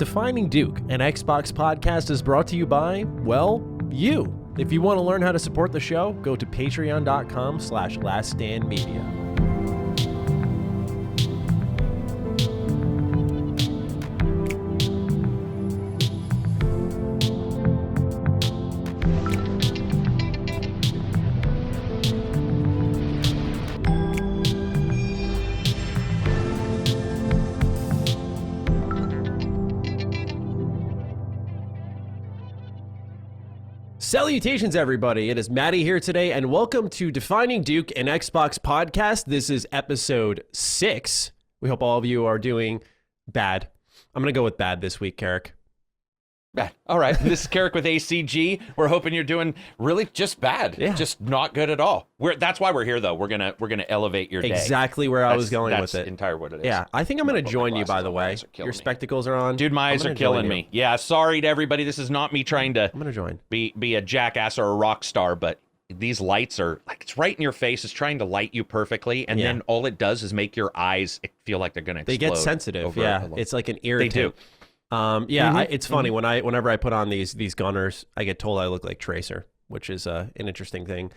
Defining Duke, an Xbox podcast, is brought to you by, well, you. If you want to learn how to support the show, go to patreon.com/laststandmedia. Salutations, everybody. It is Matty here today, and welcome to Defining Duke, an Xbox podcast. This is episode 6. We hope all of you are doing bad. I'm going to go with bad this week, Karak. Bad. All right. This is Karak with ACG. We're hoping you're doing really just bad. Yeah. Just not good at all. That's why we're here, though. We're gonna elevate your day. Exactly where I was going with it. That's entire what it is. Yeah. I think I'm going to join you, by the way. Your spectacles are on. Dude, my eyes are killing me. Yeah. Sorry to everybody. This is not me trying to. I'm going to join. Be a jackass or a rock star, but these lights are like, it's right in your face. It's trying to light you perfectly, and then all it does is make your eyes feel like they're going to explode. They get sensitive. Yeah. It's like an irritant. They do. It's funny whenever I put on these gunners, I get told I look like Tracer, which is an interesting thing.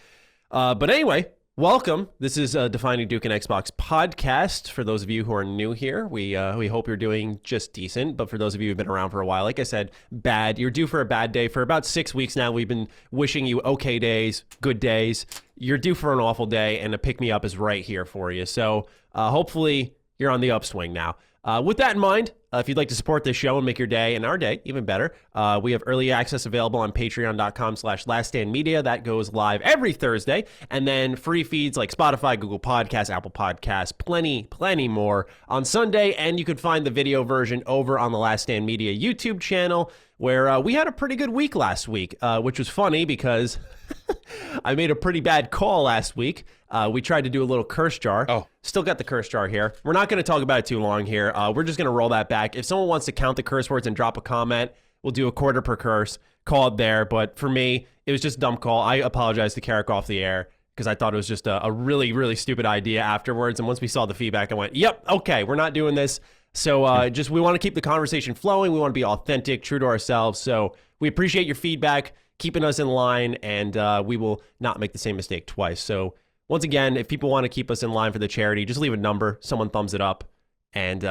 But anyway, welcome. This is Defining Duke and Xbox podcast. For those of you who are new here, we hope you're doing just decent. But for those of you who've been around for a while, like I said, bad. You're due for a bad day. For about 6 weeks now, we've been wishing you okay days, good days. You're due for an awful day, and a pick me up is right here for you. So hopefully you're on the upswing now. With that in mind, if you'd like to support this show and make your day and our day even better, we have early access available on patreon.com/laststandmedia. That goes live every Thursday. And then free feeds like Spotify, Google Podcasts, Apple Podcasts, plenty more on Sunday. And you can find the video version over on the Last Stand Media YouTube channel, where we had a pretty good week last week, which was funny because I made a pretty bad call last week. We tried to do a little curse jar. Oh. Still got the curse jar here. We're not going to talk about it too long here. We're just going to roll that back. If someone wants to count the curse words and drop a comment, we'll do a quarter per curse. Call it there. But for me, it was just a dumb call. I apologize to Karak off the air because I thought it was just a really, really stupid idea afterwards. And once we saw the feedback, I went, yep, okay, we're not doing this. So we want to keep the conversation flowing. We want to be authentic, true to ourselves. So we appreciate your feedback, keeping us in line, and we will not make the same mistake twice. So once again, if people want to keep us in line for the charity, just leave a number. Someone thumbs it up, and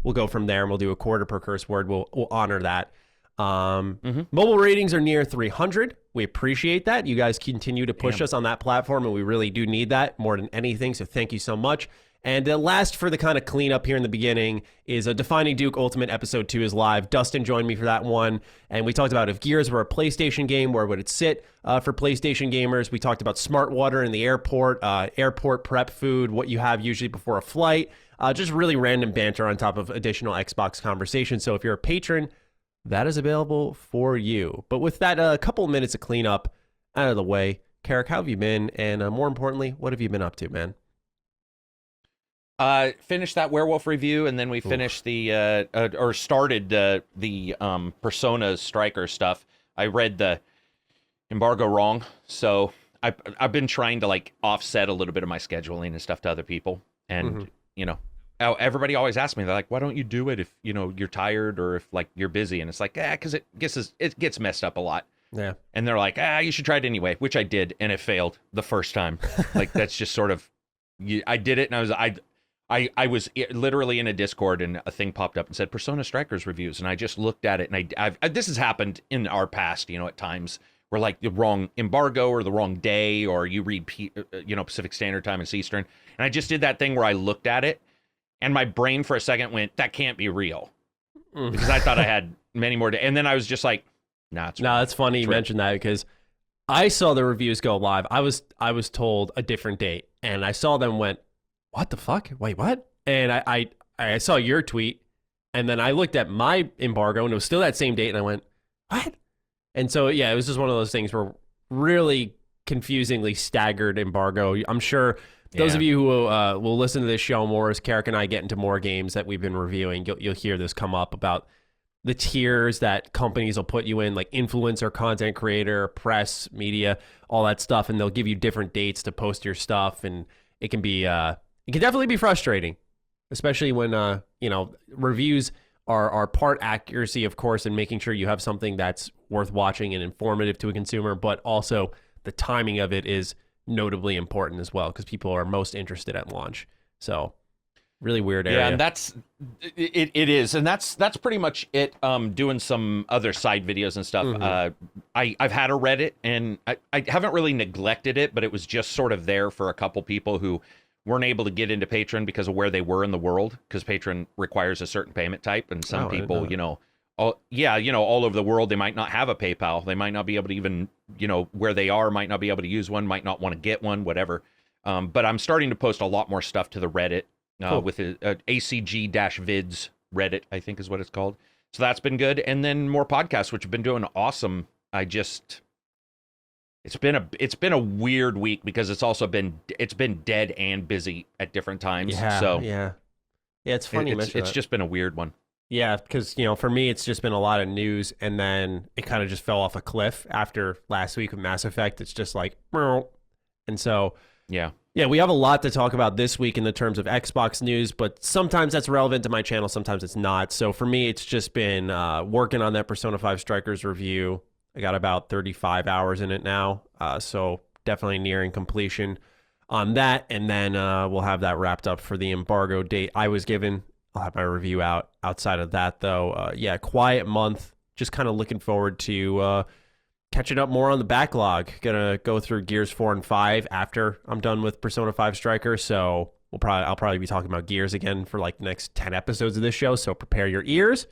we'll go from there, and we'll do a quarter per curse word. We'll honor that. Mobile ratings are near 300. We appreciate that. You guys continue to push us on that platform, and we really do need that more than anything, so thank you so much. And last for the kind of cleanup here in the beginning is a Defining Duke Ultimate Episode 2 is live. Dustin joined me for that one. And we talked about if Gears were a PlayStation game, where would it sit for PlayStation gamers? We talked about smart water in the airport, airport prep food, what you have usually before a flight. Just really random banter on top of additional Xbox conversation. So if you're a patron, that is available for you. But with that, a couple of minutes of cleanup out of the way, Karak, how have you been? And more importantly, what have you been up to, man? Finished that werewolf review, and then we finished started the Persona Striker stuff. I read the embargo wrong, so I've been trying to like offset a little bit of my scheduling and stuff to other people, and everybody always asks me, they're like, why don't you do it if you're tired or if like you're busy? And it's like, because it gets messed up a lot. Yeah. And they're like, you should try it anyway, which I did, and it failed the first time. Like that's just sort of, I did it, and I was literally in a Discord, and a thing popped up and said Persona Strikers reviews, and I just looked at it, and this has happened in our past, at times where like the wrong embargo or the wrong day, or you read Pacific Standard Time and Eastern, and I just did that thing where I looked at it, and my brain for a second went, that can't be real, because I thought I had many more days, and then I was just like, nah, it's real. No, it's funny you mentioned that because I saw the reviews go live. I was told a different date, and I saw them went, what the fuck? Wait, what? And I saw your tweet, and then I looked at my embargo, and it was still that same date, and I went, what? And so, yeah, it was just one of those things where really confusingly staggered embargo. I'm sure those of you who will listen to this show more as Karak and I get into more games that we've been reviewing, you'll hear this come up about the tiers that companies will put you in, like influencer, content creator, press, media, all that stuff, and they'll give you different dates to post your stuff, and it can be... it can definitely be frustrating, especially when, reviews are part accuracy, of course, and making sure you have something that's worth watching and informative to a consumer, but also the timing of it is notably important as well because people are most interested at launch. So really weird area. Yeah, and it is, and that's pretty much it. Doing some other side videos and stuff. I've had a Reddit, and I haven't really neglected it, but it was just sort of there for a couple people who weren't able to get into Patreon because of where they were in the world, because Patreon requires a certain payment type, and some people, all over the world, they might not have a PayPal. They might not be able to even, where they are, might not be able to use one, might not want to get one, whatever. But I'm starting to post a lot more stuff to the Reddit with a ACG-vids Reddit, I think is what it's called. So that's been good. And then more podcasts, which have been doing awesome. It's been a weird week because it's been dead and busy at different times. Yeah, it's funny. It's just been a weird one. Yeah, because for me, it's just been a lot of news, and then it kind of just fell off a cliff after last week with Mass Effect. It's just like, and so yeah, we have a lot to talk about this week in the terms of Xbox news, but sometimes that's relevant to my channel, sometimes it's not. So for me, it's just been working on that Persona 5 Strikers review. I got about 35 hours in it now, so definitely nearing completion on that. And then we'll have that wrapped up for the embargo date I was given. I'll have my review out outside of that, though. Quiet month. Just kind of looking forward to catching up more on the backlog. Gonna go through Gears 4 and 5 after I'm done with Persona 5 Striker, so I'll probably be talking about Gears again for like the next 10 episodes of this show, so prepare your ears.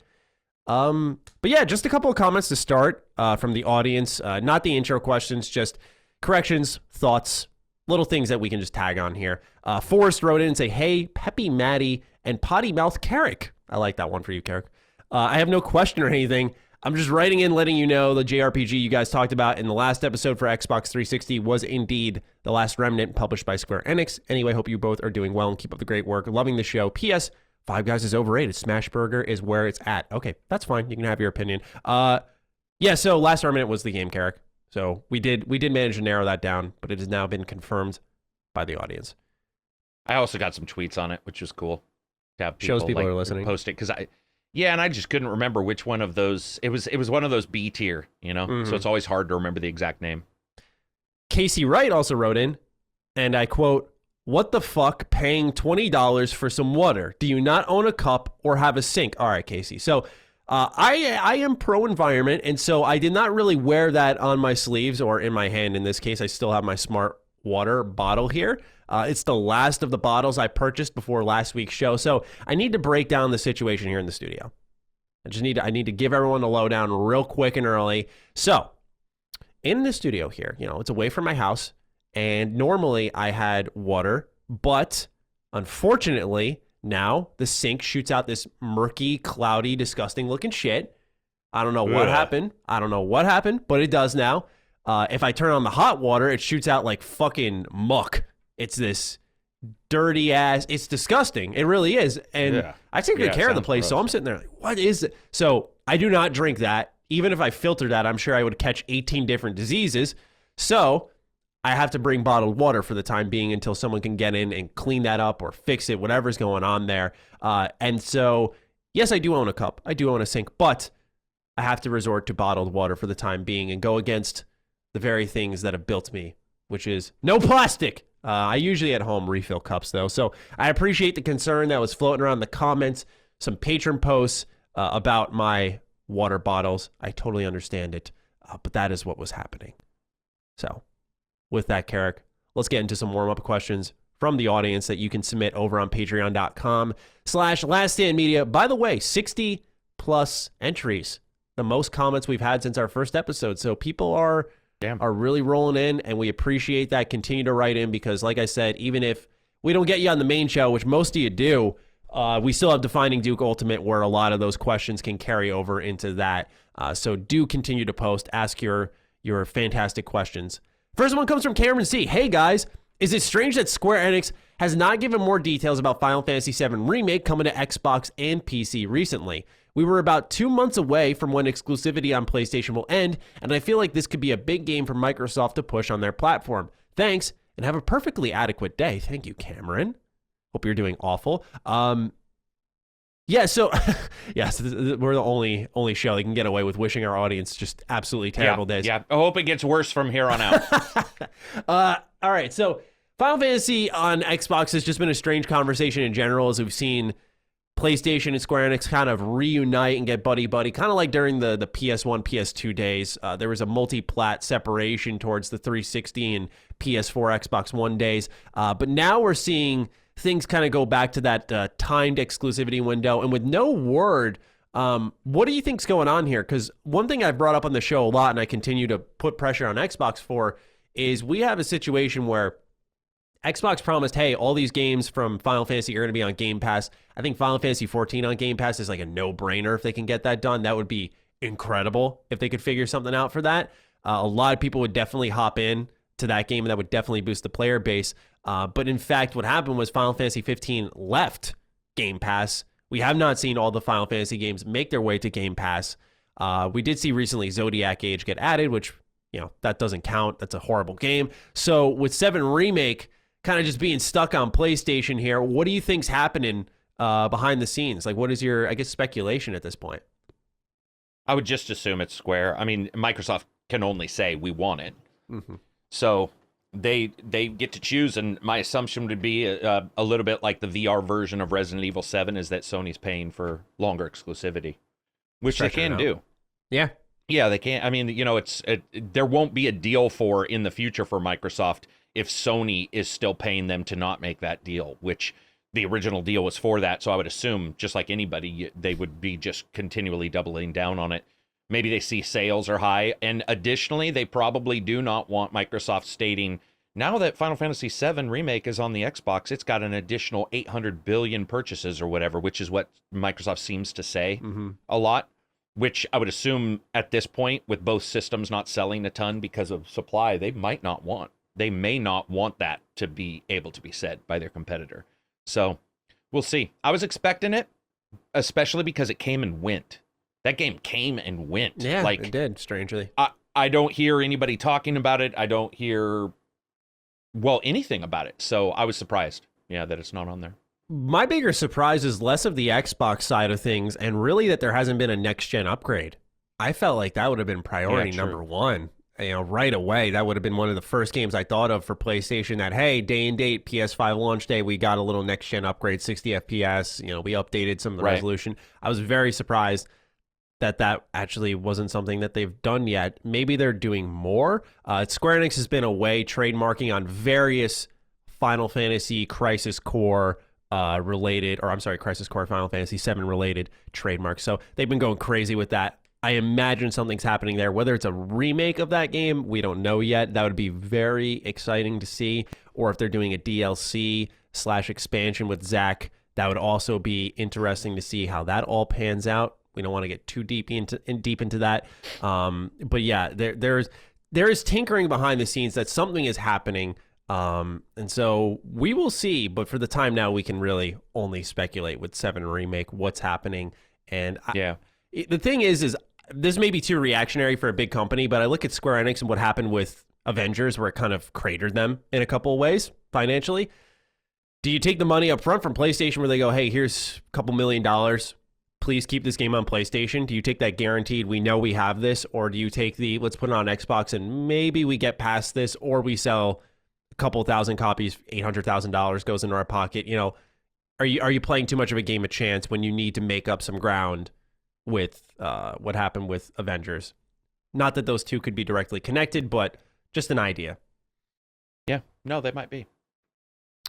But yeah, just a couple of comments to start from the audience. Not the intro questions, just corrections, thoughts, little things that we can just tag on here. Forrest wrote in and say, "Hey, Peppy Matty and Potty Mouth Karak." I like that one for you, Karak. I have no question or anything. I'm just writing in, letting you know the JRPG you guys talked about in the last episode for Xbox 360 was indeed The Last Remnant, published by Square Enix. Anyway, hope you both are doing well and keep up the great work. Loving the show. P.S. Five Guys is overrated. Smashburger is where it's at. Okay, that's fine. You can have your opinion. So Last Remnant was the game, Karak. So we did manage to narrow that down, but it has now been confirmed by the audience. I also got some tweets on it, which was cool. To have shows people are listening. Post it, because and I just couldn't remember which one of those. It was one of those B tier, So it's always hard to remember the exact name. Casey Wright also wrote in, and I quote, "What the fuck, paying $20 for some water? Do you not own a cup or have a sink?" All right, Casey. So I am pro-environment, and so I did not really wear that on my sleeves or in my hand. In this case, I still have my smart water bottle here. It's the last of the bottles I purchased before last week's show, so I need to break down the situation here in the studio. I need to give everyone the lowdown real quick and early. So, in the studio here, it's away from my house, and normally I had water, but unfortunately, now the sink shoots out this murky, cloudy, disgusting looking shit. I don't know what happened. But it does now. If I turn on the hot water, it shoots out like fucking muck. It's this dirty ass. It's disgusting. It really is. And I take good care of the place, gross. So I'm sitting there like, what is it? So I do not drink that. Even if I filtered that, I'm sure I would catch 18 different diseases. So I have to bring bottled water for the time being until someone can get in and clean that up or fix it, whatever's going on there. And so, yes, I do own a cup. I do own a sink, but I have to resort to bottled water for the time being and go against the very things that have built me, which is no plastic. I usually at home refill cups, though. So I appreciate the concern that was floating around the comments, some patron posts about my water bottles. I totally understand it, but that is what was happening. So with that, Karak, let's get into some warm-up questions from the audience that you can submit over on patreon.com/laststandmedia. By the way, 60+ entries, the most comments we've had since our first episode. So people are really rolling in, and we appreciate that. Continue to write in because, like I said, even if we don't get you on the main show, which most of you do, we still have Defining Duke Ultimate where a lot of those questions can carry over into that. So do continue to post, ask your fantastic questions. First one comes from Cameron C. "Hey guys, is it strange that Square Enix has not given more details about Final Fantasy VII Remake coming to Xbox and PC recently? We were about 2 months away from when exclusivity on PlayStation will end, and I feel like this could be a big game for Microsoft to push on their platform. Thanks, and have a perfectly adequate day." Thank you, Cameron. Hope you're doing awful. Yeah, so yes, we're the only show that can get away with wishing our audience just absolutely terrible days. Yeah, I hope it gets worse from here on out. All right, so Final Fantasy on Xbox has just been a strange conversation in general, as we've seen PlayStation and Square Enix kind of reunite and get buddy-buddy, kind of like during the PS1, PS2 days. There was a multi-plat separation towards the 360 and PS4, Xbox One days. But now we're seeing things kind of go back to that timed exclusivity window. And with no word, what do you think's going on here? Because one thing I've brought up on the show a lot, and I continue to put pressure on Xbox for, is we have a situation where Xbox promised, hey, all these games from Final Fantasy are going to be on Game Pass. I think Final Fantasy 14 on Game Pass is like a no-brainer if they can get that done. That would be incredible if they could figure something out for that. A lot of people would definitely hop in to that game, and that would definitely boost the player base. But in fact, what happened was Final Fantasy 15 left Game Pass. We have not seen all the Final Fantasy games make their way to Game Pass. We did see recently Zodiac Age get added, which, that doesn't count. That's a horrible game. So with 7 Remake kind of just being stuck on PlayStation here, what do you think's happening behind the scenes? Like, what is your, I guess, speculation at this point? I would just assume it's Square. I mean, Microsoft can only say we want it. Mm-hmm. So they get to choose, and my assumption would be a little bit like the VR version of Resident Evil 7 is that Sony's paying for longer exclusivity, which they can do. Yeah. Yeah, they can. I mean, there won't be a deal in the future for Microsoft if Sony is still paying them to not make that deal, which the original deal was for that. So I would assume, just like anybody, they would be just continually doubling down on it. Maybe they see sales are high. And additionally, they probably do not want Microsoft stating, now that Final Fantasy VII Remake is on the Xbox, it's got an additional 800 billion purchases or whatever, which is what Microsoft seems to say a lot, which I would assume at this point, with both systems not selling a ton because of supply, they may not want that to be able to be said by their competitor. So we'll see. I was expecting it, especially because it came and went. That game came and went. Yeah, it did, strangely. I don't hear anybody talking about it. I don't hear, anything about it. So I was surprised, that it's not on there. My bigger surprise is less of the Xbox side of things, and really that there hasn't been a next-gen upgrade. I felt like that would have been priority number one. Right away, that would have been one of the first games I thought of for PlayStation that, hey, day and date, PS5 launch day, we got a little next-gen upgrade, 60 FPS. We updated some of the resolution. I was very surprised that actually wasn't something that they've done yet. Maybe they're doing more. Square Enix has been away trademarking on various Final Fantasy Crisis Core Crisis Core Final Fantasy 7 related trademarks. So they've been going crazy with that. I imagine something's happening there. Whether it's a remake of that game, we don't know yet. That would be very exciting to see. Or if they're doing a DLC/expansion with Zack, that would also be interesting to see how that all pans out. We don't want to get too deep into that. But yeah, there is tinkering behind the scenes that something is happening. And so we will see. But for the time now, we can really only speculate with 7 Remake what's happening. And the thing is this may be too reactionary for a big company, but I look at Square Enix and what happened with Avengers, where it kind of cratered them in a couple of ways financially. Do you take the money up front from PlayStation where they go, hey, here's a couple $1 million, please keep this game on PlayStation? Do you take that guaranteed, we know we have this, or do you take the, let's put it on Xbox and maybe we get past this, or we sell a couple thousand copies, $800,000 goes into our pocket? Are you playing too much of a game of chance when you need to make up some ground with what happened with Avengers? Not that those two could be directly connected, but just an idea. Yeah, no, they might be.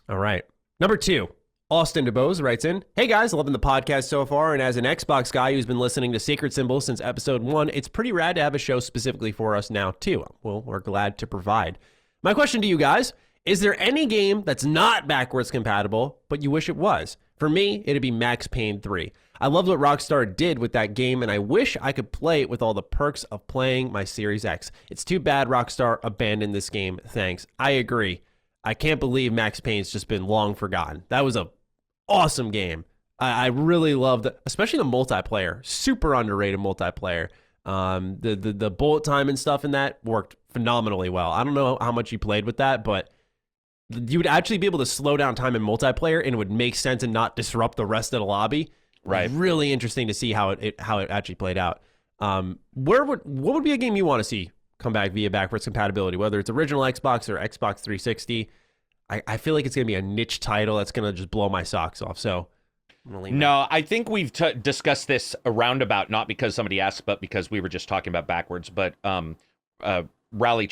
All right. Number 2, Austin DeBose writes in, hey guys, loving the podcast so far, and as an Xbox guy who's been listening to Sacred Symbols since episode 1, it's pretty rad to have a show specifically for us now too. Well, we're glad to provide. My question to you guys, is there any game that's not backwards compatible, but you wish it was? For me, it'd be Max Payne 3. I love what Rockstar did with that game, and I wish I could play it with all the perks of playing my Series X. It's too bad Rockstar abandoned this game. Thanks. I agree. I can't believe Max Payne's just been long forgotten. That was a awesome game. I really loved it, especially the multiplayer. Super underrated multiplayer. The bullet time and stuff in that worked phenomenally well. I don't know how much you played with that, but you would actually be able to slow down time in multiplayer, and it would make sense and not disrupt the rest of the lobby. Right. Really interesting to see how it actually played out. What would be a game you want to see come back via backwards compatibility, whether it's original Xbox or Xbox 360? I feel like it's going to be a niche title that's going to just blow my socks off. So no, I think we've discussed this a roundabout, not because somebody asked, but because we were just talking about backwards. But Rally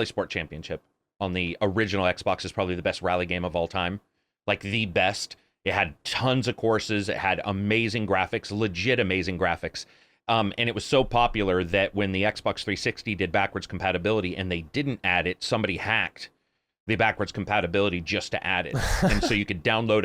Sport Championship on the original Xbox is probably the best rally game of all time, like the best. It had tons of courses. It had amazing graphics, legit amazing graphics. And it was so popular that when the Xbox 360 did backwards compatibility and they didn't add it, somebody hacked the backwards compatibility just to add it. And so you could download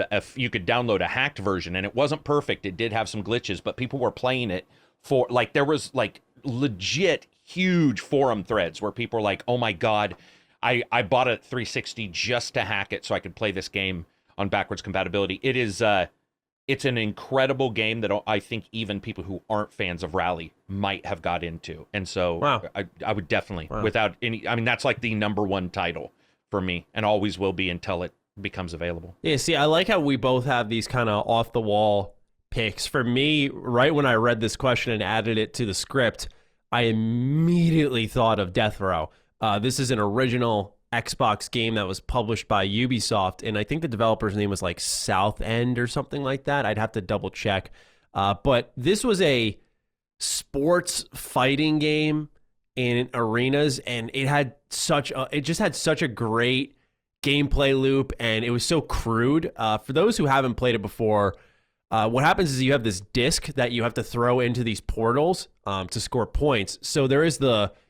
a hacked version, and it wasn't perfect. It did have some glitches, but people were playing it for, like, there was like legit huge forum threads where people were like, oh my God, I bought a 360 just to hack it so I could play this game on backwards compatibility. It is it's an incredible game that I think even people who aren't fans of Rally might have got into. And so wow. I would definitely, without any, I mean, that's like the #1 title for me, and always will be until it becomes available. Yeah, see, I like how we both have these kind of off-the-wall picks. For me, right when I read this question and added it to the script, I immediately thought of Death Row. This is an original Xbox game that was published by Ubisoft, and I think the developer's name was like South End or something like that. I'd have to double-check. But this was a sports fighting game in arenas, and it just had such a great gameplay loop, and it was so crude. For those who haven't played it before, what happens is you have this disc that you have to throw into these portals to score points. So there is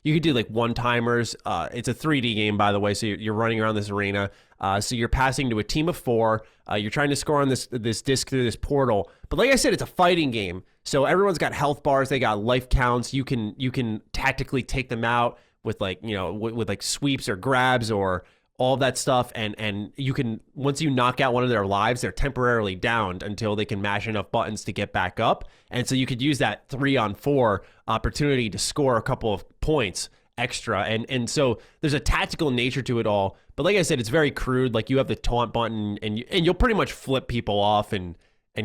you could do like one-timers. It's a 3D game, by the way, so you're running around this arena. So you're passing to a team of 4. You're trying to score on this disc through this portal. But like I said, it's a fighting game. So everyone's got health bars. They got life counts. You can tactically take them out with with like sweeps or grabs or all of that stuff. And you can, once you knock out one of their lives, they're temporarily downed until they can mash enough buttons to get back up. And so you could use that 3-on-4 opportunity to score a couple of points extra. And so there's a tactical nature to it all. But like I said, it's very crude. Like you have the taunt button, and you'll pretty much flip people off and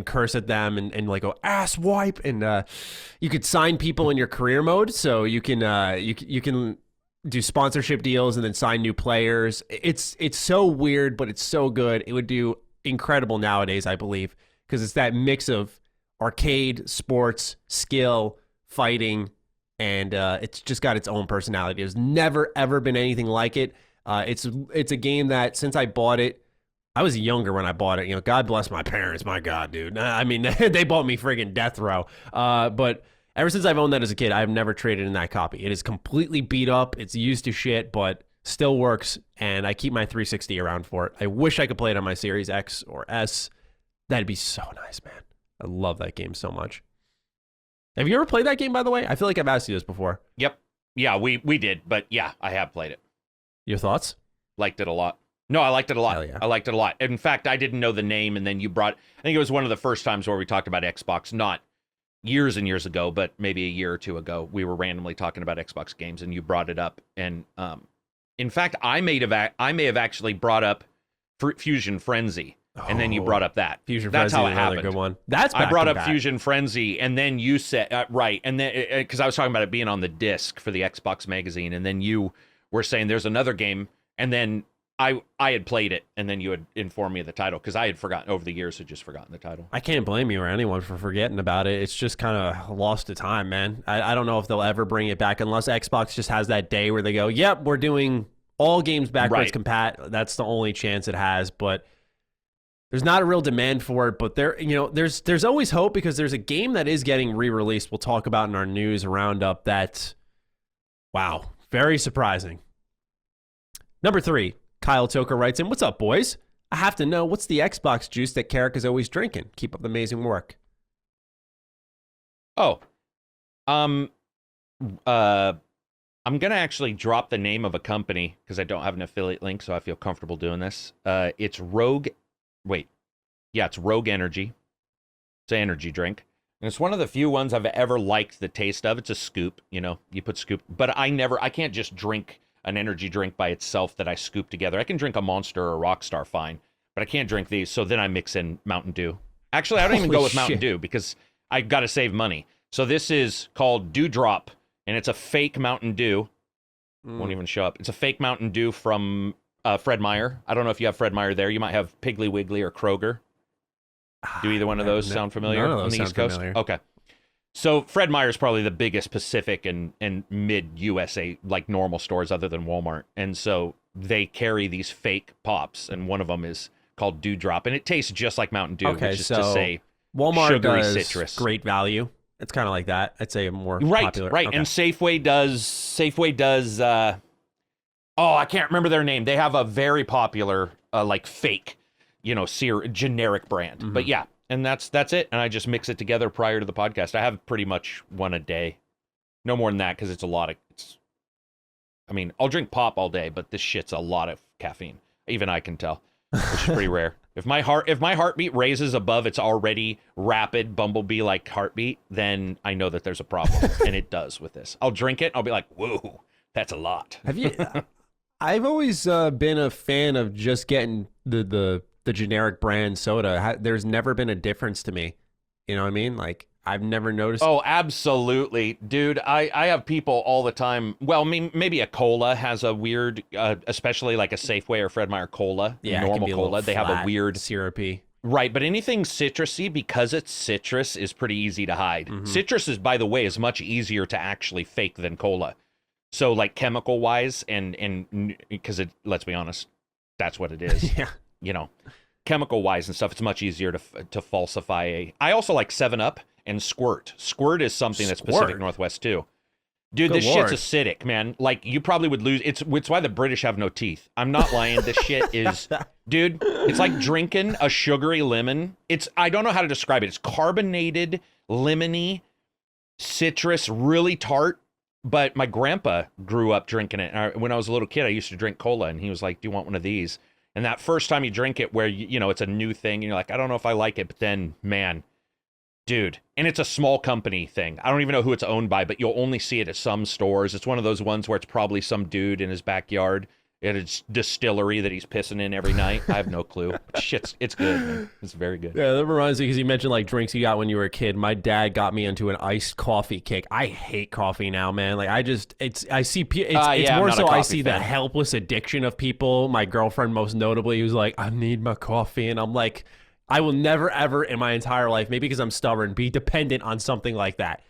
curse at them and like go ass wipe. And you could sign people in your career mode, so you can you can do sponsorship deals and then sign new players. It's so weird, but it's so good. It would do incredible nowadays, I believe, because it's that mix of arcade, sports, skill, fighting, and it's just got its own personality. There's never ever been anything like it. It's a game that since I bought it, I was younger when I bought it. God bless my parents. My God, dude. I mean, they bought me friggin' Death Row. But ever since I've owned that as a kid, I've never traded in that copy. It is completely beat up. It's used to shit, but still works. And I keep my 360 around for it. I wish I could play it on my Series X or S. That'd be so nice, man. I love that game so much. Have you ever played that game, by the way? I feel like I've asked you this before. Yep. Yeah, we did. But yeah, I have played it. Your thoughts? Liked it a lot. No, I liked it a lot. Hell yeah. I liked it a lot. In fact, I didn't know the name, and then you I think it was one of the first times where we talked about Xbox, not years and years ago, but maybe a year or two ago. We were randomly talking about Xbox games, and you brought it up. And in fact, I may have actually brought up Fusion Frenzy, and then you brought up that. Fusion That's Frenzy how it is another happened. good one. That's I brought up back. Fusion Frenzy, and then you said right, and then because I was talking about it being on the disc for the Xbox magazine, and then you were saying there's another game, and then I had played it, and then you had informed me of the title, because I had forgotten over the years, had just forgotten the title. I can't blame you or anyone for forgetting about it. It's just kind of lost to time, man. I don't know if they'll ever bring it back unless Xbox just has that day where they go, yep, we're doing all games backwards compat. That's the only chance it has, but there's not a real demand for it. But there's always hope, because there's a game that is getting re-released we'll talk about in our news roundup that, wow, very surprising. Number 3. Kyle Toker writes in, what's up, boys? I have to know, what's the Xbox juice that Karak is always drinking? Keep up the amazing work. Oh. I'm going to actually drop the name of a company, because I don't have an affiliate link, so I feel comfortable doing this. It's Rogue. It's Rogue Energy. It's an energy drink. And it's one of the few ones I've ever liked the taste of. It's a scoop, you put scoop. But I can't just drink an energy drink by itself that I scoop together. I can drink a Monster or a Rockstar fine, but I can't drink these, so then I mix in Mountain Dew. Actually, I don't even Holy go with Mountain shit. Dew because I got to save money. So this is called Dewdrop, and it's a fake Mountain Dew. Won't even show up. It's a fake Mountain Dew from Fred Meyer. I don't know if you have Fred Meyer there. You might have Piggly Wiggly or Kroger. Do either one of those sound familiar None of those on the sound East Coast? familiar. Okay. So Fred Meyer is probably the biggest Pacific and mid-USA, like normal stores other than Walmart. And so they carry these fake pops, and one of them is called Dewdrop, and it tastes just like Mountain Dew, Okay, which is so to say Walmart sugary does citrus. great value. It's kind of like that. I'd say a more popular. Right. Okay. And Safeway does I can't remember their name. They have a very popular like fake, generic brand. Mm-hmm. But yeah, and that's it. And I just mix it together prior to the podcast. I have pretty much one a day. No more than that because it's a lot of I'll drink pop all day, but this shit's a lot of caffeine. Even I can tell, which is pretty rare. If my heartbeat raises above its already rapid bumblebee-like heartbeat, then I know that there's a problem, and it does with this. I'll drink it, I'll be like, whoa, that's a lot. Have you? I've always been a fan of just getting the generic brand soda. There's never been a difference to me. You know what I mean? Like I've never noticed. Oh, absolutely, dude. I have people all the time. Well, maybe a cola has a weird, especially like a Safeway or Fred Meyer cola, Yeah, it can normal be a cola. little They have a flat, weird syrupy. Right, but anything citrusy, because it's citrus, is pretty easy to hide. Mm-hmm. Citrus is, by the way, is much easier to actually fake than cola. So, like chemical wise, and because let's be honest, that's what it is. Yeah. Chemical wise and stuff, it's much easier to falsify. I also like 7-Up and Squirt. Squirt is something that's Pacific Squirt? Northwest too. Dude, Good this Lord. shit's acidic, man. Like you probably would lose. It's why the British have no teeth. I'm not lying. This shit is, dude. It's like drinking a sugary lemon. I don't know how to describe it. It's carbonated, lemony, citrus, really tart. But my grandpa grew up drinking it. And when I was a little kid, I used to drink cola, and he was like, "Do you want one of these?" And that first time you drink it, where it's a new thing, and you're like, "I don't know if I like it," but then, man. Dude, and it's a small company thing. I don't even know who it's owned by, but you'll only see it at some stores. It's one of those ones where it's probably some dude in his backyard at his distillery that he's pissing in every night. I have no clue. Shit's, it's good, man. It's very good. Yeah, that reminds me because you mentioned like drinks you got when you were a kid. My dad got me into an iced coffee kick. I hate coffee now, man. Like it's more so I see the helpless addiction of people. My girlfriend, most notably, who's like, I need my coffee, and I'm like, I will never, ever in my entire life, maybe because I'm stubborn, be dependent on something like that.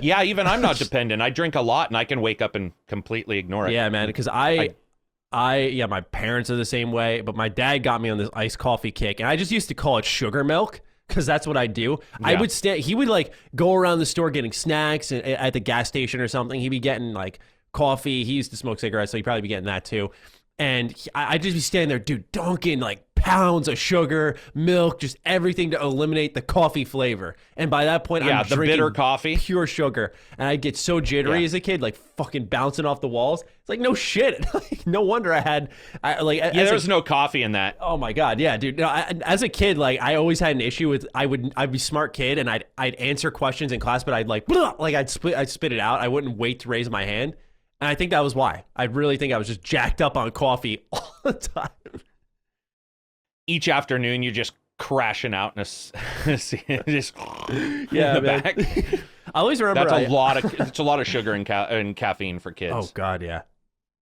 Yeah, even I'm not dependent. I drink a lot, and I can wake up and completely ignore it. Yeah, man, because my parents are the same way, but my dad got me on this iced coffee kick, and I just used to call it sugar milk because that's what I do. Yeah. He would like go around the store getting snacks at the gas station or something. He'd be getting like coffee. He used to smoke cigarettes, so he'd probably be getting that too. And I'd just be standing there, dude, dunking like pounds of sugar, milk, just everything to eliminate the coffee flavor. And by that point, I'm the drinking bitter coffee, pure sugar. And I'd get so jittery as a kid, like fucking bouncing off the walls. It's like, no shit. No wonder there's no coffee in that. Oh my God. Yeah, dude. No, as a kid, like I always had an issue with, I'd be a smart kid and I'd answer questions in class, but I'd spit it out. I wouldn't wait to raise my hand. And I think that was why. I really think I was just jacked up on coffee all the time. Each afternoon, you're just crashing out in just yeah, in the back. I always remember it's a lot of sugar and caffeine for kids. Oh God, yeah.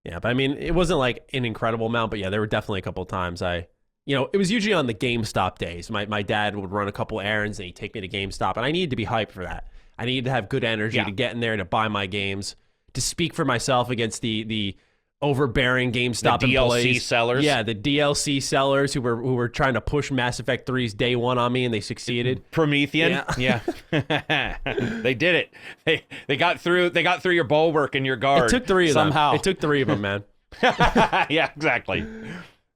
Yeah, but I mean, it wasn't like an incredible amount, but yeah, there were definitely a couple of times it was usually on the GameStop days. My dad would run a couple errands and he'd take me to GameStop, and I needed to be hyped for that. I needed to have good energy to get in there to buy my games, to speak for myself against the overbearing GameStop employees. DLC sellers. Yeah, the DLC sellers who were trying to push Mass Effect 3's day one on me, and they succeeded. Promethean. Yeah. They did it. They got through your bulwark and your guard. It took three of them. Somehow. It took three of them, man. Yeah, exactly.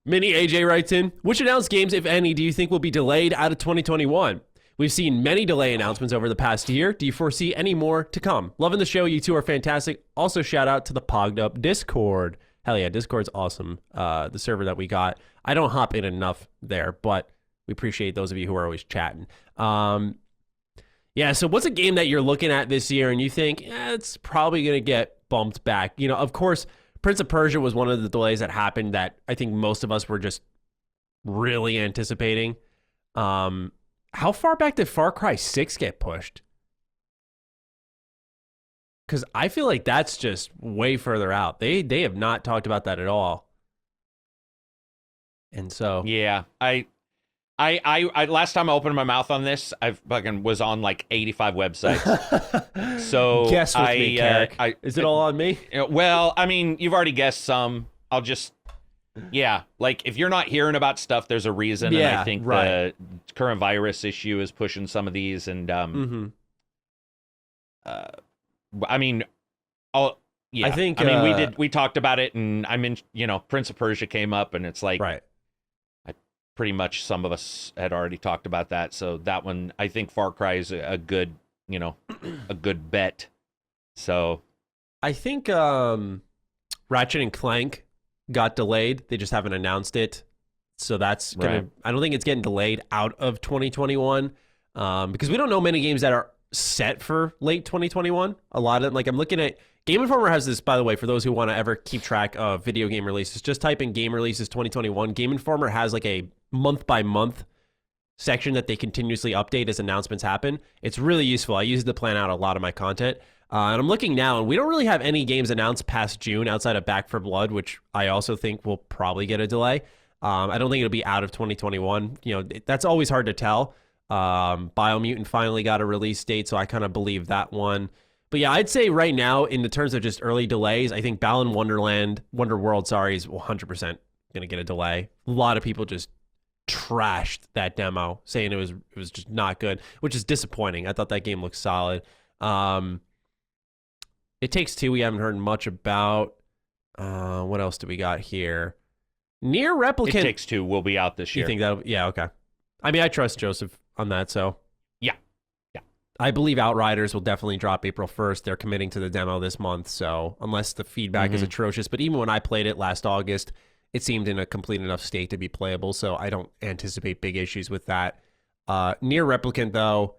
Mini AJ writes in, which announced games, if any, do you think will be delayed out of 2021? We've seen many delay announcements over the past year. Do you foresee any more to come? Loving the show. You two are fantastic. Also, shout out to the Pogged Up Discord. Hell yeah, Discord's awesome. The server that we got. I don't hop in enough there, but we appreciate those of you who are always chatting. Yeah, so what's a game that you're looking at this year and you think, it's probably going to get bumped back? Of course, Prince of Persia was one of the delays that happened that I think most of us were just really anticipating. How far back did Far Cry 6 get pushed? Because I feel like that's just way further out. They have not talked about that at all. And so Yeah, I last time I opened my mouth on this, I fucking was on like 85 websites. So guess with me, Karak. Is it all on me? Well, I mean, you've already guessed some. I'll just, yeah, like if you're not hearing about stuff, there's a reason. Yeah, and I think the current virus issue is pushing some of these. And I mean, yeah, I think I mean we talked about it, and I mean, Prince of Persia came up, and it's like pretty much some of us had already talked about that. So that one, I think Far Cry is a good, a good bet. So I think Ratchet and Clank got delayed. They just haven't announced it. So that's going to, I don't think it's getting delayed out of 2021 because we don't know many games that are set for late 2021. A lot of, like, I'm looking at, Game Informer has this, by the way, for those who want to ever keep track of video game releases, just type in game releases 2021. Game Informer has like a month by month section that they continuously update as announcements happen. It's really useful. I use it to plan out a lot of my content. And I'm looking now, and we don't really have any games announced past June outside of Back 4 Blood, which I also think will probably get a delay. I don't think it'll be out of 2021. That's always hard to tell. Biomutant finally got a release date, so I kind of believe that one. But yeah, I'd say right now, in the terms of just early delays, I think Balan Wonderworld, is 100% going to get a delay. A lot of people just trashed that demo, saying it was just not good, which is disappointing. I thought that game looked solid. It Takes Two, we haven't heard much about. What else do we got here? Near Replicant. It Takes Two will be out this year. You think that? Yeah, okay. I mean, I trust Joseph on that, so. Yeah. I believe Outriders will definitely drop April 1st. They're committing to the demo this month, so unless the feedback is atrocious. But even when I played it last August, it seemed in a complete enough state to be playable, so I don't anticipate big issues with that. Near Replicant, though,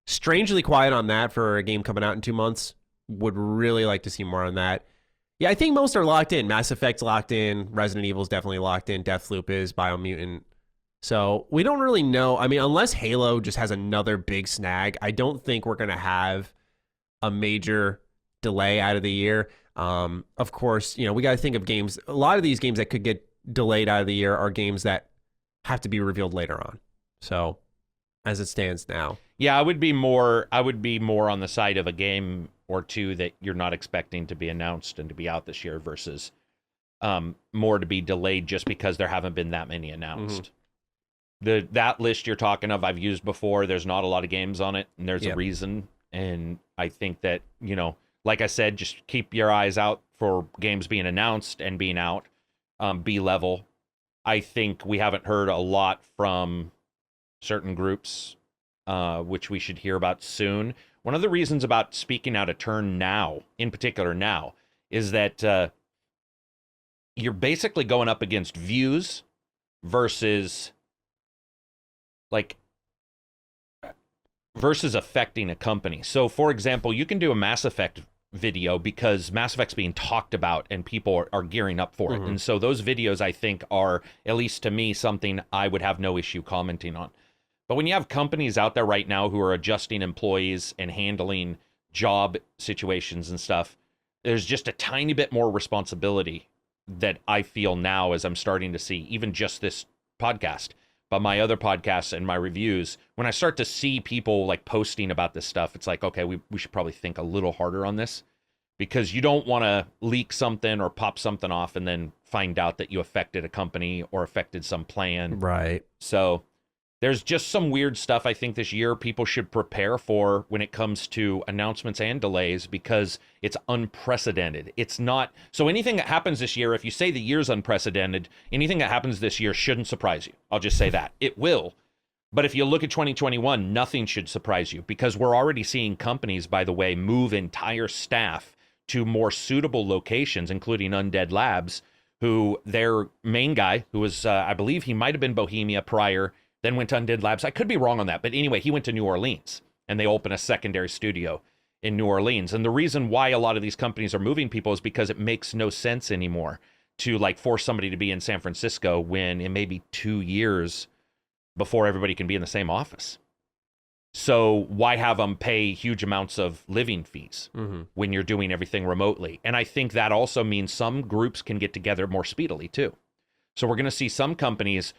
strangely quiet on that for a game coming out in 2 months. Would really like to see more on that. Yeah, I think most are locked in. Mass Effect's locked in. Resident Evil's definitely locked in. Deathloop is. Biomutant. So we don't really know. I mean, unless Halo just has another big snag, I don't think we're going to have a major delay out of the year. Of course, we got to think of games. A lot of these games that could get delayed out of the year are games that have to be revealed later on. So as it stands now. Yeah, I would be more on the side of a game or two that you're not expecting to be announced and to be out this year versus more to be delayed just because there haven't been that many announced. That list you're talking of, I've used before. There's not a lot of games on it, and there's a reason. And I think that, like I said, just keep your eyes out for games being announced and being out. B-level. I think we haven't heard a lot from certain groups, which we should hear about soon. One of the reasons about speaking out of turn now, in particular now, is that you're basically going up against views versus affecting a company. So, for example, you can do a Mass Effect video because Mass Effect's being talked about and people are gearing up for it. And so those videos, I think, are, at least to me, something I would have no issue commenting on. But when you have companies out there right now who are adjusting employees and handling job situations and stuff, there's just a tiny bit more responsibility that I feel now as I'm starting to see, even just this podcast, but my other podcasts and my reviews, when I start to see people posting about this stuff, it's like, okay, we should probably think a little harder on this, because you don't want to leak something or pop something off and then find out that you affected a company or affected some plan. Right. So there's just some weird stuff I think this year people should prepare for when it comes to announcements and delays, because it's unprecedented. It's not. So anything that happens this year, if you say the year's unprecedented, anything that happens this year shouldn't surprise you. I'll just say that. It will. But if you look at 2021, nothing should surprise you, because we're already seeing companies, by the way, move entire staff to more suitable locations, including Undead Labs, who their main guy, who was, I believe he might have been Bohemia prior, then went to Undead Labs. I could be wrong on that. But anyway, he went to New Orleans, and they opened a secondary studio in New Orleans. And the reason why a lot of these companies are moving people is because it makes no sense anymore to force somebody to be in San Francisco when it may be 2 years before everybody can be in the same office. So why have them pay huge amounts of living fees when you're doing everything remotely? And I think that also means some groups can get together more speedily too. So we're going to see some companies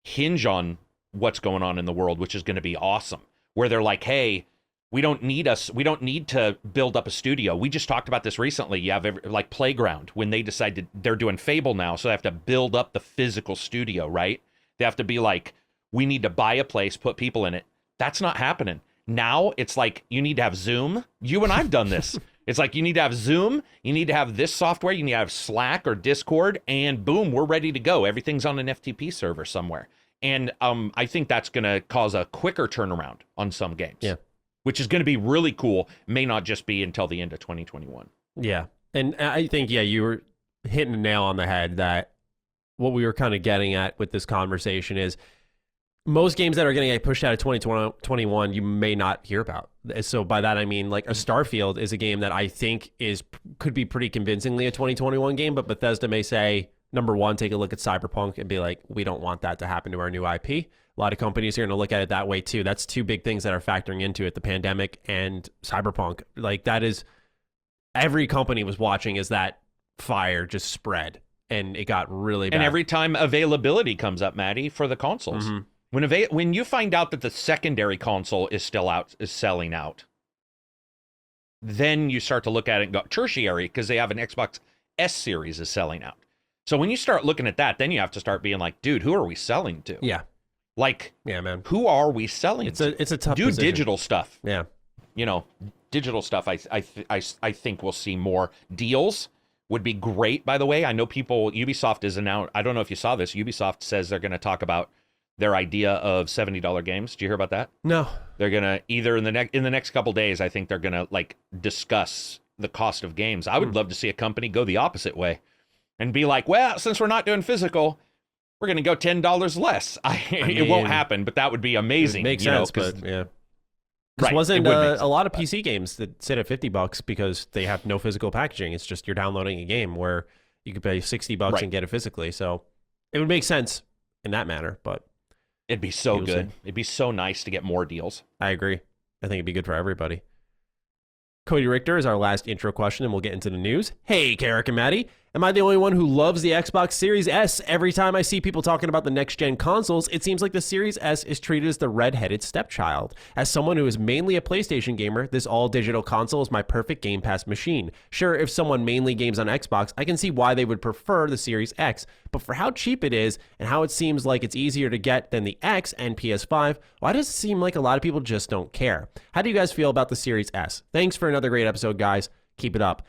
hinge on what's going on in the world, which is going to be awesome, where they're like, hey, we don't need to build up a studio. We just talked about this recently. You have like Playground, when they decided they're doing Fable now, so they have to build up the physical studio, right? They have to be like, we need to buy a place, put people in it. That's not happening. Now it's like you need to have Zoom. You and I've done this. It's like you need to have Zoom, you need to have this software, you need to have Slack or Discord, and boom, we're ready to go. Everything's on an FTP server somewhere. And I think that's going to cause a quicker turnaround on some games. Yeah. Which is going to be really cool. May not just be until the end of 2021. Yeah. And I think, you were hitting the nail on the head that what we were kind of getting at with this conversation is most games that are going to get pushed out of 2021, you may not hear about. So by that, I mean, like a Starfield is a game that I think could be pretty convincingly a 2021 game, but Bethesda may say, number one, take a look at Cyberpunk and be like, we don't want that to happen to our new IP. A lot of companies are going to look at it that way too. That's two big things that are factoring into it, the pandemic and Cyberpunk. Like that is, every company was watching as that fire just spread and it got really bad. And every time availability comes up, Matty, for the consoles. When you find out that the secondary console is still out, is selling out, then you start to look at it and go tertiary, because they have an Xbox S series is selling out. So when you start looking at that, then you have to start being like, dude, who are we selling to? Yeah. Like, yeah, man. Who are we selling to? It's a tough Do position. digital stuff. Yeah. You know, digital stuff, I think we'll see more. Deals would be great, by the way. I know Ubisoft is announced. I don't know if you saw this. Ubisoft says they're going to talk about their idea of $70 games. Did you hear about that? No. They're going to either in the next couple days, I think they're going to like discuss the cost of games. I would love to see a company go the opposite way and be like, well, since we're not doing physical, we're going to go $10 less. It won't happen, but that would be amazing. It makes sense, but yeah. Because wasn't a lot of PC games that sit at $50 because they have no physical packaging. It's just you're downloading a game where you could pay $60 and get it physically. So it would make sense in that manner, but it'd be so good. It'd be so nice to get more deals. I agree. I think it'd be good for everybody. Cody Richter is our last intro question, and we'll get into the news. Hey, Karak and Matty. Am I the only one who loves the Xbox Series S? Every time I see people talking about the next-gen consoles, it seems like the Series S is treated as the red-headed stepchild. As someone who is mainly a PlayStation gamer, this all-digital console is my perfect Game Pass machine. Sure, if someone mainly games on Xbox, I can see why they would prefer the Series X, but for how cheap it is and how it seems like it's easier to get than the X and PS5, why does it seem like a lot of people just don't care? How do you guys feel about the Series S? Thanks for another great episode, guys. Keep it up.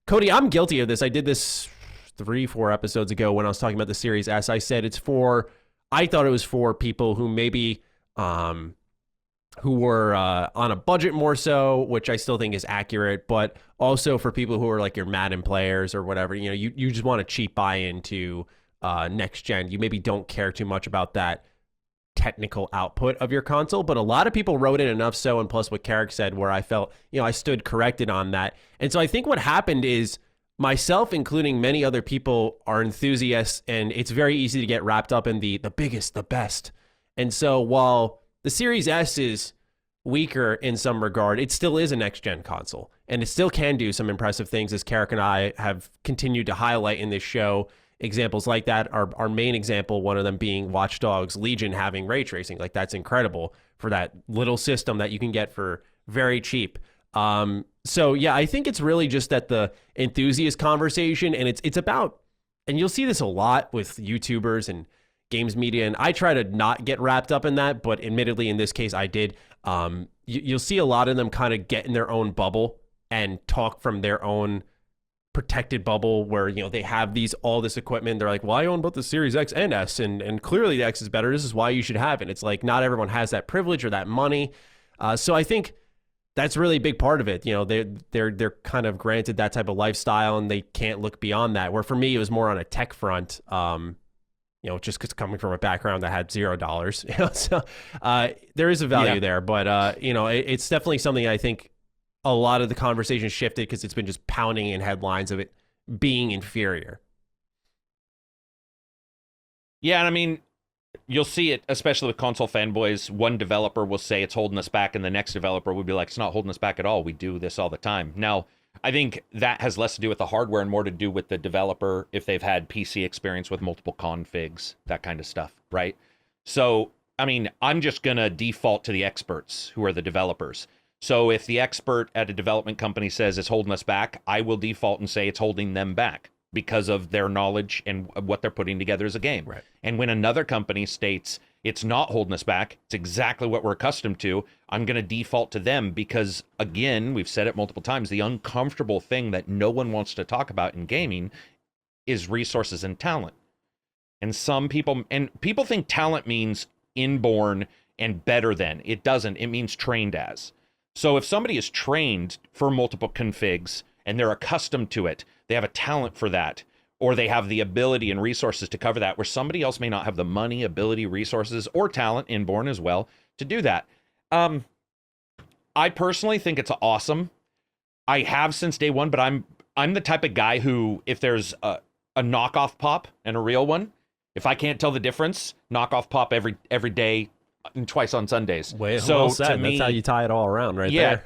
Cody, I'm guilty of this. I did this 3-4 episodes ago when I was talking about the Series S. I said I thought it was for people who maybe who were on a budget more so, which I still think is accurate, but also for people who are like your Madden players or whatever. You know, you just want a cheap buy-in to next gen. You maybe don't care too much about that technical output of your console, but a lot of people wrote in enough so, and plus what Karak said, where I felt, I stood corrected on that. And so I think what happened is myself, including many other people, are enthusiasts, and it's very easy to get wrapped up in the biggest, the best. And so while the Series S is weaker in some regard, it still is a next-gen console, and it still can do some impressive things, as Karak and I have continued to highlight in this show. Examples like that are our main example, one of them being Watch Dogs Legion having ray tracing. Like, that's incredible for that little system that you can get for very cheap. So yeah, I think it's really just that the enthusiast conversation, and it's about, and you'll see this a lot with YouTubers and games media, and I try to not get wrapped up in that, but admittedly in this case I did. You'll see a lot of them kind of get in their own bubble and talk from their own protected bubble where, they have all this equipment. They're like, well, I own both the Series X and S, and clearly the X is better. This is why you should have it. It's like, not everyone has that privilege or that money. So I think that's really a big part of it. They're kind of granted that type of lifestyle, and they can't look beyond that. Where for me, it was more on a tech front, just because coming from a background that had $0, so there is a value there, but it's definitely something I think a lot of the conversation shifted because it's been just pounding in headlines of it being inferior. Yeah, and I mean, You'll see it, especially with console fanboys. One developer will say it's holding us back, and the next developer would be like, it's not holding us back at all. We do this all the time. Now, I think that has less to do with the hardware and more to do with the developer, if they've had PC experience with multiple configs, that kind of stuff, right? So, I mean, I'm just going to default to the experts who are the developers. So if the expert at a development company says it's holding us back, I will default and say it's holding them back because of their knowledge and what they're putting together as a game. Right. And when another company states it's not holding us back, it's exactly what we're accustomed to, I'm going to default to them because, again, we've said it multiple times, the uncomfortable thing that no one wants to talk about in gaming is resources and talent. And people think talent means inborn and better than. It doesn't. It means trained as. So if somebody is trained for multiple configs and they're accustomed to it, they have a talent for that, or they have the ability and resources to cover that, where somebody else may not have the money, ability, resources, or talent, inborn as well, to do that. I personally think it's awesome. I have since day one, but I'm the type of guy who, if there's a knockoff pop and a real one, if I can't tell the difference, knockoff pop every day and twice on Sundays. Well said. That's how you tie it all around right there.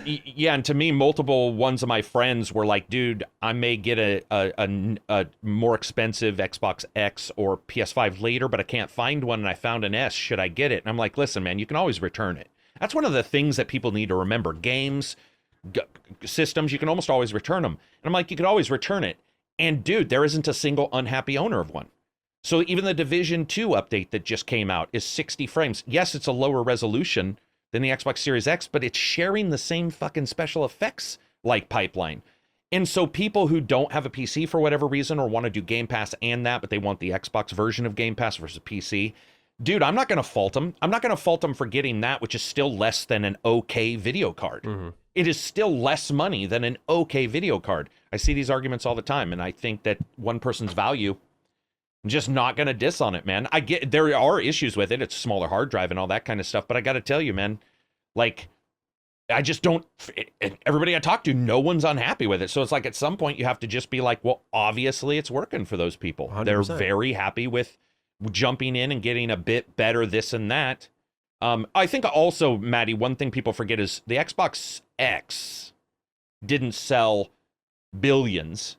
Yeah, and to me, multiple ones of my friends were like, dude, I may get a more expensive Xbox X or PS5 later, but I can't find one, and I found an S. Should I get it? And I'm like, listen, man, you can always return it. That's one of the things that people need to remember. Games, systems, you can almost always return them. And I'm like, you could always return it. And dude, there isn't a single unhappy owner of one. So even the Division 2 update that just came out is 60 frames. Yes, it's a lower resolution than the Xbox Series X, but it's sharing the same fucking special effects like pipeline. And so people who don't have a PC for whatever reason or want to do Game Pass and that, but they want the Xbox version of Game Pass versus PC, dude, I'm not going to fault them. I'm not going to fault them for getting that, which is still less than an okay video card. Mm-hmm. It is still less money than an okay video card. I see these arguments all the time, and I think that one person's value, I'm just not going to diss on it, man. I get there are issues with it. It's a smaller hard drive and all that kind of stuff. But I got to tell you, man, like, I just don't, everybody I talk to, no one's unhappy with it. So it's like at some point you have to just be like, well, obviously it's working for those people. 100%. They're very happy with jumping in and getting a bit better this and that. I think also, Matty, one thing people forget is the Xbox X didn't sell billions.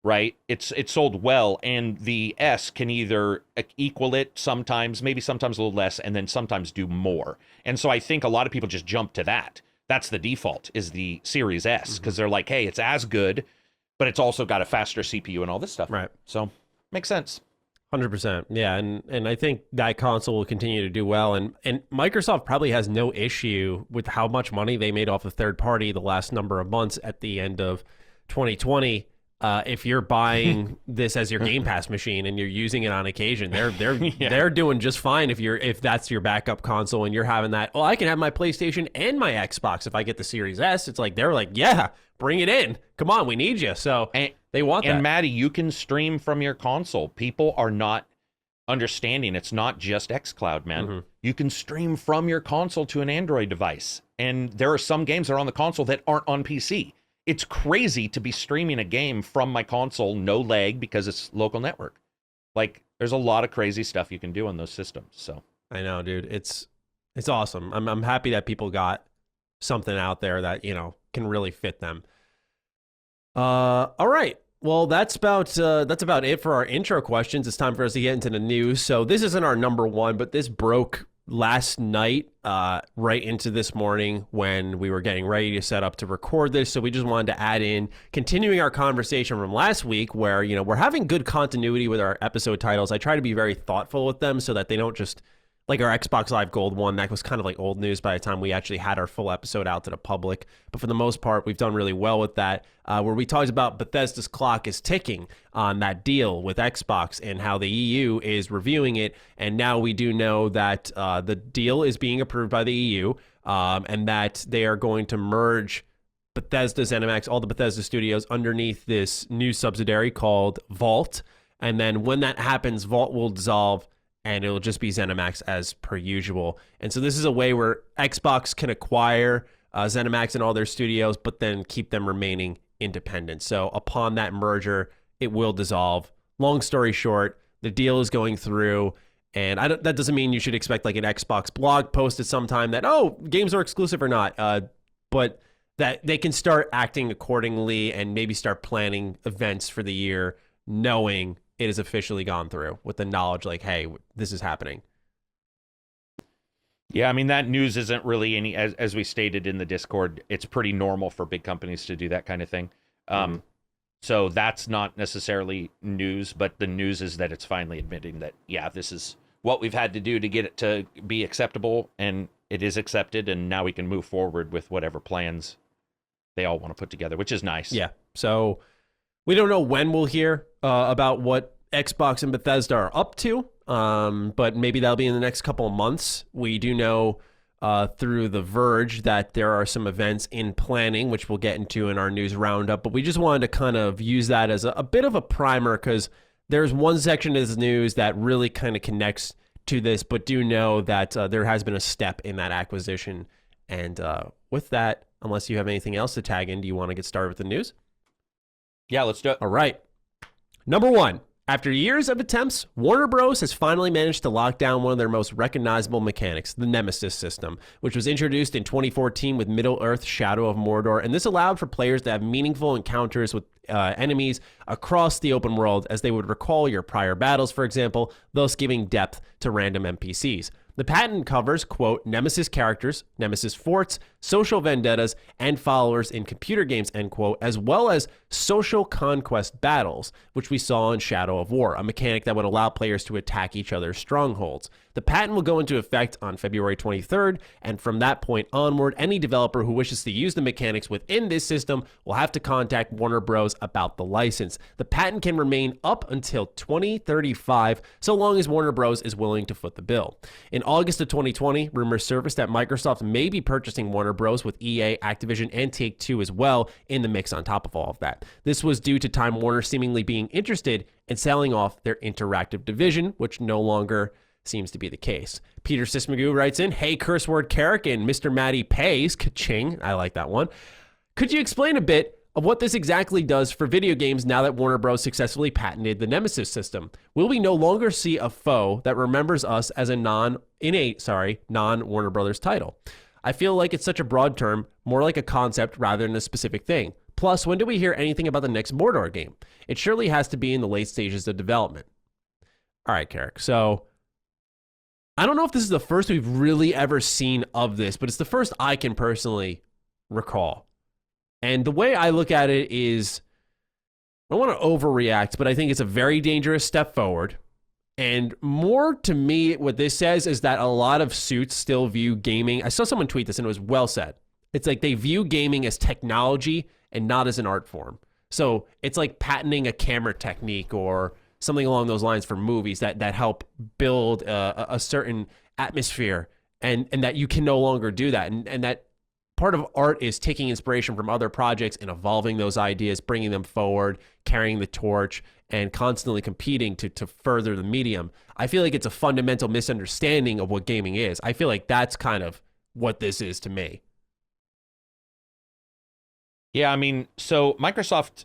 Right? It sold well, and the S can either equal it sometimes, maybe sometimes a little less, and then sometimes do more. And so I think a lot of people just jump to that. That's the default, is the Series S, because they're like, hey, it's as good, but it's also got a faster CPU and all this stuff. Right. So makes sense. 100%. Yeah, and I think that console will continue to do well. And Microsoft probably has no issue with how much money they made off of third party the last number of months at the end of 2020. If you're buying this as your Game Pass machine and you're using it on occasion, they're doing just fine if that's your backup console and you're having that. Well, I can have my PlayStation and my Xbox if I get the Series S. It's like they're like, yeah, bring it in. Come on, we need you. So they want that. And Matty, you can stream from your console. People are not understanding it's not just xCloud, man. Mm-hmm. You can stream from your console to an Android device, and there are some games that are on the console that aren't on PC. It's crazy to be streaming a game from my console, no lag, because it's local network. Like, there's a lot of crazy stuff you can do on those systems. So I know, dude. It's awesome. I'm happy that people got something out there that, can really fit them. All right. Well, that's about it for our intro questions. It's time for us to get into the news. So this isn't our number one, but this broke last night, right into this morning when we were getting ready to set up to record this. So we just wanted to add in, continuing our conversation from last week where, we're having good continuity with our episode titles. I try to be very thoughtful with them so that they don't just, like our Xbox Live Gold one, that was kind of like old news by the time we actually had our full episode out to the public. But for the most part, we've done really well with that, where we talked about Bethesda's clock is ticking on that deal with Xbox and how the EU is reviewing it. And now we do know that the deal is being approved by the EU, and that they are going to merge Bethesda, ZeniMax, all the Bethesda studios underneath this new subsidiary called Vault. And then when that happens, Vault will dissolve, and it'll just be ZeniMax as per usual. And so this is a way where Xbox can acquire ZeniMax and all their studios, but then keep them remaining independent. So upon that merger, it will dissolve. Long story short, the deal is going through, And that doesn't mean you should expect like an Xbox blog post at some time that, oh, games are exclusive or not. But that they can start acting accordingly and maybe start planning events for the year, knowing it has officially gone through with the knowledge like, hey, this is happening. Yeah, I mean, that news isn't really any, as we stated in the Discord, it's pretty normal for big companies to do that kind of thing. So that's not necessarily news, but the news is that it's finally admitting that, yeah, this is what we've had to do to get it to be acceptable, and it is accepted, and now we can move forward with whatever plans they all want to put together, which is nice. Yeah, so we don't know when we'll hear about what Xbox and Bethesda are up to, but maybe that'll be in the next couple of months. We do know through The Verge that there are some events in planning, which we'll get into in our news roundup, but we just wanted to kind of use that as a bit of a primer because there's one section of this news that really kind of connects to this, but do know that there has been a step in that acquisition. And with that, unless you have anything else to tag in, do you want to get started with the news? Yeah, let's do it. All right. Number one. After years of attempts, Warner Bros. Has finally managed to lock down one of their most recognizable mechanics, the Nemesis system, which was introduced in 2014 with Middle-earth: Shadow of Mordor, and this allowed for players to have meaningful encounters with enemies across the open world as they would recall your prior battles, for example, thus giving depth to random NPCs. The patent covers, quote, Nemesis characters, Nemesis forts, social vendettas, and followers in computer games, end quote, as well as social conquest battles, which we saw in Shadow of War, a mechanic that would allow players to attack each other's strongholds. The patent will go into effect on February 23rd, and from that point onward, any developer who wishes to use the mechanics within this system will have to contact Warner Bros. About the license. The patent can remain up until 2035, so long as Warner Bros. Is willing to foot the bill. In August of 2020, rumors surfaced that Microsoft may be purchasing Warner Bros. With EA, Activision, and Take-Two as well in the mix on top of all of that. This was due to Time Warner seemingly being interested in selling off their interactive division, which no longer seems to be the case. Peter Sismagoo writes in, hey, curse word Karak and Mr. Matty pays, ka-ching, I like that one. Could you explain a bit of what this exactly does for video games now that Warner Bros. Successfully patented the Nemesis system? Will we no longer see a foe that remembers us as a non-Warner Bros. Title? I feel like it's such a broad term, more like a concept rather than a specific thing. Plus, when do we hear anything about the next Mordor game? It surely has to be in the late stages of development. All right, Karak, so I don't know if this is the first we've really ever seen of this, but it's the first I can personally recall. And the way I look at it is, I don't want to overreact, but I think it's a very dangerous step forward. And more to me, what this says is that a lot of suits still view gaming. I saw someone tweet this and it was well said. It's like they view gaming as technology and not as an art form. So it's like patenting a camera technique or something along those lines for movies that help build a certain atmosphere, and that you can no longer do that. And that part of art is taking inspiration from other projects and evolving those ideas, bringing them forward, carrying the torch, and constantly competing to further the medium. I feel like it's a fundamental misunderstanding of what gaming is. I feel like that's kind of what this is to me. Yeah, I mean, so Microsoft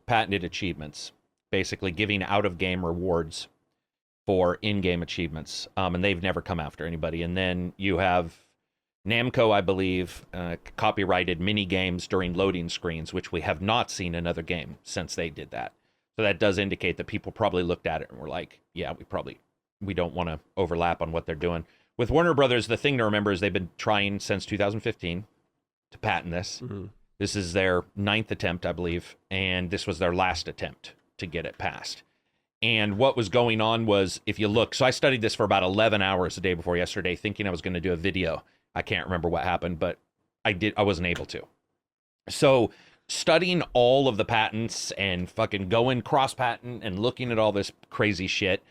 patented achievements, basically giving out-of-game rewards for in-game achievements, and they've never come after anybody. And then you have Namco, I believe, copyrighted mini games during loading screens, which we have not seen another game since they did that. So that does indicate that people probably looked at it and were like, yeah, we don't want to overlap on what they're doing. With Warner Brothers, the thing to remember is they've been trying since 2015 to patent this. Mm-hmm. This is their 9th attempt, I believe, and this was their last attempt to get it passed. And what was going on was, if you look, so I studied this for about 11 hours the day before yesterday, thinking I was going to do a video. I can't remember what happened, but I wasn't able to. So studying all of the patents and fucking going cross-patent and looking at all this crazy shit,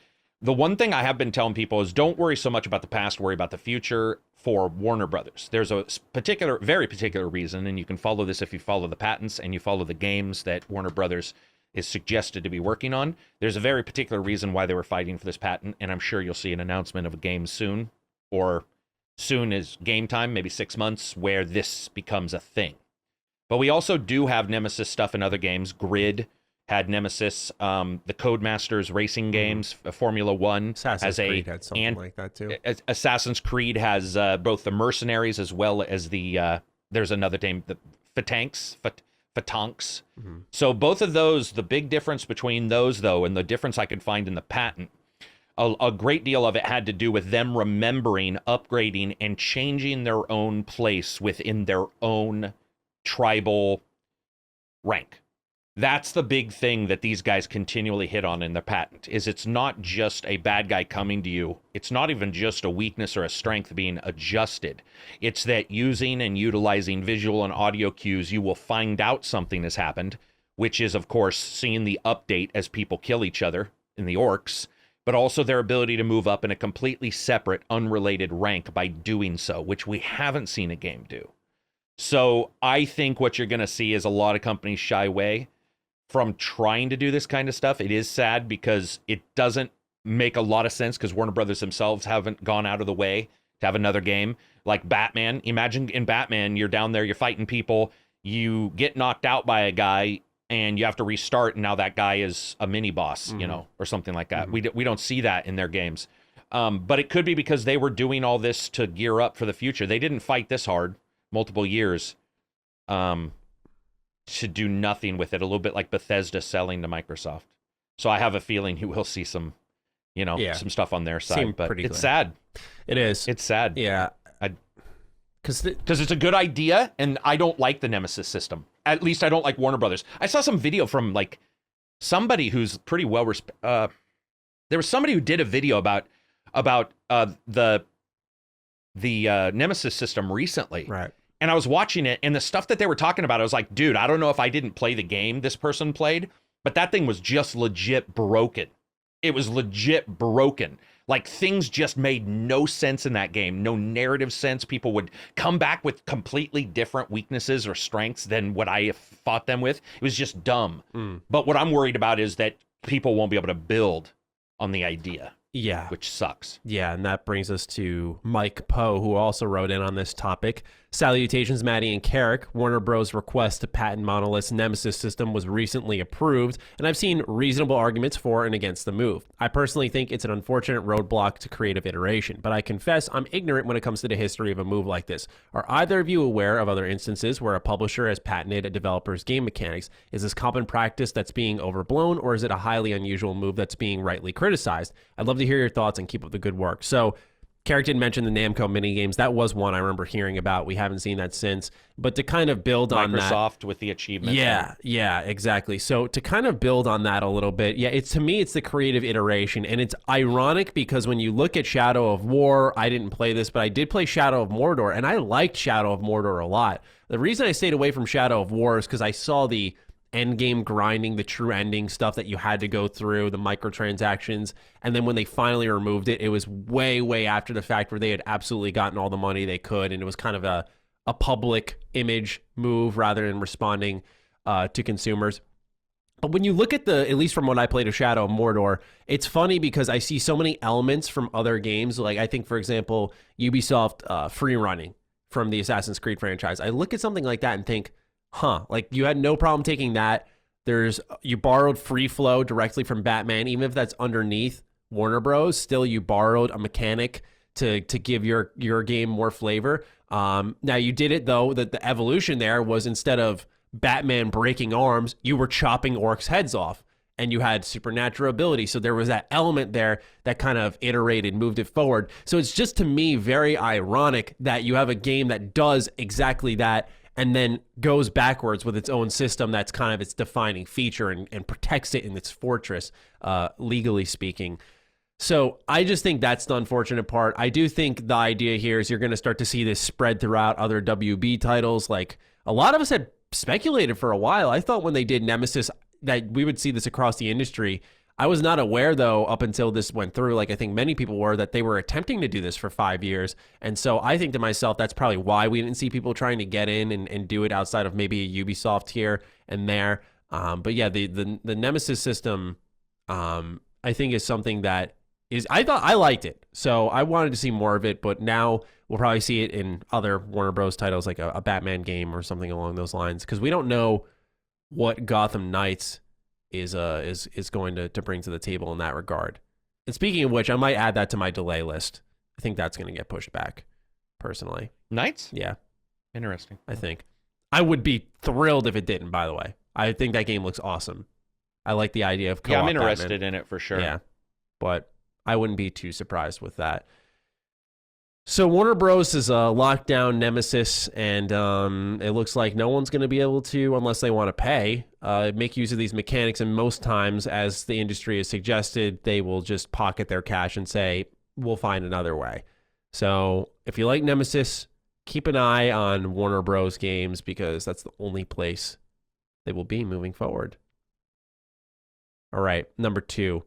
the one thing I have been telling people is don't worry so much about the past, worry about the future for Warner Brothers. There's a very particular reason, and you can follow this if you follow the patents and you follow the games that Warner Brothers is suggested to be working on. There's a very particular reason why they were fighting for this patent, and I'm sure you'll see an announcement of a game soon, or soon as game time, maybe 6 months, where this becomes a thing. But we also do have Nemesis stuff in other games. Grid had Nemesis. The Codemasters racing games, Formula One Assassin's Creed had something like that too. Assassin's Creed has both the mercenaries as well as the there's another name, the Fatanks. So both of those, the big difference between those though, and the difference I could find in the patent, a great deal of it had to do with them remembering, upgrading, and changing their own place within their own tribal rank. That's the big thing that these guys continually hit on in their patent, is it's not just a bad guy coming to you. It's not even just a weakness or a strength being adjusted. It's that using and utilizing visual and audio cues, you will find out something has happened, which is, of course, seeing the update as people kill each other in the orcs, but also their ability to move up in a completely separate, unrelated rank by doing so, which we haven't seen a game do. So I think what you're going to see is a lot of companies shy away from trying to do this kind of stuff. It is sad because it doesn't make a lot of sense, because Warner Brothers themselves haven't gone out of the way to have another game like Batman. Imagine in Batman, you're down there, you're fighting people, you get knocked out by a guy, and you have to restart, and now that guy is a mini boss, you know, or something like that. We don't see that in their games. But it could be because they were doing all this to gear up for the future. They didn't fight this hard multiple years to do nothing with it. A little bit like Bethesda selling to Microsoft. So I have a feeling you will see some, you know, some stuff on their side. But it's sad. It is. It's sad. Yeah. Because it's a good idea, and I don't like the Nemesis system. At least I don't like Warner Brothers. I saw some video from like somebody who's pretty well there was somebody who did a video about the Nemesis system recently. Right. And I was watching it, and the stuff that they were talking about, I was like, dude, I don't know if I didn't play the game this person played, but that thing was just legit broken. It was legit broken. Like, things just made no sense in that game. No narrative sense. People would come back with completely different weaknesses or strengths than what I fought them with. It was just dumb. But what I'm worried about is that people won't be able to build on the idea. Yeah. Which sucks. Yeah, and that brings us to Mike Poe, who also wrote in on this topic. Salutations, Matty and Karak. Warner Bros. Request to patent Monolith's Nemesis system was recently approved, and I've seen reasonable arguments for and against the move. I personally think it's an unfortunate roadblock to creative iteration, but I confess I'm ignorant when it comes to the history of a move like this. Are either of you aware of other instances where a publisher has patented a developer's game mechanics? Is this common practice that's being overblown, or is it a highly unusual move that's being rightly criticized? I'd love to hear your thoughts and keep up the good work. So, Karak did mention the Namco minigames. That was one I remember hearing about. We haven't seen that since. But to kind of build on that, Microsoft with the achievements. Yeah, exactly. So to kind of build on that a little bit, to me, it's the creative iteration. And it's ironic because when you look at Shadow of War, I didn't play this, but I did play Shadow of Mordor, and I liked Shadow of Mordor a lot. The reason I stayed away from Shadow of War is because I saw the end game grinding, the true ending stuff that you had to go through, the microtransactions. And then when they finally removed it, it was way after the fact where they had absolutely gotten all the money they could. And it was kind of a public image move rather than responding to consumers. But when you look at at least from what I played of Shadow of Mordor, it's funny because I see so many elements from other games. Like I think, for example, Ubisoft free running from the Assassin's Creed franchise. I look at something like that and think, like you had no problem taking that. You borrowed free flow directly from Batman, even if that's underneath Warner Bros. Still, you borrowed a mechanic to give your game more flavor. Now you did it though that the evolution there was instead of Batman breaking arms, you were chopping orcs' heads off, and you had supernatural ability. So there was that element there that kind of iterated, moved it forward. So it's just to me very ironic that you have a game that does exactly that, and then goes backwards with its own system that's kind of its defining feature and protects it in its fortress, legally speaking. So I just think that's the unfortunate part. I do think the idea here is you're going to start to see this spread throughout other WB titles. Like a lot of us had speculated for a while. I thought when they did Nemesis that we would see this across the industry. I was not aware, though, up until this went through, like I think many people were, that they were attempting to do this for 5 years. And so I think to myself, that's probably why we didn't see people trying to get in and do it outside of maybe a Ubisoft here and there. But yeah, the Nemesis system, I think is something that I liked it. So I wanted to see more of it, but now we'll probably see it in other Warner Bros. Titles like a Batman game or something along those lines, because we don't know what Gotham Knights is going to bring to the table in that regard. And speaking of which, I might add that to my delay list. I think that's going to get pushed back, personally. Knights? Yeah. Interesting. I think. I would be thrilled if it didn't, by the way. I think that game looks awesome. I like the idea of co-op. Yeah, I'm interested Batman. in it for sure. Yeah, but I wouldn't be too surprised with that. So Warner Bros. Is locked down Nemesis, and it looks like no one's going to be able to, unless they want to pay, make use of these mechanics. And most times, as the industry has suggested, they will just pocket their cash and say, we'll find another way. So if you like Nemesis, keep an eye on Warner Bros. Games, because that's the only place they will be moving forward. All right, number 2.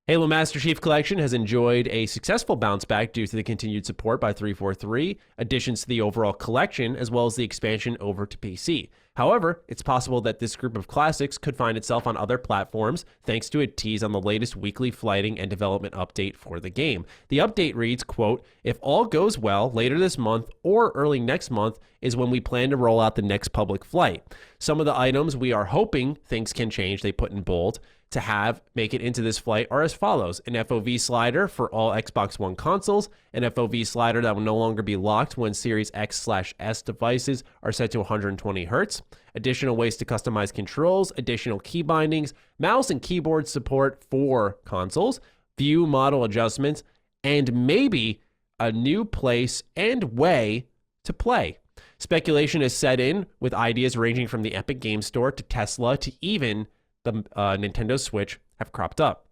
Halo Master Chief Collection has enjoyed a successful bounce back due to the continued support by 343, additions to the overall collection, as well as the expansion over to PC. However, it's possible that this group of classics could find itself on other platforms thanks to a tease on the latest weekly flighting and development update for the game. The update reads, quote, "If all goes well, later this month or early next month is when we plan to roll out the next public flight. Some of the items we are hoping things can change," they put in bold, to make it into this flight are as follows: an FOV slider for all Xbox One consoles, an FOV slider that will no longer be locked when Series X/S devices are set to 120 Hz, additional ways to customize controls, additional key bindings, mouse and keyboard support for consoles, view model adjustments, and maybe a new place and way to play. Speculation is set in, with ideas ranging from the Epic Games Store to Tesla to even the Nintendo Switch have cropped up.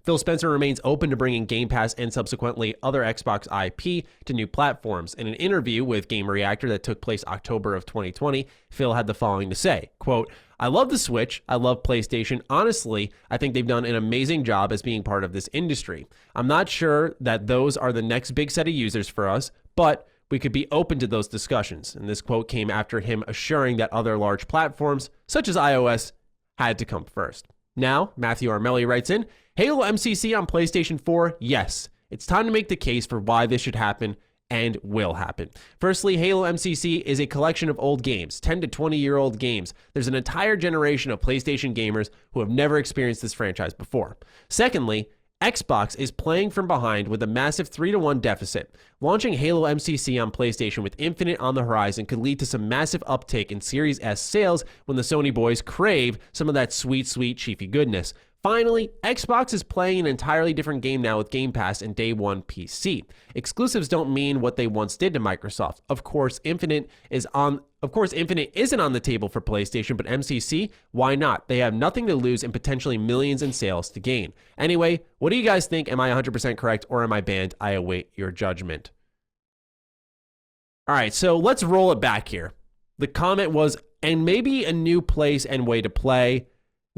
Phil Spencer remains open to bringing Game Pass and subsequently other Xbox IP to new platforms. In an interview with Game Reactor that took place October of 2020, Phil had the following to say, quote, "I love the Switch. I love PlayStation. Honestly, I think they've done an amazing job as being part of this industry. I'm not sure that those are the next big set of users for us, but we could be open to those discussions." And this quote came after him assuring that other large platforms, such as iOS, had to come first. Now, Matthew Armelli writes in, "Halo MCC on PlayStation 4, yes. It's time to make the case for why this should happen and will happen. Firstly, Halo MCC is a collection of old games, 10 to 20-year-old games. There's an entire generation of PlayStation gamers who have never experienced this franchise before. Secondly, Xbox is playing from behind with a massive 3-1 deficit. Launching Halo MCC on PlayStation with Infinite on the horizon could lead to some massive uptake in Series S sales when the Sony boys crave some of that sweet, sweet Chiefy goodness. Finally, Xbox is playing an entirely different game now with Game Pass and Day 1 PC. Exclusives don't mean what they once did to Microsoft. Of course, Infinite isn't on the table for PlayStation, but MCC, why not? They have nothing to lose and potentially millions in sales to gain. Anyway, what do you guys think? Am I 100% correct or am I banned? I await your judgment." All right, so let's roll it back here. The comment was, and maybe a new place and way to play.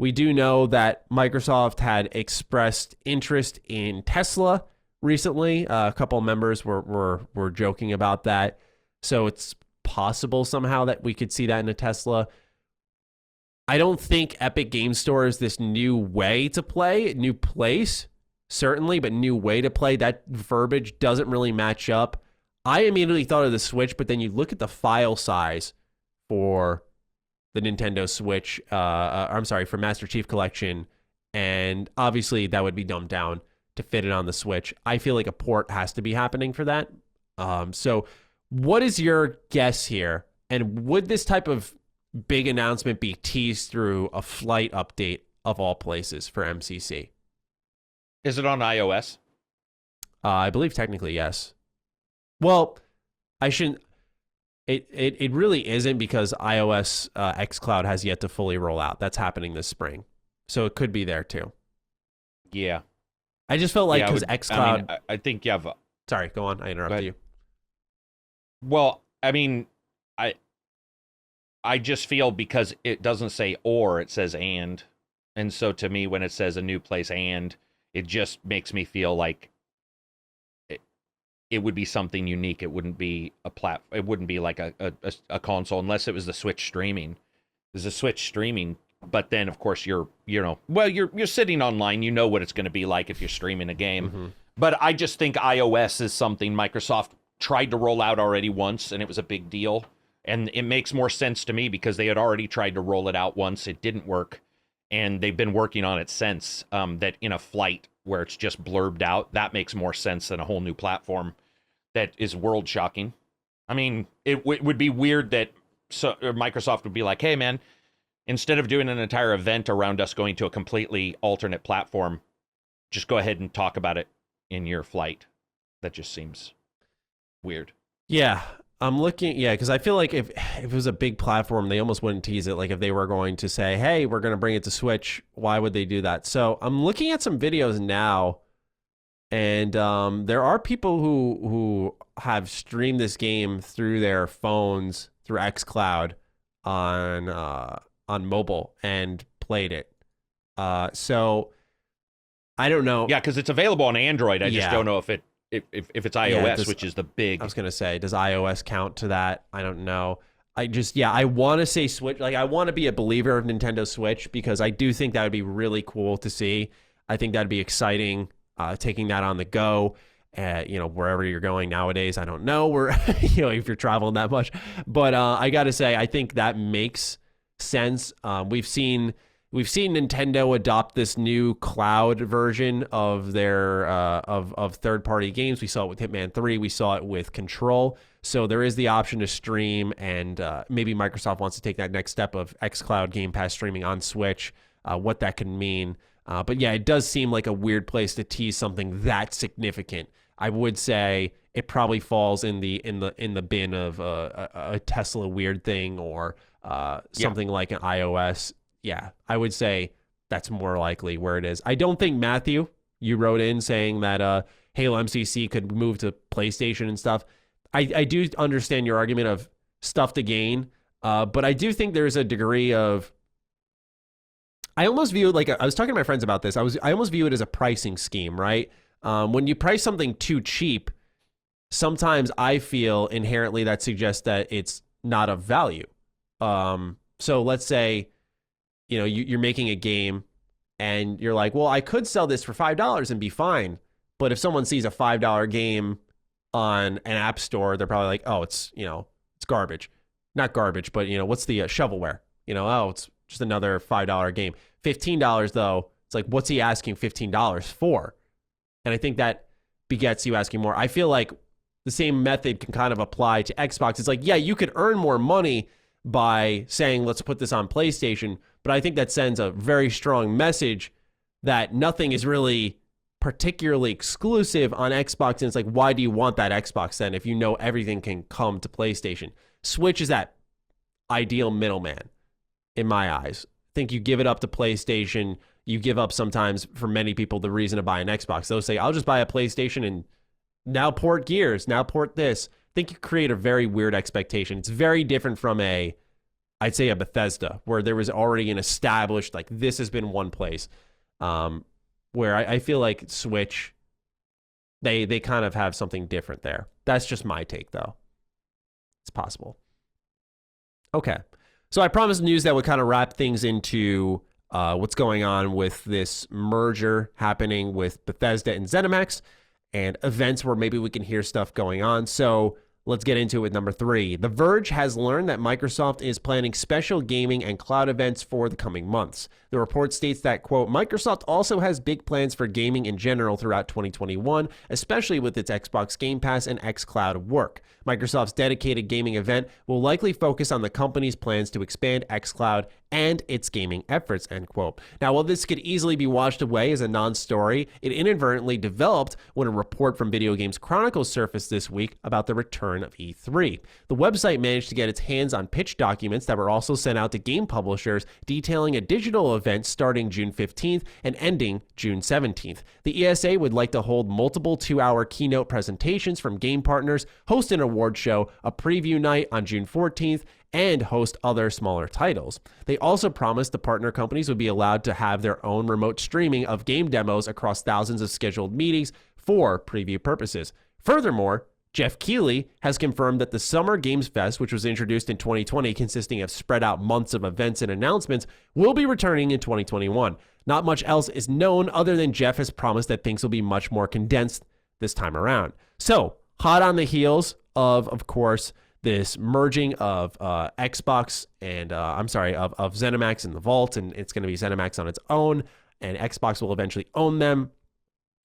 We do know that Microsoft had expressed interest in Tesla recently. A couple of members were joking about that. So it's possible somehow that we could see that in a Tesla. I don't think Epic Game Store is this new way to play, new place, certainly, but new way to play. That verbiage doesn't really match up. I immediately thought of the Switch, but then you look at the file size for the Nintendo Switch, for Master Chief Collection, and obviously that would be dumbed down to fit it on the Switch. I feel like a port has to be happening for that. So what is your guess here? And would this type of big announcement be teased through a flight update of all places for MCC? Is it on iOS? I believe technically yes. Well, I shouldn't. It really isn't, because iOS xCloud has yet to fully roll out. That's happening this spring. So it could be there too. Yeah. I just felt like because xCloud... I think you have... Sorry, go on. I interrupted you. Well, I mean, I just feel because it doesn't say or, it says and. And so to me, when it says a new place and, it just makes me feel like it would be something unique. It wouldn't be it wouldn't be like a console unless it was the Switch streaming. There's a Switch streaming, but then of course you're sitting online, you know what it's going to be like if you're streaming a game. Mm-hmm. But I just think iOS is something Microsoft tried to roll out already once, and it was a big deal. And it makes more sense to me because they had already tried to roll it out once. It didn't work. and they've been working on it since, that in a flight where it's just blurbed out, that makes more sense than a whole new platform that is world shocking. I mean, it would be weird that Microsoft would be like, hey, man, instead of doing an entire event around us going to a completely alternate platform, just go ahead and talk about it in your flight. That just seems weird. Yeah, I'm looking, because I feel like if it was a big platform, they almost wouldn't tease it. Like if they were going to say, hey, we're going to bring it to Switch, why would they do that? So I'm looking at some videos now, and there are people who have streamed this game through their phones, through xCloud on mobile and played it. So I don't know. Yeah, because it's available on Android. I just don't know if it's iOS, which is the big. I was gonna say, does iOS count to that? I don't know. I want to say Switch. Like I want to be a believer of Nintendo Switch because I do think that would be really cool to see. I think that'd be exciting. Taking that on the go, wherever you're going nowadays. I don't know where, if you're traveling that much, but I got to say, I think that makes sense. We've seen Nintendo adopt this new cloud version of their of third-party games. We saw it with Hitman 3. We saw it with Control. So there is the option to stream, and maybe Microsoft wants to take that next step of xCloud Game Pass streaming on Switch. What that can mean. But yeah, it does seem like a weird place to tease something that significant. I would say it probably falls in the bin of a Tesla weird thing or something like an iOS. Yeah, I would say that's more likely where it is. I don't think, Matthew, you wrote in saying that Halo MCC could move to PlayStation and stuff. I do understand your argument of stuff to gain, but I do think there's a degree of, I almost view it like, I was talking to my friends about this. I almost view it as a pricing scheme, right? When you price something too cheap, sometimes I feel inherently that suggests that it's not of value. So let's say, you're making a game and you're like, well, I could sell this for $5 and be fine. But if someone sees a $5 game on an app store, they're probably like, oh, it's garbage. Not garbage, but what's the shovelware? Oh, it's just another $5 game. $15 though, it's like, what's he asking $15 for? And I think that begets you asking more. I feel like the same method can kind of apply to Xbox. It's like, yeah, you could earn more money by saying, let's put this on PlayStation, but I think that sends a very strong message that nothing is really particularly exclusive on Xbox. And it's like, why do you want that Xbox then if you know everything can come to PlayStation? Switch is that ideal middleman in my eyes. I think you give it up to PlayStation. You give up sometimes, for many people, the reason to buy an Xbox. They'll say, I'll just buy a PlayStation and now port Gears, now port this. I think you create a very weird expectation. It's very different from I'd say a Bethesda, where there was already an established, like, this has been one place. Where I feel like Switch, they kind of have something different there. That's just my take, though. It's possible. Okay. So I promised news that would kind of wrap things into what's going on with this merger happening with Bethesda and ZeniMax and events where maybe we can hear stuff going on. So let's get into it with number 3. The Verge has learned that Microsoft is planning special gaming and cloud events for the coming months. The report states that, quote, Microsoft also has big plans for gaming in general throughout 2021, especially with its Xbox Game Pass and xCloud work. Microsoft's dedicated gaming event will likely focus on the company's plans to expand xCloud and its gaming efforts, end quote. Now, while this could easily be washed away as a non-story, it inadvertently developed when a report from Video Games Chronicle surfaced this week about the return of E3. The website managed to get its hands on pitch documents that were also sent out to game publishers detailing a digital event starting June 15th and ending June 17th. The ESA would like to hold multiple 2-hour keynote presentations from game partners, host an award show, a preview night on June 14th, and host other smaller titles. They also promised the partner companies would be allowed to have their own remote streaming of game demos across thousands of scheduled meetings for preview purposes. Furthermore, Jeff Keighley has confirmed that the Summer Games Fest, which was introduced in 2020, consisting of spread out months of events and announcements, will be returning in 2021. Not much else is known other than Jeff has promised that things will be much more condensed this time around. So, hot on the heels of course, this merging of Xbox and of ZeniMax and the Vault, and it's going to be ZeniMax on its own, and Xbox will eventually own them.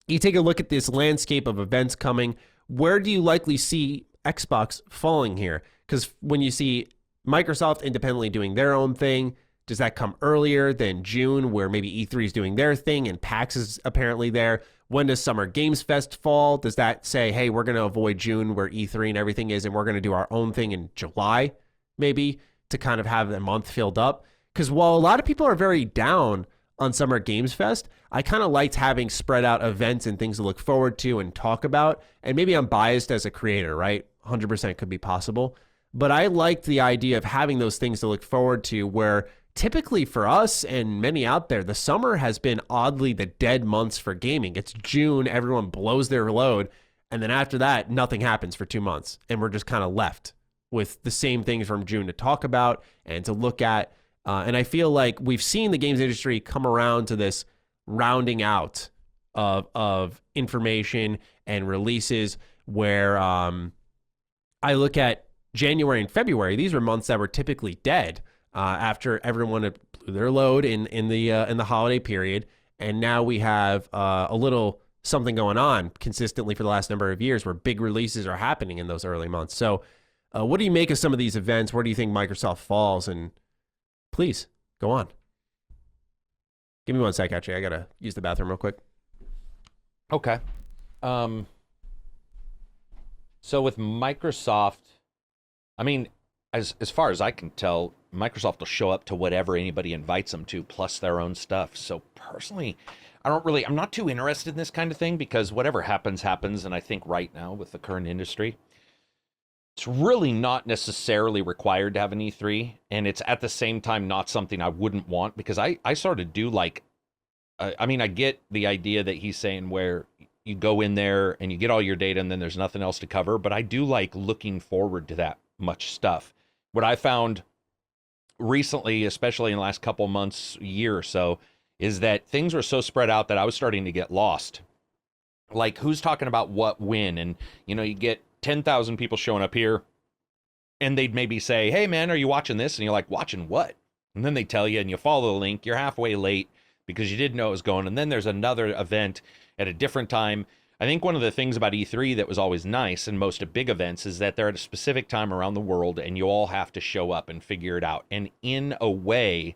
You take a look at this landscape of events coming. Where do you likely see Xbox falling here? Because when you see Microsoft independently doing their own thing, does that come earlier than June, where maybe E3 is doing their thing and PAX is apparently there? When does Summer Games Fest fall? Does that say, hey, we're going to avoid June where E3 and everything is, and we're going to do our own thing in July, maybe, to kind of have the month filled up? Because while a lot of people are very down on Summer Games Fest, I kind of liked having spread out events and things to look forward to and talk about. And maybe I'm biased as a creator, right? 100% could be possible. But I liked the idea of having those things to look forward to, where typically for us and many out there, the summer has been oddly the dead months for gaming. It's June, everyone blows their load, and then after that, nothing happens for 2 months, and we're just kind of left with the same things from June to talk about and to look at. And I feel like we've seen the games industry come around to this rounding out of information and releases, where I look at January and February. These were months that were typically dead after everyone had blew their load in the holiday period, and now we have a little something going on consistently for the last number of years, where big releases are happening in those early months. So, what do you make of some of these events? Where do you think Microsoft falls? And please go on. Give me 1 sec. Actually, I gotta use the bathroom real quick. Okay. So with Microsoft, I mean, as far as I can tell, Microsoft will show up to whatever anybody invites them to, plus their own stuff. So personally, I'm not too interested in this kind of thing, because whatever happens, happens. And I think right now with the current industry, it's really not necessarily required to have an E3. And it's at the same time not something I wouldn't want, because I sort of do like, I mean, I get the idea that he's saying where you go in there and you get all your data and then there's nothing else to cover. But I do like looking forward to that much stuff. What I found recently, especially in the last couple months, year or so, is that things were so spread out that I was starting to get lost. Like, who's talking about what when? And, you know, you get 10,000 people showing up here, and they'd maybe say, hey, man, are you watching this? And you're like, watching what? And then they tell you, and you follow the link. You're halfway late because you didn't know it was going. And then there's another event at a different time. I think one of the things about E3 that was always nice, and most of big events, is that they're at a specific time around the world, and you all have to show up and figure it out. And in a way,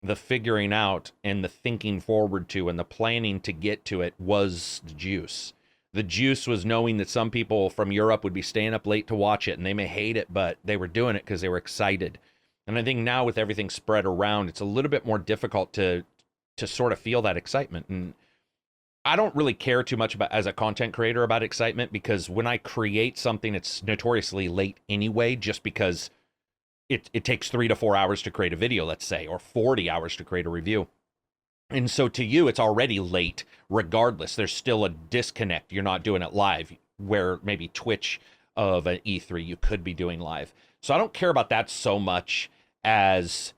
the figuring out and the thinking forward to and the planning to get to it was the juice. The juice was knowing that some people from Europe would be staying up late to watch it, and they may hate it, but they were doing it because they were excited. And I think now with everything spread around, it's a little bit more difficult to sort of feel that excitement. And I don't really care too much about, as a content creator, about excitement, because when I create something, it's notoriously late anyway, just because it takes 3 to 4 hours to create a video, let's say, or 40 hours to create a review. And so to you, it's already late regardless. There's still a disconnect. You're not doing it live, where maybe Twitch of an E3 you could be doing live. So I don't care about that so much as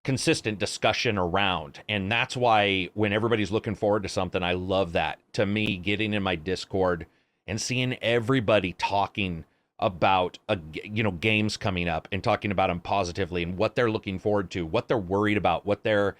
consistent discussion around. And that's why when everybody's looking forward to something, I love that. To me, getting in my Discord and seeing everybody talking about games coming up and talking about them positively and what they're looking forward to, what they're worried about, what they're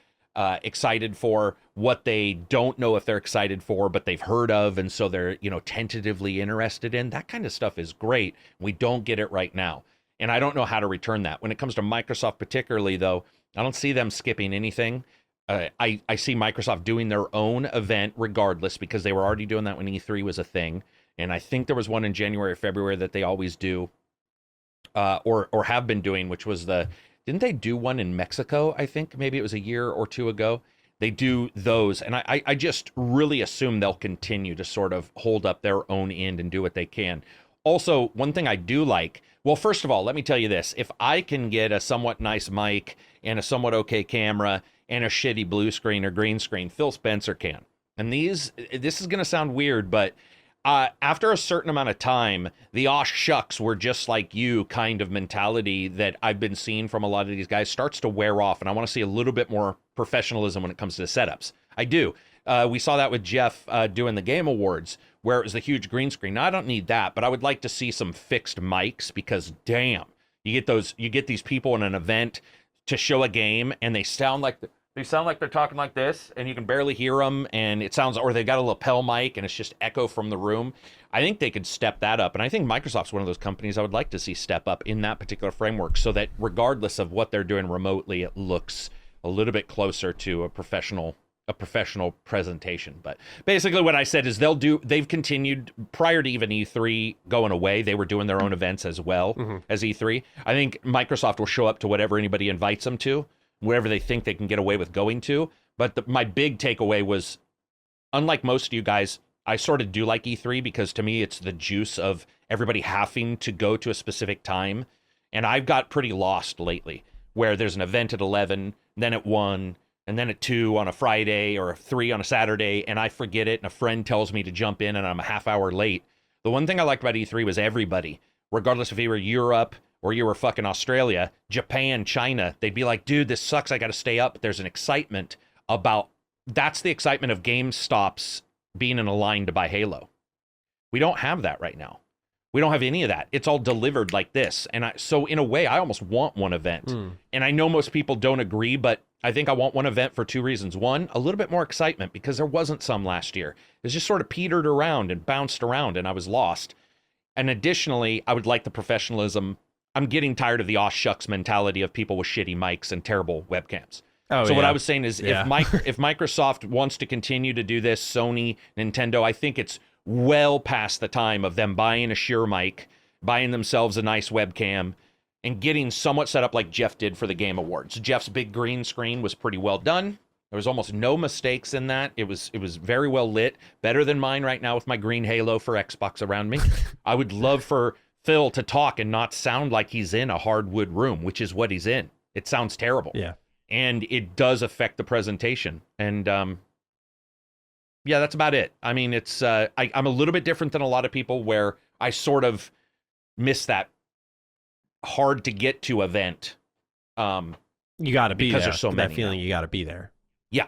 excited for, what they don't know if they're excited for, but they've heard of, and so they're tentatively interested in. That kind of stuff is great. We don't get it right now, and I don't know how to return that. When it comes to Microsoft particularly, though, I don't see them skipping anything. I see Microsoft doing their own event regardless, because they were already doing that when E3 was a thing. And I think there was one in January or February that they always do, or have been doing, which was didn't they do one in Mexico? I think maybe it was a year or two ago. They do those. And I just really assume they'll continue to sort of hold up their own end and do what they can. Also, one thing I do like, well, first of all, let me tell you this. If I can get a somewhat nice mic and a somewhat okay camera and a shitty blue screen or green screen, Phil Spencer can. And this is going to sound weird, but after a certain amount of time, the "aw shucks, we're just like you" kind of mentality that I've been seeing from a lot of these guys starts to wear off, and I want to see a little bit more professionalism when it comes to the setups. I do. We saw that with Jeff doing the Game Awards, where it was the huge green screen. Now, I don't need that, but I would like to see some fixed mics because, damn, you get these people in an event to show a game, and they sound like they're talking like this, and you can barely hear them, and it sounds, or they got a lapel mic, and it's just echo from the room. I think they could step that up, and I think Microsoft's one of those companies I would like to see step up in that particular framework, so that regardless of what they're doing remotely, it looks a little bit closer to a professional presentation. But basically what I said is they've continued prior to even E3 going away. They were doing their own events as well as E3. I think Microsoft will show up to whatever anybody invites them to, wherever they think they can get away with going to. But my big takeaway was, unlike most of you guys, I sort of do like E3 because to me it's the juice of everybody having to go to a specific time. And I've got pretty lost lately, where there's an event at 11, then at 1, and then at 2 on a Friday or 3 on a Saturday, and I forget it, and a friend tells me to jump in, and I'm a half hour late. The one thing I liked about E3 was everybody, regardless if you were Europe or you were fucking Australia, Japan, China, they'd be like, dude, this sucks, I gotta stay up. There's an excitement that's the excitement of GameStop's being in a line to buy Halo. We don't have that right now. We don't have any of that. It's all delivered like this. And so in a way, I almost want one event. And I know most people don't agree, but I think I want one event for 2 reasons. One, a little bit more excitement because there wasn't some last year. It just sort of petered around and bounced around and I was lost. And additionally, I would like the professionalism. I'm getting tired of the aw shucks mentality of people with shitty mics and terrible webcams. So what I was saying is if Microsoft wants to continue to do this, Sony, Nintendo, I think it's well past the time of them buying a Shure mic, buying themselves a nice webcam, and getting somewhat set up like Jeff did for the Game Awards. Jeff's big green screen was pretty well done. There was almost no mistakes in that. It was very well lit, better than mine right now with my green halo for Xbox around me. I would love for Phil to talk and not sound like he's in a hardwood room, which is what he's in. It sounds terrible. Yeah. And it does affect the presentation. And yeah, that's about it. I mean, it's I'm a little bit different than a lot of people where I sort of miss that hard to get to event. You got to be because there. There's so that many feeling now. you got to be there. Yeah.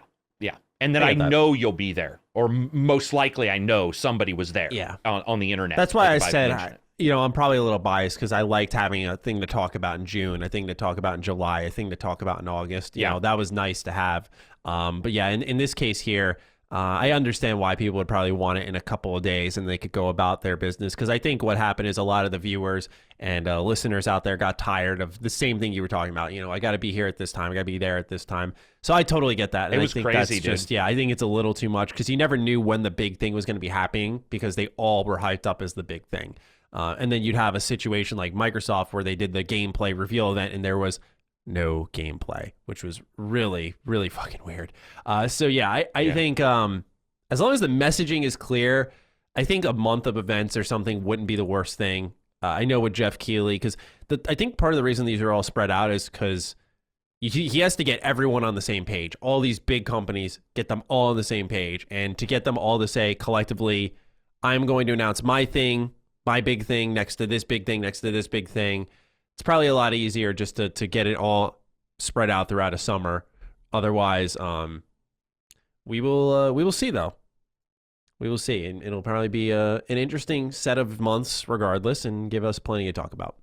And then I know you'll be there, or most likely I know somebody was there. Yeah. On the internet. That's why I said, I'm probably a little biased because I liked having a thing to talk about in June, a thing to talk about in July, a thing to talk about in August. You know, that was nice to have. But yeah, in this case here, I understand why people would probably want it in a couple of days and they could go about their business. Because I think what happened is a lot of the viewers and listeners out there got tired of the same thing you were talking about. I got to be here at this time. I got to be there at this time. So I totally get that. And it was I think crazy, that's dude. I think it's a little too much because you never knew when the big thing was going to be happening because they all were hyped up as the big thing. And then you'd have a situation like Microsoft where they did the gameplay reveal event and there was no gameplay, which was really, really fucking weird. I think as long as the messaging is clear, I think a month of events or something wouldn't be the worst thing. I know with Jeff Keighley, because I think part of the reason these are all spread out is because he has to get everyone on the same page. All these big companies, get them all on the same page. And to get them all to say collectively, I'm going to announce my thing, my big thing next to this big thing, next to this big thing. It's probably a lot easier just to get it all spread out throughout a summer. Otherwise, we will see though. We will see, and it'll probably be an interesting set of months regardless, and give us plenty to talk about.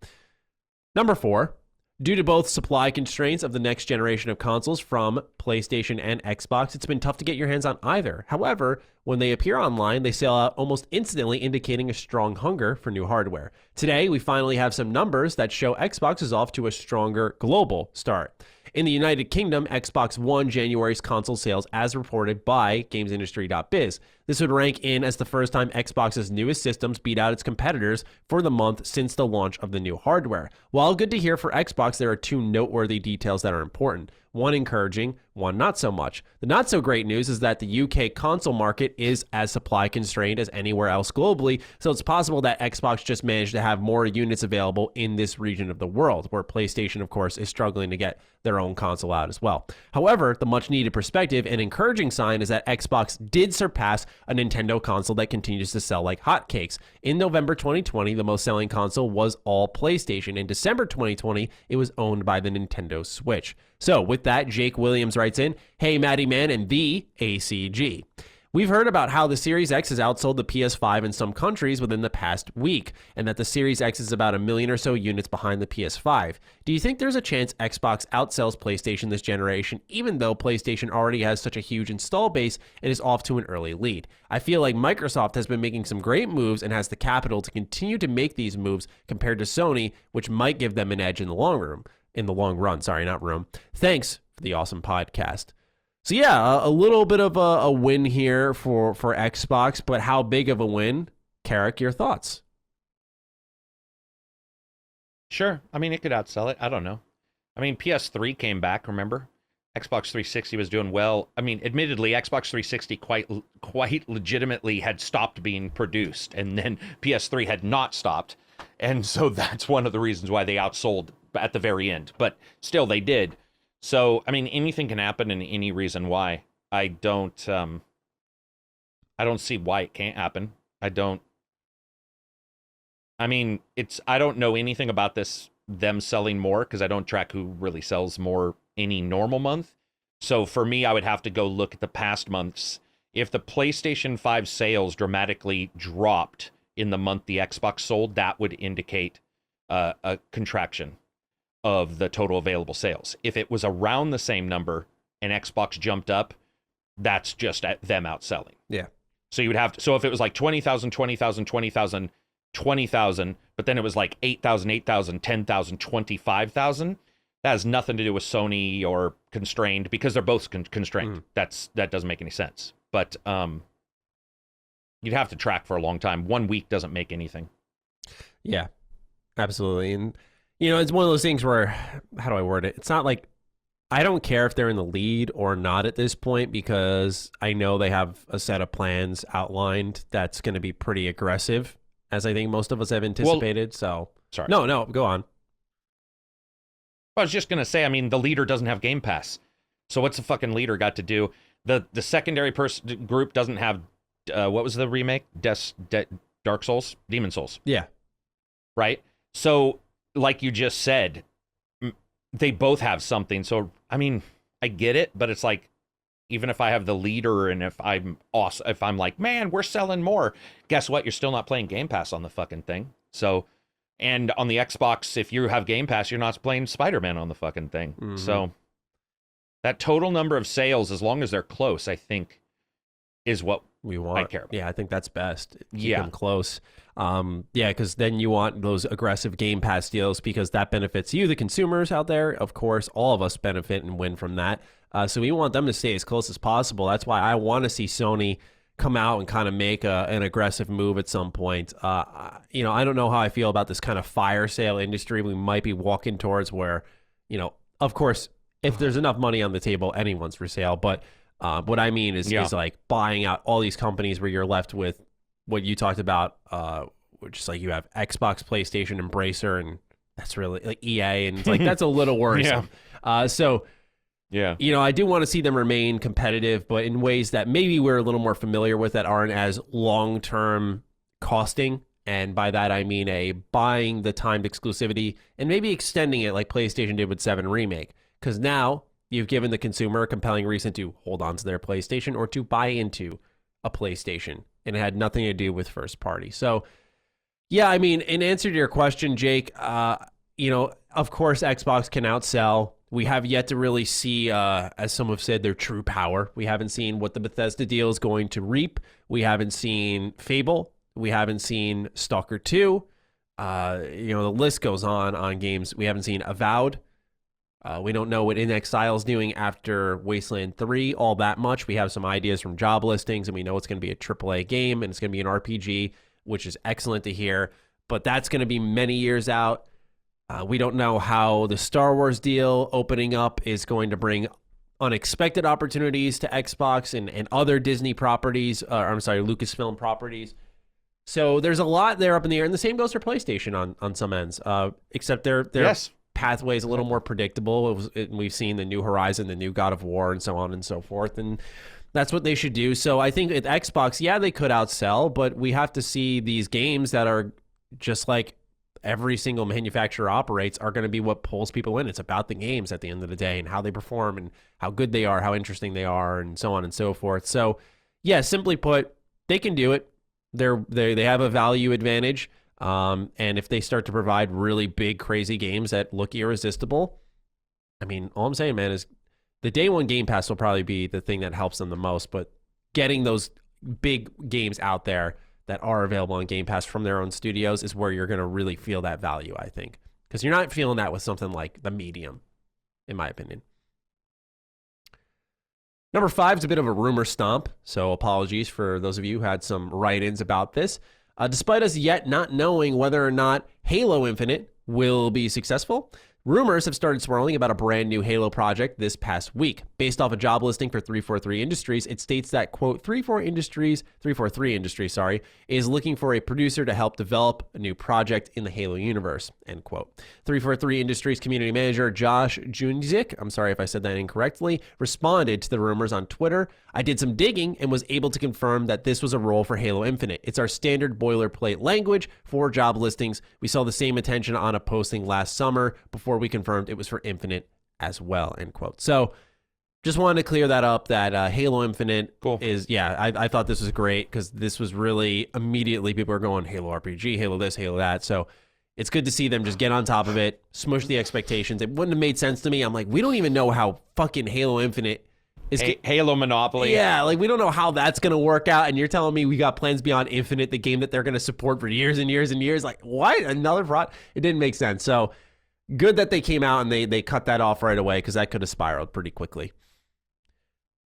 Number 4. Due to both supply constraints of the next generation of consoles from PlayStation and Xbox, it's been tough to get your hands on either. However, when they appear online, they sell out almost instantly, indicating a strong hunger for new hardware. Today, we finally have some numbers that show Xbox is off to a stronger global start. In the United Kingdom, Xbox won January's console sales as reported by GamesIndustry.biz. This would rank in as the first time Xbox's newest systems beat out its competitors for the month since the launch of the new hardware. While good to hear for Xbox, there are 2 noteworthy details that are important. One encouraging, one not so much. The not so great news is that the UK console market is as supply constrained as anywhere else globally, so it's possible that Xbox just managed to have more units available in this region of the world, where PlayStation, of course, is struggling to get their own console out as well. However, the much needed perspective and encouraging sign is that Xbox did surpass a Nintendo console that continues to sell like hotcakes. In November 2020, the most selling console was all PlayStation. In December 2020, it was owned by the Nintendo Switch. So with that, Jake Williams writes in, "Hey, Matty Man and the ACG. We've heard about how the Series X has outsold the PS5 in some countries within the past week, and that the Series X is about 1 million or so units behind the PS5. Do you think there's a chance Xbox outsells PlayStation this generation, even though PlayStation already has such a huge install base and is off to an early lead? I feel like Microsoft has been making some great moves and has the capital to continue to make these moves compared to Sony, which might give them an edge in the long run. Thanks for the awesome podcast." So yeah, a little bit of a win here for Xbox, but how big of a win? Karak, your thoughts? Sure. I mean, it could outsell it. I don't know. I mean, PS3 came back, remember? Xbox 360 was doing well. I mean, admittedly, Xbox 360 quite legitimately had stopped being produced, and then PS3 had not stopped. And so that's one of the reasons why they outsold at the very end. But still, they did. So, I mean, anything can happen and any reason why. I don't see why it can't happen. I don't know anything about them selling more, because I don't track who really sells more any normal month. So for me, I would have to go look at the past months. If the PlayStation 5 sales dramatically dropped in the month the Xbox sold, that would indicate a contraction of the total available sales. If it was around the same number and Xbox jumped up, that's just them outselling. Yeah. So you would have to, so if it was like 20,000, 20,000, 20,000, 20,000, but then it was like 8,000, 8,000, 10,000, 25,000, that has nothing to do with Sony or constrained, because they're both constrained. That doesn't make any sense. But you'd have to track for a long time. 1 week doesn't make anything. Yeah, absolutely. And you know, it's one of those things where, how do I word it? It's not like, I don't care if they're in the lead or not at this point, because I know they have a set of plans outlined that's going to be pretty aggressive, as I think most of us have anticipated. Sorry. No, go on. I was just going to say, I mean, the leader doesn't have Game Pass. So what's the fucking leader got to do? The secondary group doesn't have, what was the remake? Dark Souls? Demon Souls. Yeah. Right? So, like you just said, they both have something. So, I mean, I get it, but it's like, even if I have the leader and if I'm awesome, if I'm like, man, we're selling more, guess what? You're still not playing Game Pass on the fucking thing. So, and on the Xbox, if you have Game Pass, you're not playing Spider-Man on the fucking thing. Mm-hmm. So, that total number of sales, as long as they're close, I think, is what we want. I care about. Yeah, I think that's best. Keep them close. Because then you want those aggressive Game Pass deals, because that benefits you, the consumers out there. Of course, all of us benefit and win from that. So we want them to stay as close as possible. That's why I want to see Sony come out and kind of make an aggressive move at some point. I don't know how I feel about this kind of fire sale industry we might be walking towards, where, of course, if there's enough money on the table, anyone's for sale. But what I mean is like buying out all these companies where you're left with what you talked about, which is like you have Xbox, PlayStation, Embracer, and that's really like EA, and it's like that's a little worrisome. I do want to see them remain competitive, but in ways that maybe we're a little more familiar with, that aren't as long-term costing. And by that, I mean buying the timed exclusivity and maybe extending it like PlayStation did with 7 Remake. Because now you've given the consumer a compelling reason to hold on to their PlayStation or to buy into a PlayStation, and it had nothing to do with first party. So, yeah, I mean, in answer to your question, Jake, of course, Xbox can outsell. We have yet to really see, as some have said, their true power. We haven't seen what the Bethesda deal is going to reap. We haven't seen Fable. We haven't seen Stalker 2. The list goes on games. We haven't seen Avowed. We don't know what In Exile is doing after Wasteland 3 all that much. We have some ideas from job listings, and we know it's going to be a AAA game, and it's going to be an RPG, which is excellent to hear. But that's going to be many years out. We don't know how the Star Wars deal opening up is going to bring unexpected opportunities to Xbox and other Disney properties, Lucasfilm properties. So there's a lot there up in the air, and the same goes for PlayStation on some ends, except their pathway is a little more predictable. We've seen the new Horizon, the new God of War, and so on and so forth. And That's what they should do. So I think at Xbox, yeah, they could outsell, but we have to see these games that are just like every single manufacturer operates are going to be what pulls people in. It's about the games at the end of the day and how they perform and how good they are, how interesting they are, and so on and so forth. So, yeah, simply put, they can do it. They have a value advantage. And if they start to provide really big, crazy games that look irresistible, I mean, all I'm saying, man, is the day one Game Pass will probably be the thing that helps them the most. But getting those big games out there that are available on Game Pass from their own studios is where you're going to really feel that value, I think. Because you're not feeling that with something like The Medium, in my opinion. Number 5 is a bit of a rumor stomp, so apologies for those of you who had some write-ins about this. Despite us yet not knowing whether or not Halo Infinite will be successful, rumors have started swirling about a brand new Halo project this past week. Based off a job listing for 343 Industries, it states that, quote, 343 Industries, is looking for a producer to help develop a new project in the Halo universe, end quote. 343 Industries community manager Josh Junzik, I'm sorry if I said that incorrectly, responded to the rumors on Twitter. I did some digging and was able to confirm that this was a role for Halo Infinite. It's our standard boilerplate language for job listings. We saw the same attention on a posting last summer before we confirmed it was for Infinite as well, end quote. So just wanted to clear that up, that Halo Infinite is, I thought this was great because this was really immediately people are going Halo RPG, Halo this, Halo that. So it's good to see them just get on top of it, smush the expectations. It wouldn't have made sense to me. I'm like, we don't even know how fucking Halo Infinite is. Halo Monopoly. Yeah, like we don't know how that's going to work out. And you're telling me we got plans beyond Infinite, the game that they're going to support for years and years and years. Like, what? Another product? It didn't make sense. So good that they came out and they cut that off right away because that could have spiraled pretty quickly.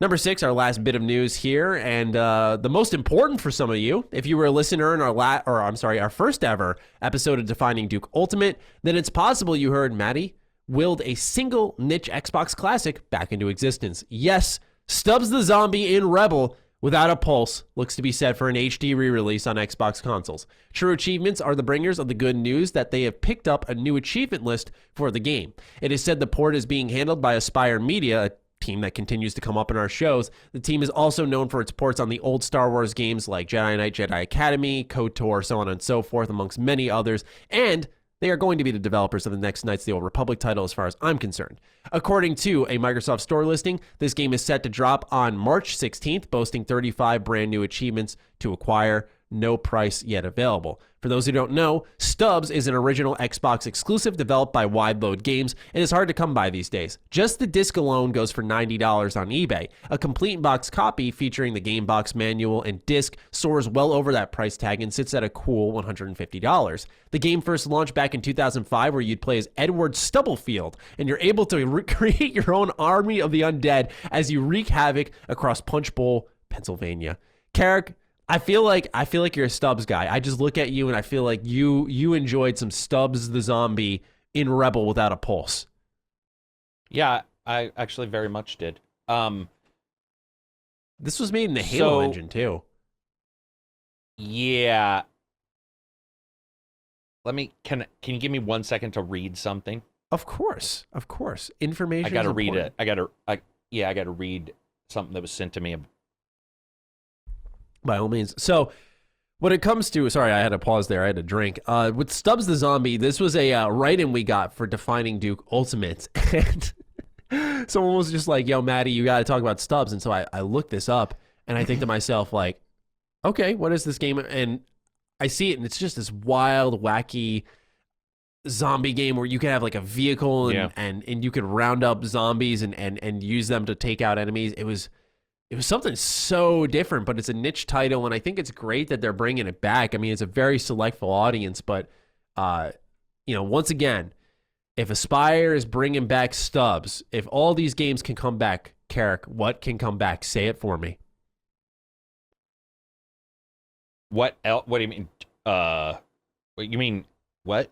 Number 6, our last bit of news here, and the most important for some of you, if you were a listener in our first ever episode of Defining Duke Ultimate, then it's possible you heard Matty willed a single niche Xbox classic back into existence. Yes, Stubbs the Zombie in Rebel without a pulse looks to be set for an HD re-release on Xbox consoles. True Achievements are the bringers of the good news that they have picked up a new achievement list for the game. It is said the port is being handled by Aspire Media, a team that continues to come up in our shows. The team is also known for its ports on the old Star Wars games like Jedi Knight, Jedi Academy, KOTOR, so on and so forth, amongst many others, and they are going to be the developers of the next Knights of the Old Republic title as far as I'm concerned. According to a Microsoft Store listing, this game is set to drop on March 16th, boasting 35 brand new achievements to acquire. No price yet available. For those who don't know, Stubbs is an original Xbox exclusive developed by Wide Load Games and is hard to come by these days. Just the disc alone goes for $90 on eBay. A complete box copy featuring the game box manual and disc soars well over that price tag and sits at a cool $150. The game first launched back in 2005 where you'd play as Edward Stubblefield and you're able to create your own army of the undead as you wreak havoc across Punch Bowl, Pennsylvania. Karak, I feel like you're a Stubbs guy. I just look at you and I feel like you enjoyed some Stubbs the Zombie in Rebel without a pulse. Yeah, I actually very much did. This was made in the Halo engine too. Yeah. Can you give me 1 second to read something? Of course. Information. I gotta read it. I gotta read something that was sent to me. By all means. So when it comes to, sorry, I had to pause there. I had to drink. With Stubbs the Zombie, this was a write-in we got for Defining Duke Ultimate. And someone was just like, yo, Matty, you got to talk about Stubbs. And so I looked this up and I think to myself, like, okay, what is this game? And I see it and it's just this wild, wacky zombie game where you can have like a vehicle and you could round up zombies and use them to take out enemies. It was something so different, but it's a niche title, and I think it's great that they're bringing it back. I mean, it's a very selectful audience, but, once again, if Aspire is bringing back Stubbs, if all these games can come back, Karak, what can come back? Say it for me. What else? What do you mean? What you mean? What?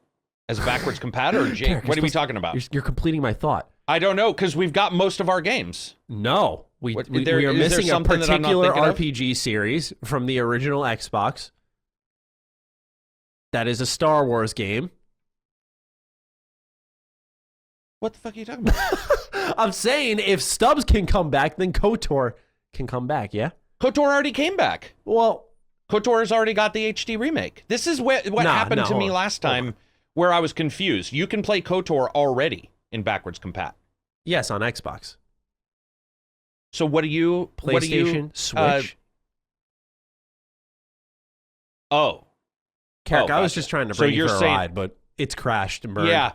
As a backwards compatitor, or Jake? What are we talking about? You're completing my thought. I don't know, because we've got most of our games. No. We are missing a particular RPG series from the original Xbox. That is a Star Wars game. What the fuck are you talking about? I'm saying if Stubbs can come back, then KOTOR can come back, yeah? KOTOR already came back. Well, KOTOR has already got the HD remake. This is what happened to me last time where I was confused. You can play KOTOR already in backwards compat. Yes, on Xbox. So what do you... PlayStation, Switch. Karak, I was just trying to bring you for a ride, but it's crashed and burned. Yeah.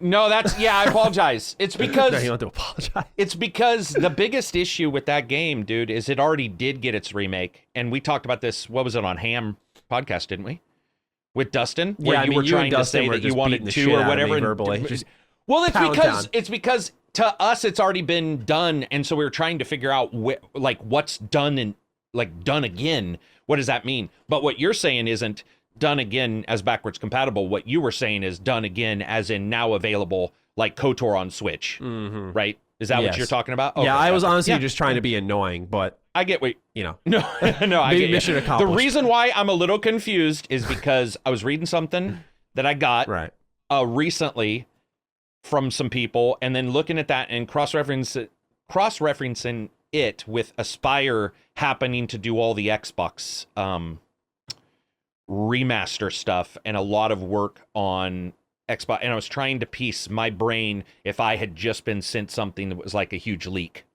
No, I apologize. It's because... No, you don't have to apologize. It's because the biggest issue with that game, dude, is it already did get its remake. And we talked about this, what was it, on Ham podcast, didn't we? With Dustin? Where you were trying to say that you wanted 2 or whatever. Verbally. Well, it's because to us it's already been done, and so we were trying to figure out what's done and done again. What does that mean? But what you're saying isn't done again as backwards compatible. What you were saying is done again as in now available, like KOTOR on Switch, right? Is that what you're talking about? Okay, yeah, I was honestly just trying to be annoying, but I get what no, I get mission accomplished. The reason why I'm a little confused is because I was reading something that I got recently from some people, and then looking at that and cross-referencing it with Aspire happening to do all the Xbox remaster stuff and a lot of work on Xbox, and I was trying to piece my brain if I had just been sent something that was like a huge leak.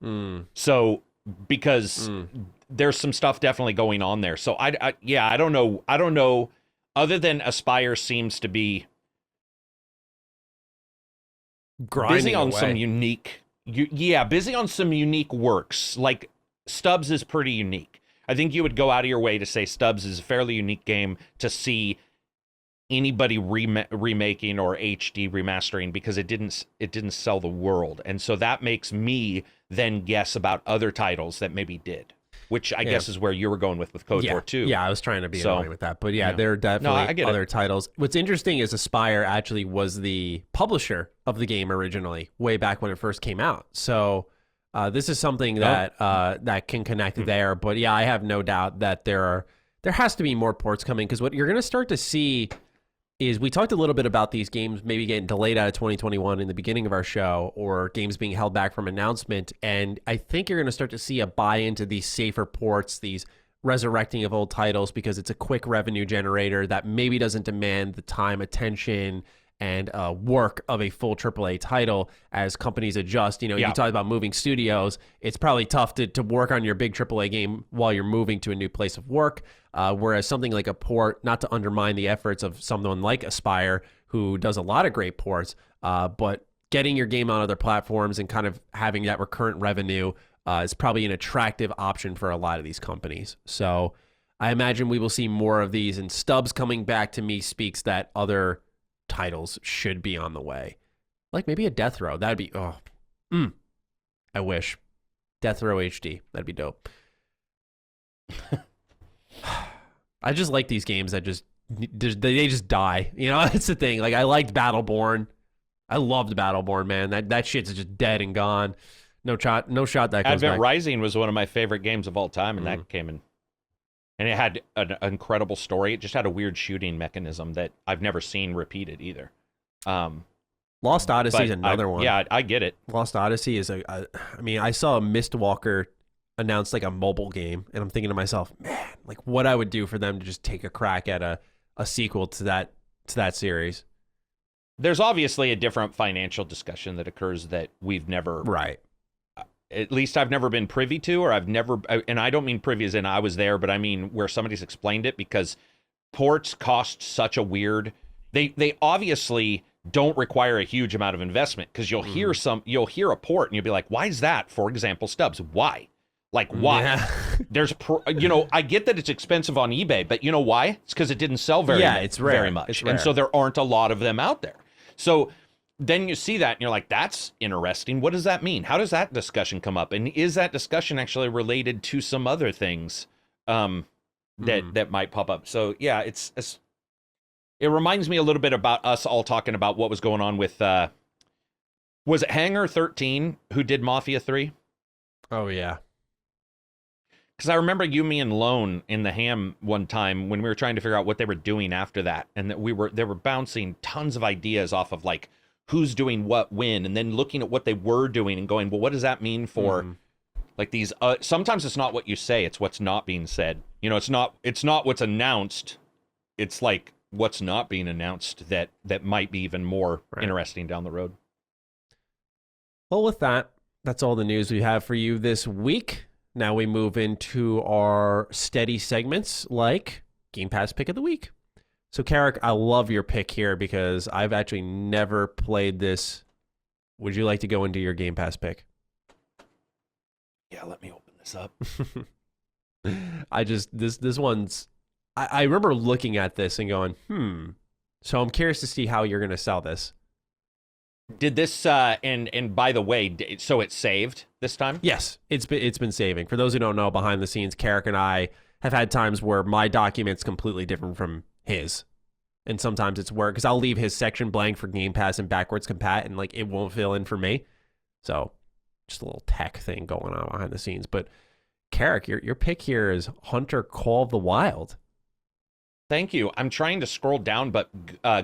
So because there's some stuff definitely going on there. So I don't know. Other than Aspire seems to be busy on some unique, busy on some unique works. Like Stubbs is pretty unique. I think you would go out of your way to say Stubbs is a fairly unique game to see anybody remaking or HD remastering, because it didn't sell the world, and so that makes me then guess about other titles that maybe did, which I guess is where you were going with KOTOR too. Yeah, I was trying to be annoying with that, but there are definitely other titles. What's interesting is Aspire actually was the publisher of the game originally, way back when it first came out. So this is something that that can connect there. But yeah, I have no doubt that there has to be more ports coming, because what you're going to start to see is, we talked a little bit about these games maybe getting delayed out of 2021 in the beginning of our show, or games being held back from announcement. And I think you're going to start to see a buy into these safer ports, these resurrecting of old titles, because it's a quick revenue generator that maybe doesn't demand the time, attention, and work of a full AAA title as companies adjust. You talk about moving studios. It's probably tough to work on your big AAA game while you're moving to a new place of work. Whereas something like a port, not to undermine the efforts of someone like Aspire, who does a lot of great ports, but getting your game on other platforms and kind of having that recurrent revenue is probably an attractive option for a lot of these companies. So I imagine we will see more of these, and Stubbs coming back to me speaks that other titles should be on the way. Like maybe a Death Row. That'd be, I wish. Death Row HD. That'd be dope. I just like these games that they just die. That's the thing. Like, I liked Battleborn. I loved Battleborn, man. That shit's just dead and gone. No shot that goes Advent back. Rising was one of my favorite games of all time, and that came in. And it had an incredible story. It just had a weird shooting mechanism that I've never seen repeated either. Lost Odyssey is another one. Yeah, I get it. Lost Odyssey is I saw a Mistwalker announced like a mobile game, and I'm thinking to myself, man, like what I would do for them to just take a crack at a sequel to that series. There's obviously a different financial discussion that occurs that we've never at least I've never been privy to, or and I don't mean privy as in I was there, but I mean where somebody's explained it, because ports cost such a weird, they obviously don't require a huge amount of investment, because you'll hear a port and you'll be like, why is that? For example, Stubbs, why? Like, why? Yeah. There's, I get that it's expensive on eBay, but you know why? It's because it didn't sell very much. It's rare. And so there aren't a lot of them out there. So then you see that and you're like, that's interesting. What does that mean? How does that discussion come up? And is that discussion actually related to some other things that might pop up? So yeah, it reminds me a little bit about us all talking about what was going on with, was it Hangar 13 who did Mafia 3? Oh yeah. Because I remember you, me, and Lone in the Ham one time when we were trying to figure out what they were doing after that, and that they were bouncing tons of ideas off of like who's doing what when, and then looking at what they were doing and going, well, what does that mean for Like these, sometimes it's not what you say, it's what's not being said. You know, it's not what's announced. It's like what's not being announced that might be even more interesting down the road. Well, with that, that's all the news we have for you this week. Now we move into our steady segments like Game Pass Pick of the Week. So, Karak, I love your pick here because I've actually never played this. Would you like to go into your Game Pass pick? Yeah, let me open this up. This one's... I remember looking at this and going, So I'm curious to see how you're going to sell this. Did this, and by the way, so it's saved this time? Yes, it's been saving. For those who don't know, behind the scenes, Karak and I have had times where my document's completely different from his. And sometimes it's work, because I'll leave his section blank for Game Pass and backwards compat, and like it won't fill in for me. So just a little tech thing going on behind the scenes. But Karak, your pick here is Hunter Call of the Wild. Thank you. I'm trying to scroll down, but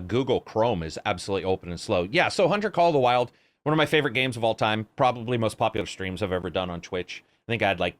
Google Chrome is absolutely open and slow. Yeah, so Hunter Call of the Wild, one of my favorite games of all time, probably most popular streams I've ever done on Twitch. I think I had like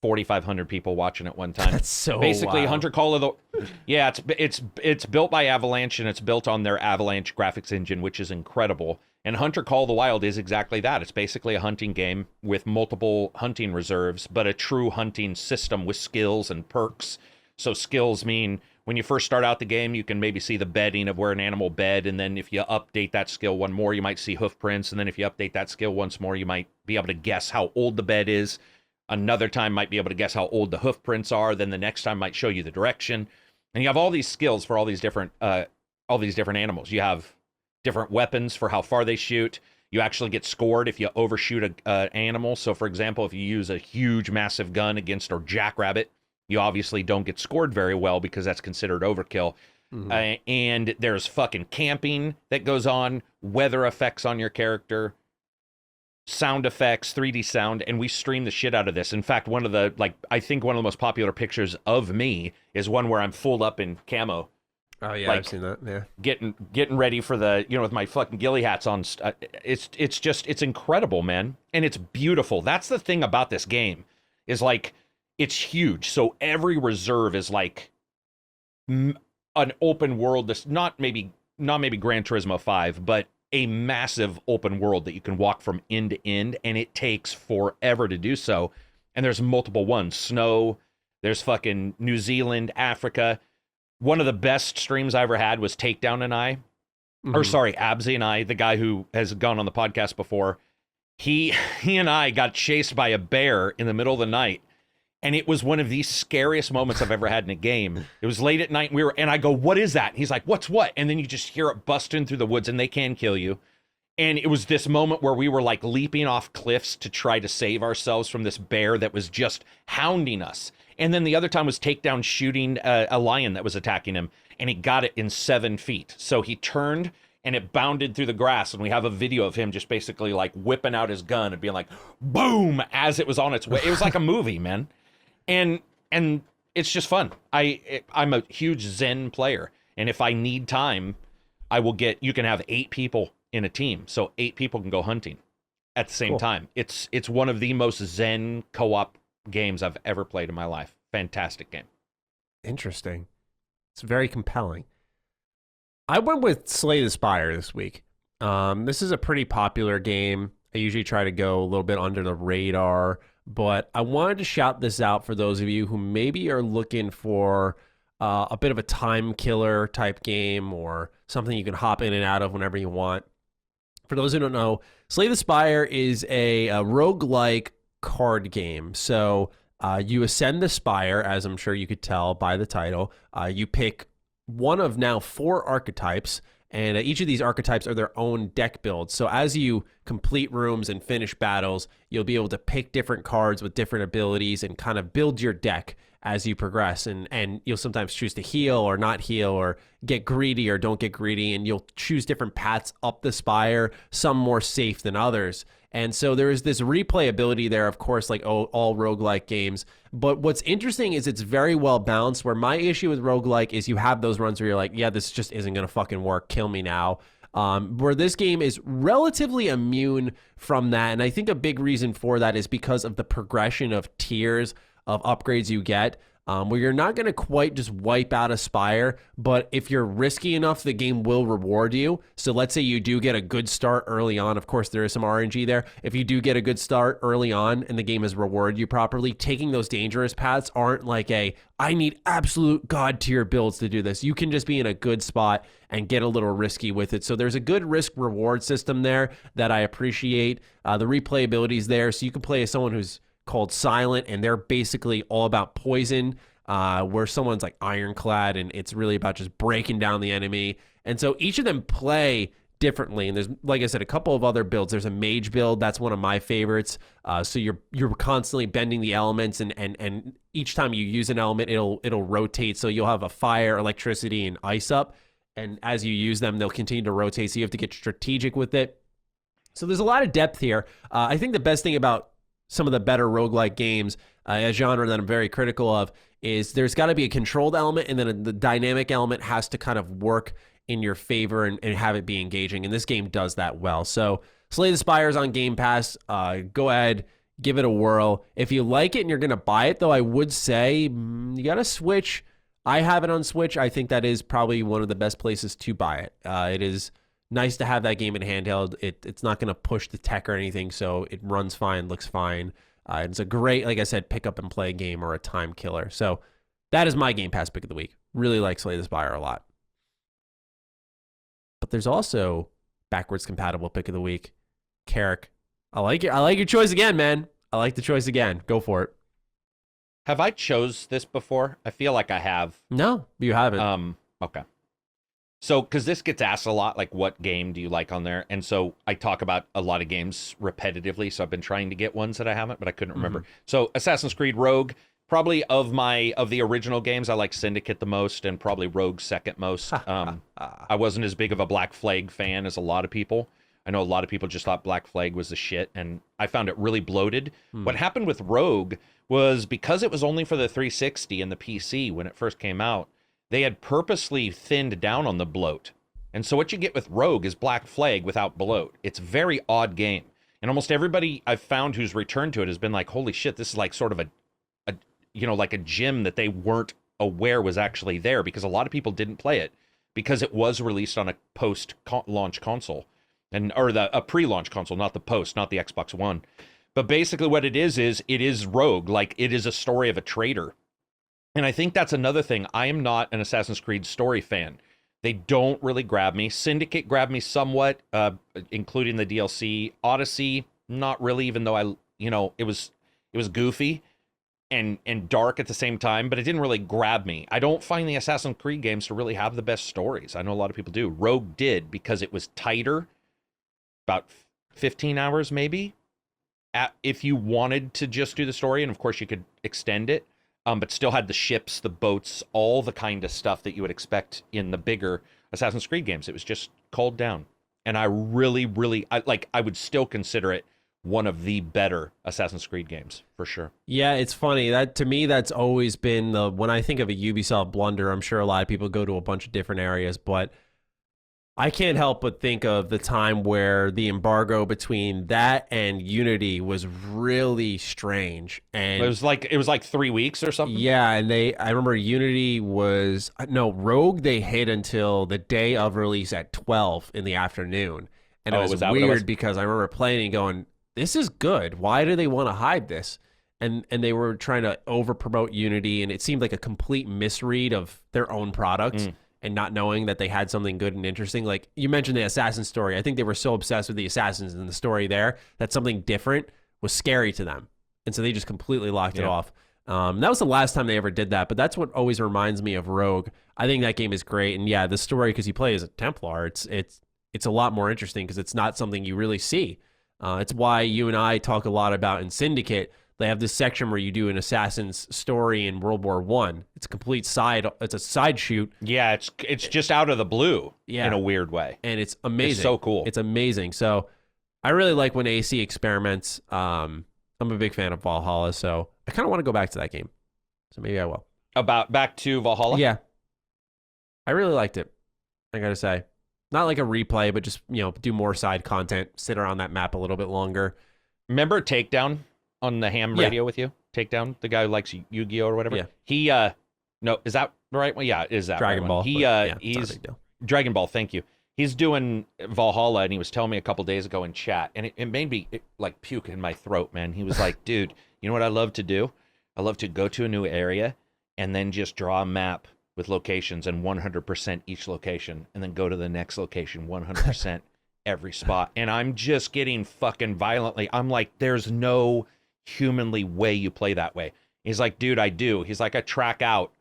4,500 people watching at one time. That's so basically wild. Hunter Call of the... Yeah, it's built by Avalanche, and it's built on their Avalanche graphics engine, which is incredible. And Hunter Call of the Wild is exactly that. It's basically a hunting game with multiple hunting reserves, but a true hunting system with skills and perks. So skills mean... when you first start out the game, you can maybe see the bedding of where an animal bed, and then if you update that skill one more, you might see hoof prints, and then if you update that skill once more, you might be able to guess how old the bed is. Another time might be able to guess how old the hoof prints are, then the next time might show you the direction. And you have all these skills for all these different animals. You have different weapons for how far they shoot. You actually get scored if you overshoot an animal. So for example, if you use a huge, massive gun against a jackrabbit, you obviously don't get scored very well because that's considered overkill. Mm-hmm. And there's fucking camping that goes on, weather effects on your character, sound effects, 3D sound, and we stream the shit out of this. In fact, I think one of the most popular pictures of me is one where I'm full up in camo. Oh yeah, I've seen that. Yeah, getting ready for the, with my fucking ghillie hats on. It's incredible, man, and it's beautiful. That's the thing about this game, is like, it's huge. So every reserve is like an open world. This not maybe Gran Turismo 5, but a massive open world that you can walk from end to end, and it takes forever to do so. And there's multiple ones. Snow, there's fucking New Zealand, Africa. One of the best streams I ever had was Takedown and I, Absy and I, the guy who has gone on the podcast before. He and I got chased by a bear in the middle of the night. And it was one of the scariest moments I've ever had in a game. It was late at night, and I go, "What is that?" And he's like, "What's what?" And then you just hear it busting through the woods, and they can kill you. And it was this moment where we were like leaping off cliffs to try to save ourselves from this bear that was just hounding us. And then the other time was Takedown shooting a lion that was attacking him, and he got it in 7 feet. So he turned, and it bounded through the grass, and we have a video of him just basically like whipping out his gun and being like, boom, as it was on its way. It was like a movie, man. And it's just fun. I'm a huge Zen player, and if I need time, you can have 8 people in a team, so 8 people can go hunting at the same time. It's one of the most Zen co-op games I've ever played in my life. Fantastic game. Interesting. It's very compelling. I went with Slay the Spire this week. This is a pretty popular game. I usually try to go a little bit under the radar, but I wanted to shout this out for those of you who maybe are looking for a bit of a time killer type game, or something you can hop in and out of whenever you want. For those who don't know, Slay the Spire is a roguelike card game. So you ascend the spire, as I'm sure you could tell by the title. You pick one of now 4 archetypes, and each of these archetypes are their own deck builds. So as you complete rooms and finish battles, you'll be able to pick different cards with different abilities and kind of build your deck as you progress. And you'll sometimes choose to heal or not heal, or get greedy or don't get greedy, and you'll choose different paths up the spire, some more safe than others. And so there is this replayability there, of course, like all roguelike games. But what's interesting is it's very well balanced, where my issue with roguelike is you have those runs where you're like, yeah, this just isn't going to fucking work. Kill me now. where this game is relatively immune from that. And I think a big reason for that is because of the progression of tiers of upgrades you get. Where you're not going to quite just wipe out a spire, but if you're risky enough, the game will reward you. So let's say you do get a good start early on. Of course, there is some RNG there. If you do get a good start early on and the game has rewarded you properly, taking those dangerous paths aren't like I need absolute god tier builds to do this. You can just be in a good spot and get a little risky with it. So there's a good risk reward system there that I appreciate. The replayability is there, so you can play as someone who's called Silent, and they're basically all about poison, where someone's like ironclad, and it's really about just breaking down the enemy. And so each of them play differently. And there's, like I said, a couple of other builds. There's a mage build. That's one of my favorites. So you're constantly bending the elements, and each time you use an element, it'll rotate. So you'll have a fire, electricity, and ice up. And as you use them, they'll continue to rotate. So you have to get strategic with it. So there's a lot of depth here. I think the best thing about some of the better roguelike games, a genre that I'm very critical of, is there's got to be a controlled element, and then the dynamic element has to kind of work in your favor and have it be engaging. And this game does that well. So Slay the Spires on Game Pass. Go ahead, give it a whirl. If you like it and you're going to buy it, though, I would say you got to Switch. I have it on Switch. I think that is probably one of the best places to buy it. It is nice to have that game in handheld. It's not going to push the tech or anything, so it runs fine, looks fine. It's a great, like I said, pick up and play game or a time killer. So that is my Game Pass pick of the week. Really like Slay the Spire a lot. But there's also backwards compatible pick of the week, Karak. I like it. I like your choice again, man. I like the choice again. Go for it. Have I chose this before? I feel like I have. No, you haven't. Okay. So, because this gets asked a lot, like, what game do you like on there? And so I talk about a lot of games repetitively, so I've been trying to get ones that I haven't, but I couldn't remember. So Assassin's Creed Rogue, probably of the original games, I like Syndicate the most, and probably Rogue second most. I wasn't as big of a Black Flag fan as a lot of people. I know a lot of people just thought Black Flag was the shit, and I found it really bloated. What happened with Rogue was, because it was only for the 360 and the PC when it first came out, they had purposely thinned down on the bloat. And so what you get with Rogue is Black Flag without bloat. It's a very odd game. And almost everybody I've found who's returned to it has been like, holy shit, this is like sort of like a gem that they weren't aware was actually there, because a lot of people didn't play it because it was released on a post-launch console, or a pre-launch console, not the post, not the Xbox One. But basically what it is Rogue. Like, it is a story of a traitor. And I think that's another thing. I am not an Assassin's Creed story fan. They don't really grab me. Syndicate grabbed me somewhat, including the DLC. Odyssey, not really, even though it was goofy and dark at the same time, but it didn't really grab me. I don't find the Assassin's Creed games to really have the best stories. I know a lot of people do. Rogue did, because it was tighter, about 15 hours maybe, if you wanted to just do the story, and of course you could extend it. But still had the ships, the boats, all the kind of stuff that you would expect in the bigger Assassin's Creed games. It was just culled down. And I really, really, I would still consider it one of the better Assassin's Creed games, for sure. Yeah, it's funny. That, to me, that's always been when I think of a Ubisoft blunder, I'm sure a lot of people go to a bunch of different areas, but I can't help but think of the time where the embargo between that and Unity was really strange. And it was like 3 weeks or something. Yeah, and I remember Unity Rogue, they hid until the day of release at 12 in the afternoon. And it was weird because I remember playing and going, this is good. Why do they want to hide this? And they were trying to over promote Unity, and it seemed like a complete misread of their own product. And not knowing that they had something good and interesting. Like, you mentioned the Assassin story. I think they were so obsessed with the Assassins and the story there that something different was scary to them. And so they just completely locked it off. That was the last time they ever did that, but that's what always reminds me of Rogue. I think that game is great. And yeah, the story, because you play as a Templar, it's a lot more interesting because it's not something you really see. It's why you and I talk a lot about in Syndicate. They have this section where you do an assassin's story in World War I. It's a complete it's a side shoot. Yeah, it's just out of the blue in a weird way. And it's amazing. It's so cool. It's amazing. So I really like when AC experiments. I'm a big fan of Valhalla, so I kind of want to go back to that game. So maybe I will. Back to Valhalla? Yeah. I really liked it, I got to say. Not like a replay, but just, do more side content, sit around that map a little bit longer. Remember Takedown on the ham radio with you? Takedown, the guy who likes Yu-Gi-Oh or whatever. Yeah. He no, is that the right one? Yeah, is that Dragon right Ball? One? He it's not a big deal. Dragon Ball. Thank you. He's doing Valhalla, and he was telling me a couple days ago in chat, and it made me like puke in my throat, man. He was like, "Dude, you know what I love to do? I love to go to a new area and then just draw a map with locations and 100% each location, and then go to the next location 100% every spot." And I'm just getting fucking violently. I'm like, "There's no humanly way you play that way." He's like, "Dude, I do." He's like, "I track out.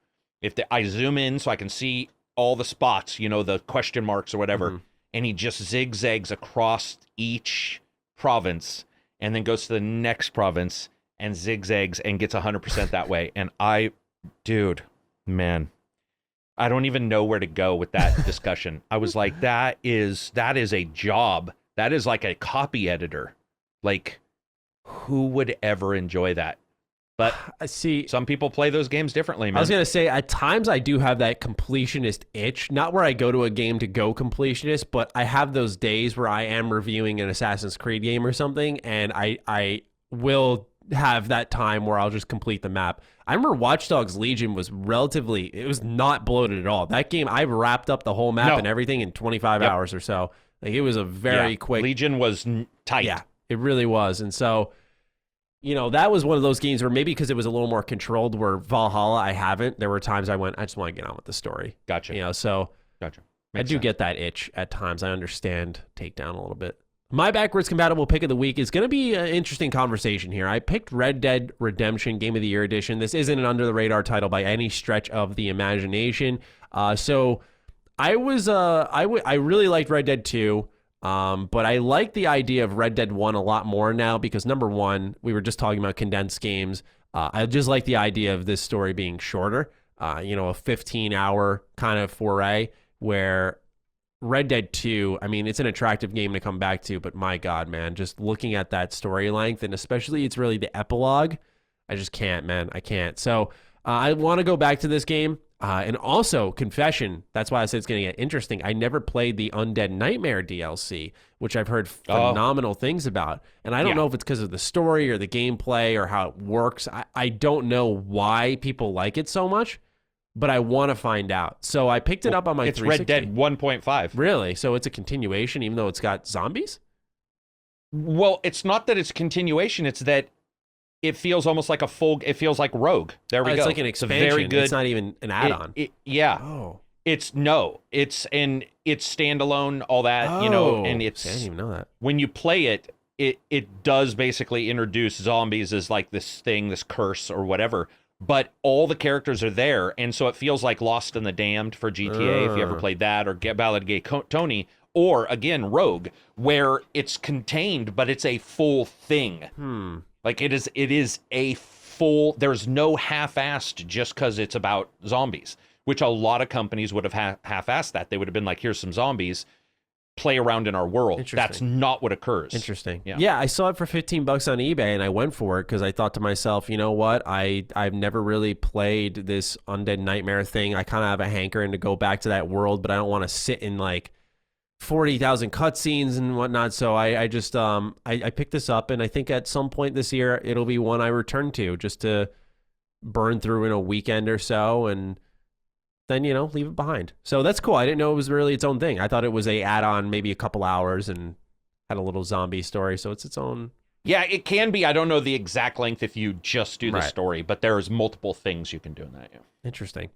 I zoom in so I can see all the spots, the question marks or whatever." And he just zigzags across each province and then goes to the next province and zigzags and gets 100% that way. And dude, man, I don't even know where to go with that discussion. I was like, that is a job. That is like a copy editor. Like, who would ever enjoy that? But I see. Some people play those games differently, man. I was going to say, at times I do have that completionist itch. Not where I go to a game to go completionist, but I have those days where I am reviewing an Assassin's Creed game or something, and I will have that time where I'll just complete the map. I remember Watch Dogs Legion was it was not bloated at all. That game, I wrapped up the whole map and everything in 25 hours or so. Like, it was a very quick. Legion was tight. Yeah, it really was. And so, that was one of those games where maybe because it was a little more controlled, where Valhalla, I haven't. There were times I went, I just want to get on with the story. Gotcha. So gotcha. I do get that itch at times. I understand Takedown a little bit. My backwards compatible pick of the week is going to be an interesting conversation here. I picked Red Dead Redemption Game of the Year Edition. This isn't an under the radar title by any stretch of the imagination. So I really liked Red Dead 2. But I like the idea of Red Dead 1 a lot more now because, number one, we were just talking about condensed games. I just like the idea of this story being shorter, a 15-hour kind of foray, where Red Dead 2, I mean, it's an attractive game to come back to, but my God, man, just looking at that story length, and especially it's really the epilogue, I just can't, man. I can't. So I want to go back to this game. And also, confession, that's why I said it's going to get interesting. I never played the Undead Nightmare DLC, which I've heard phenomenal things about. And I don't know if it's because of the story or the gameplay or how it works. I don't know why people like it so much, but I want to find out. So I picked it up on my 360. It's Red Dead 1.5. Really? So it's a continuation, even though it's got zombies? Well, it's not that it's a continuation. It's that it feels almost like it feels like Rogue. There we go. It's like an expansion. Very good. It's not even an add-on. Yeah. Oh. It's standalone, all that, and it's, I didn't even know that. When you play it, it does basically introduce zombies as like this thing, this curse or whatever, but all the characters are there, and so it feels like Lost in the Damned for GTA, if you ever played that, or Ballad of Gay Tony, or again, Rogue, where it's contained, but it's a full thing. Like it is a full, there's no half-assed just because it's about zombies, which a lot of companies would have half-assed that. They would have been like, here's some zombies, play around in our world. That's not what occurs. Interesting. Yeah, I saw it for $15 on eBay and I went for it because I thought to myself, you know what? I've never really played this Undead Nightmare thing. I kind of have a hankering to go back to that world, but I don't want to sit in like 40,000 cutscenes and whatnot. So I just I picked this up, and I think at some point this year it'll be one I return to just to burn through in a weekend or so, and then leave it behind. So that's cool. I didn't know it was really its own thing. I thought it was a add-on, maybe a couple hours, and had a little zombie story. So it's its own. Yeah, it can be. I don't know the exact length if you just do the story, but there's multiple things you can do in that. Yeah. Interesting.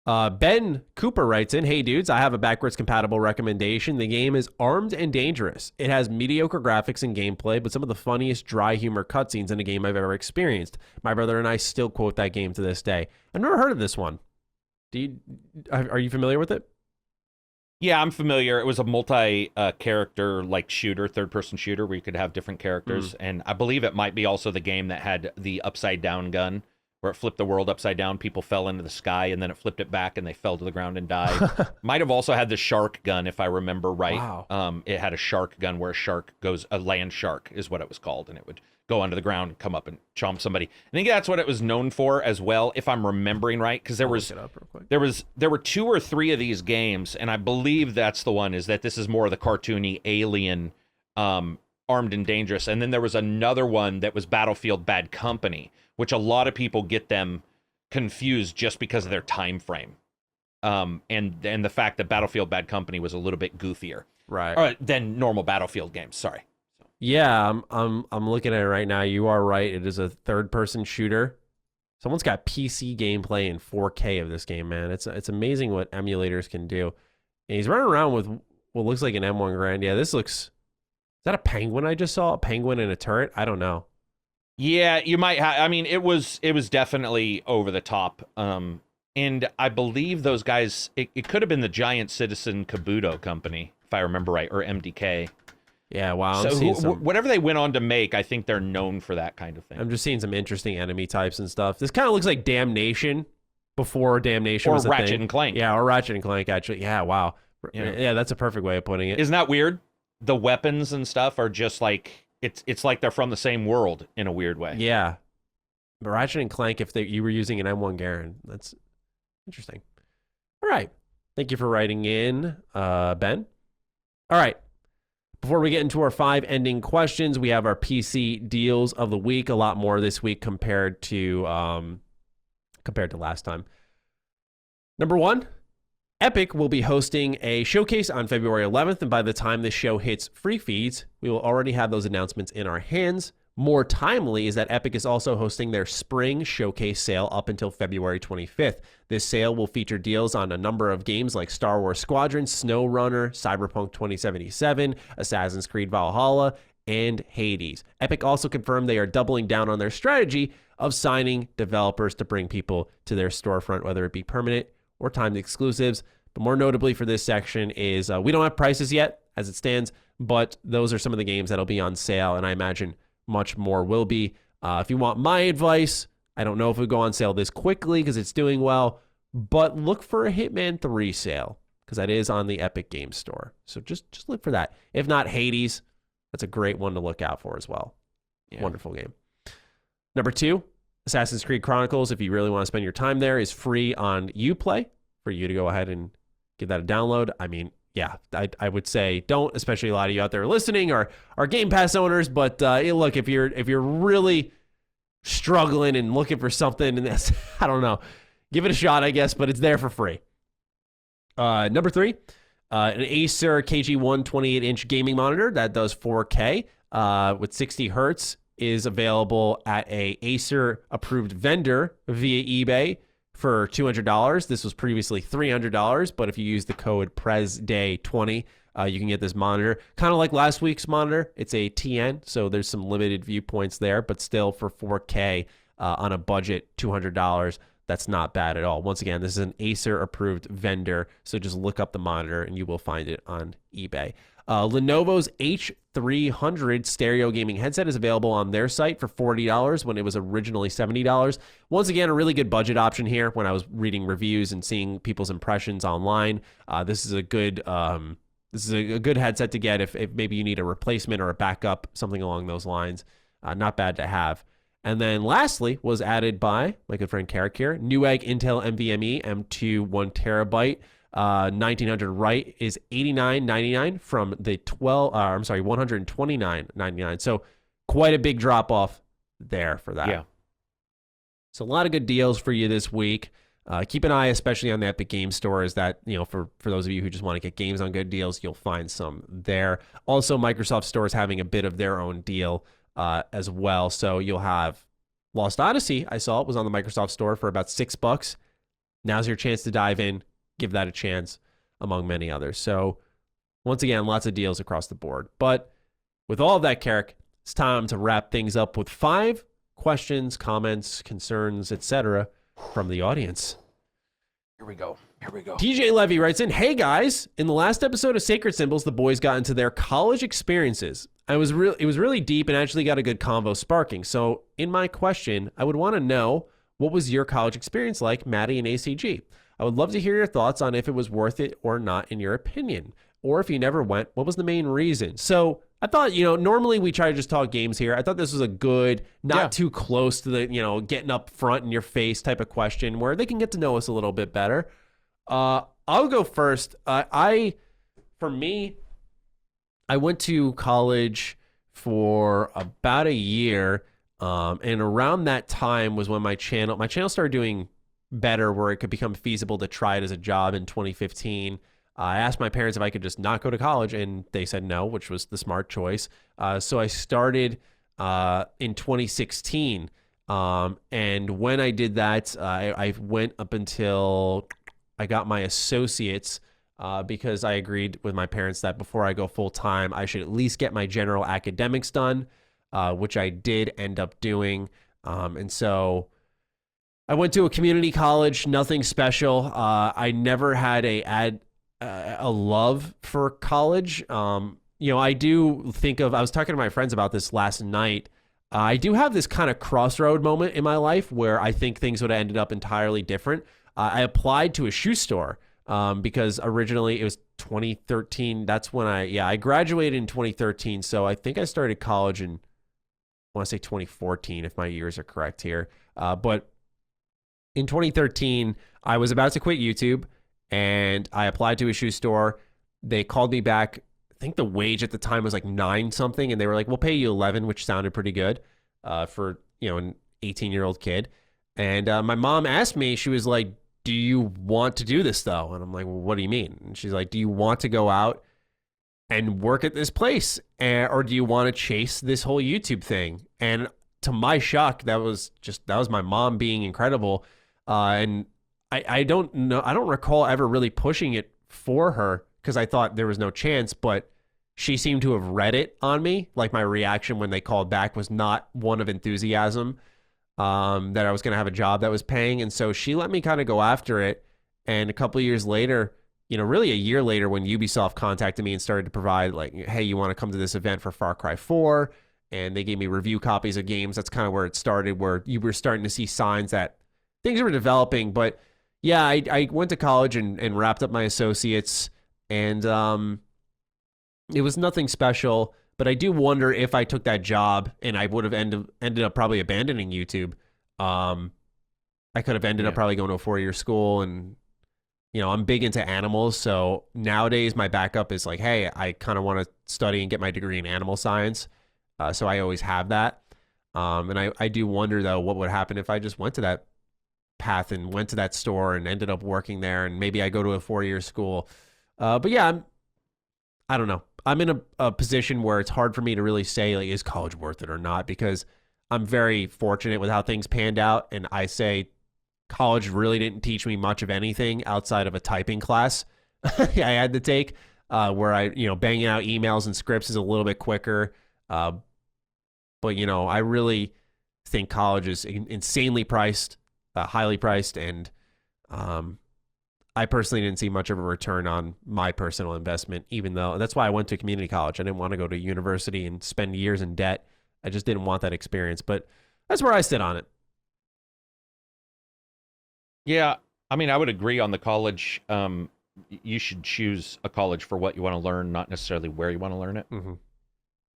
Ben Cooper writes in, "Hey dudes, I have a backwards compatible recommendation. The game is Armed and Dangerous. It has mediocre graphics and gameplay, but some of the funniest dry humor cutscenes in a game I've ever experienced. My brother and I still quote that game to this day." I've never heard of this one. Are you familiar with it? Yeah, I'm familiar. It was a multi-character like shooter, third-person shooter where you could have different characters, and I believe it might be also the game that had the upside-down gun, where it flipped the world upside down, people fell into the sky, and then it flipped it back, and they fell to the ground and died. Might have also had the shark gun, if I remember right. Wow. It had a shark gun where a land shark is what it was called, and it would go under the ground and come up and chomp somebody. I think that's what it was known for as well, if I'm remembering right, because there were 2 or 3 of these games, and I believe that's the one, is that this is more of the cartoony alien Armed and Dangerous, and then there was another one that was Battlefield Bad Company, which a lot of people get them confused just because of their time frame, and the fact that Battlefield Bad Company was a little bit goofier, right, than normal Battlefield games. Sorry. Yeah, I'm looking at it right now. You are right. It is a third-person shooter. Someone's got PC gameplay in 4K of this game, man. It's amazing what emulators can do. And he's running around with what looks like an M1 Garand. Yeah, this looks. Is that a penguin I just saw? A penguin in a turret? I don't know. Yeah, you might have. I mean, it was definitely over the top. And I believe those guys. It could have been the Giant Citizen Kabuto company, if I remember right, or MDK. Yeah, wow. So whatever they went on to make, I think they're known for that kind of thing. I'm just seeing some interesting enemy types and stuff. This kind of looks like Damnation before Damnation was a thing. Or Ratchet and Clank. Yeah, or Ratchet and Clank, actually. Yeah, wow. Yeah, that's a perfect way of putting it. Isn't that weird? The weapons and stuff are just like, it's like they're from the same world in a weird way. Yeah. But Ratchet and Clank, if you were using an M1 Garand, that's interesting. All right. Thank you for writing in, Ben. All right. Before we get into our 5 ending questions, we have our PC deals of the week. A lot more this week compared to last time. Number 1, Epic will be hosting a showcase on February 11th, and by the time this show hits free feeds, we will already have those announcements in our hands. More timely is that Epic is also hosting their spring showcase sale up until February 25th. This sale will feature deals on a number of games like Star Wars Squadron, SnowRunner, Cyberpunk 2077, Assassin's Creed Valhalla, and Hades. Epic also confirmed they are doubling down on their strategy of signing developers to bring people to their storefront, whether it be permanent or timed exclusives. But more notably for this section is we don't have prices yet as it stands, but those are some of the games that'll be on sale, and I imagine much more will be. If you want my advice, I don't know if it'll go on sale this quickly because it's doing well, but look for a Hitman 3 sale because that is on the Epic Games Store. So just look for that. If not, Hades, that's a great one to look out for as well. Yeah. Wonderful game. Number 2, Assassin's Creed Chronicles, if you really want to spend your time there, is free on Uplay for you to go ahead and give that a download. I mean, yeah, I would say don't, especially a lot of you out there listening are Game Pass owners. But look, if you're really struggling and looking for something, and that's, I don't know, give it a shot, I guess. But it's there for free. Number 3, an Acer KG1 28-inch gaming monitor that does 4K with 60 hertz is available at a Acer approved vendor via eBay for $200. This was previously $300, but if you use the code PRESDAY20, you can get this monitor. Kind of like last week's monitor, it's a TN, so there's some limited viewpoints there, but still for 4K on a budget, $200, that's not bad at all. Once again, this is an Acer approved vendor, so just look up the monitor and you will find it on eBay. Lenovo's H300 stereo gaming headset is available on their site for $40 when it was originally $70. Once again, a really good budget option here. When I was reading reviews and seeing people's impressions online, this is a good headset to get if maybe you need a replacement or a backup, something along those lines. Not bad to have. And then lastly was added by my good friend Karak here, Newegg Intel NVMe M2 1TB. 1900 right is $89.99 from the $129.99. So quite a big drop off there for that. Yeah. So a lot of good deals for you this week. Keep an eye, especially on the Epic Games Store, is that, for those of you who just want to get games on good deals, you'll find some there. Also, Microsoft Store is having a bit of their own deal as well. So you'll have Lost Odyssey. I saw it was on the Microsoft Store for about $6. Now's your chance to dive in. Give that a chance, among many others. So, once again, lots of deals across the board. But with all of that, Karak, it's time to wrap things up with 5 questions, comments, concerns, etc. from the audience. Here we go. TJ Levy writes in, "Hey guys, in the last episode of Sacred Symbols, the boys got into their college experiences. It was really deep and actually got a good convo sparking. So, in my question, I would want to know, what was your college experience like, Matty and ACG? I would love to hear your thoughts on if it was worth it or not in your opinion. Or if you never went, what was the main reason? So I thought, normally we try to just talk games here. I thought this was a good, not too close to the, getting up front in your face type of question where they can get to know us a little bit better. I'll go first. For me, I went to college for about a year. And around that time was when my channel started doing better, where it could become feasible to try it as a job in 2015. I asked my parents if I could just not go to college, and they said no, which was the smart choice. So I started in 2016. And when I did that, I went up until I got my associates, because I agreed with my parents that before I go full time, I should at least get my general academics done, which I did end up doing. And so I went to a community college, nothing special. I never had a love for college. I do think I was talking to my friends about this last night. I do have this kind of crossroad moment in my life where I think things would have ended up entirely different. I applied to a shoe store because originally it was 2013. That's when I graduated in 2013. So I think I started college in, I want to say 2014, if my years are correct here. But in 2013, I was about to quit YouTube, and I applied to a shoe store. They called me back. I think the wage at the time was like 9 something, and they were like, "We'll pay you 11," which sounded pretty good for an 18-year-old kid. And my mom asked me, she was like, "Do you want to do this though?" And I'm like, "Well, what do you mean?" And she's like, "Do you want to go out and work at this place, or do you want to chase this whole YouTube thing?" And to my shock, that was my mom being incredible. And I don't know, I don't recall ever really pushing it for her because I thought there was no chance, but she seemed to have read it on me. Like, my reaction when they called back was not one of enthusiasm, that I was going to have a job that was paying. And so she let me kind of go after it. And a couple of years later, really a year later, when Ubisoft contacted me and started to provide, like, "Hey, you want to come to this event for Far Cry 4? And they gave me review copies of games. That's kind of where it started, where you were starting to see signs that things were developing. But yeah, I went to college and wrapped up my associates, and it was nothing special. But I do wonder if I took that job and I would have ended up probably abandoning YouTube. I could have ended up probably going to a 4-year school, and I'm big into animals. So nowadays my backup is like, hey, I kind of want to study and get my degree in animal science. So I always have that. And I do wonder, though, what would happen if I just went to that path and went to that store and ended up working there, and maybe I go to a 4-year school. But yeah, I don't know. I'm in a position where it's hard for me to really say, like, is college worth it or not? Because I'm very fortunate with how things panned out. And I say college really didn't teach me much of anything outside of a typing class I had to take, where banging out emails and scripts is a little bit quicker. But I really think college is insanely priced, highly priced, and I personally didn't see much of a return on my personal investment, even though that's why I went to community college. I didn't want to go to university and spend years in debt. I just didn't want that experience, but that's where I sit on it. Yeah, I mean, I would agree on the college. You should choose a college for what you want to learn, not necessarily where you want to learn it. Mm-hmm.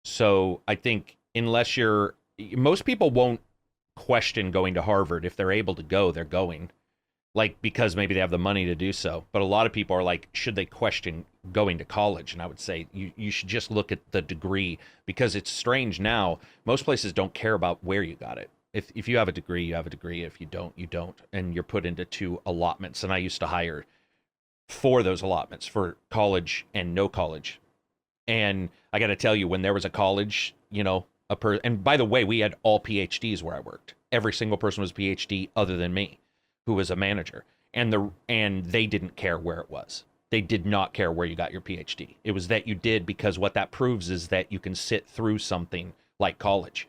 So I think most people won't question going to Harvard. If they're able to go, they're going. Like, because maybe they have the money to do so. But a lot of people are like, should they question going to college? And I would say you should just look at the degree, because it's strange now. Most places don't care about where you got it. If you have a degree, you have a degree. If you don't, you don't. And you're put into 2 allotments. And I used to hire for those allotments, for college and no college. And I got to tell you, when there was a college, and by the way, we had all PhDs where I worked. Every single person was a PhD other than me, who was a manager, and they didn't care where it was. They did not care where you got your PhD. It was that you did, because what that proves is that you can sit through something like college.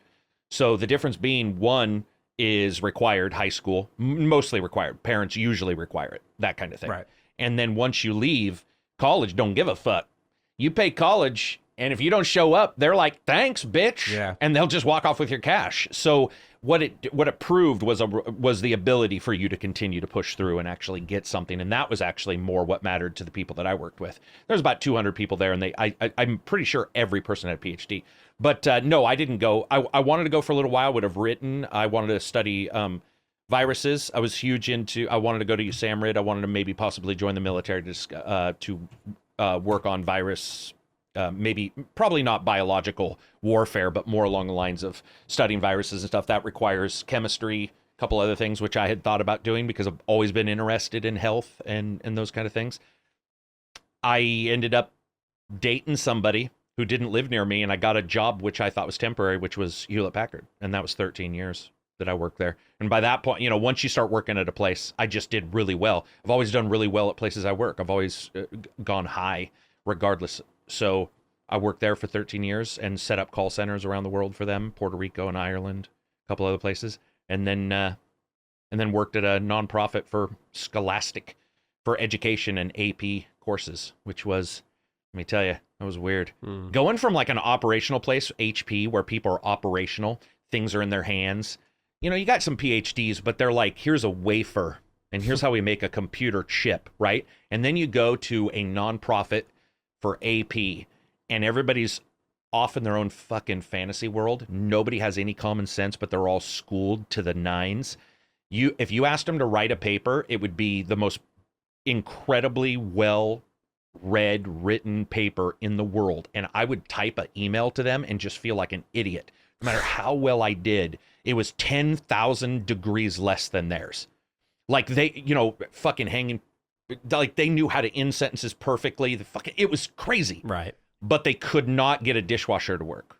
So the difference being, one is required, high school, mostly required. Parents usually require it, that kind of thing. Right. And then once you leave college, don't give a fuck. You pay college, And if you don't show up, they're like, thanks, bitch. Yeah. And they'll just walk off with your cash. So what it proved was the ability for you to continue to push through and actually get something. And that was actually more what mattered to the people that I worked with. There's about 200 people there, and I'm pretty sure every person had a PhD. But no, I didn't go. I wanted to go for a little while. I would have written. I wanted to study viruses. I was huge into. I wanted to go to USAMRIID. I wanted to maybe possibly join the military to work on virus. Probably not biological warfare, but more along the lines of studying viruses and stuff. That requires chemistry, a couple other things, which I had thought about doing because I've always been interested in health and those kind of things. I ended up dating somebody who didn't live near me, and I got a job which I thought was temporary, which was Hewlett-Packard, and that was 13 years that I worked there. And by that point, once you start working at a place, I just did really well. I've always done really well at places I work. I've always gone high regardless. So I worked there for 13 years and set up call centers around the world for them, Puerto Rico and Ireland, a couple other places. And then worked at a nonprofit for Scholastic for education and AP courses, which was, let me tell you, that was weird. Going from like an operational place, HP, where people are operational, things are in their hands. You got some PhDs, but they're like, here's a wafer, and here's how we make a computer chip, right? And then you go to a nonprofit for AP, and everybody's off in their own fucking fantasy world. Nobody has any common sense, but they're all schooled to the nines. If you asked them to write a paper, it would be the most incredibly written paper in the world, and I would type an email to them and just feel like an idiot. No matter how well I did, it was 10,000 degrees less than theirs. Like they, fucking hanging, like they knew how to end sentences perfectly. It was crazy. Right. But they could not get a dishwasher to work.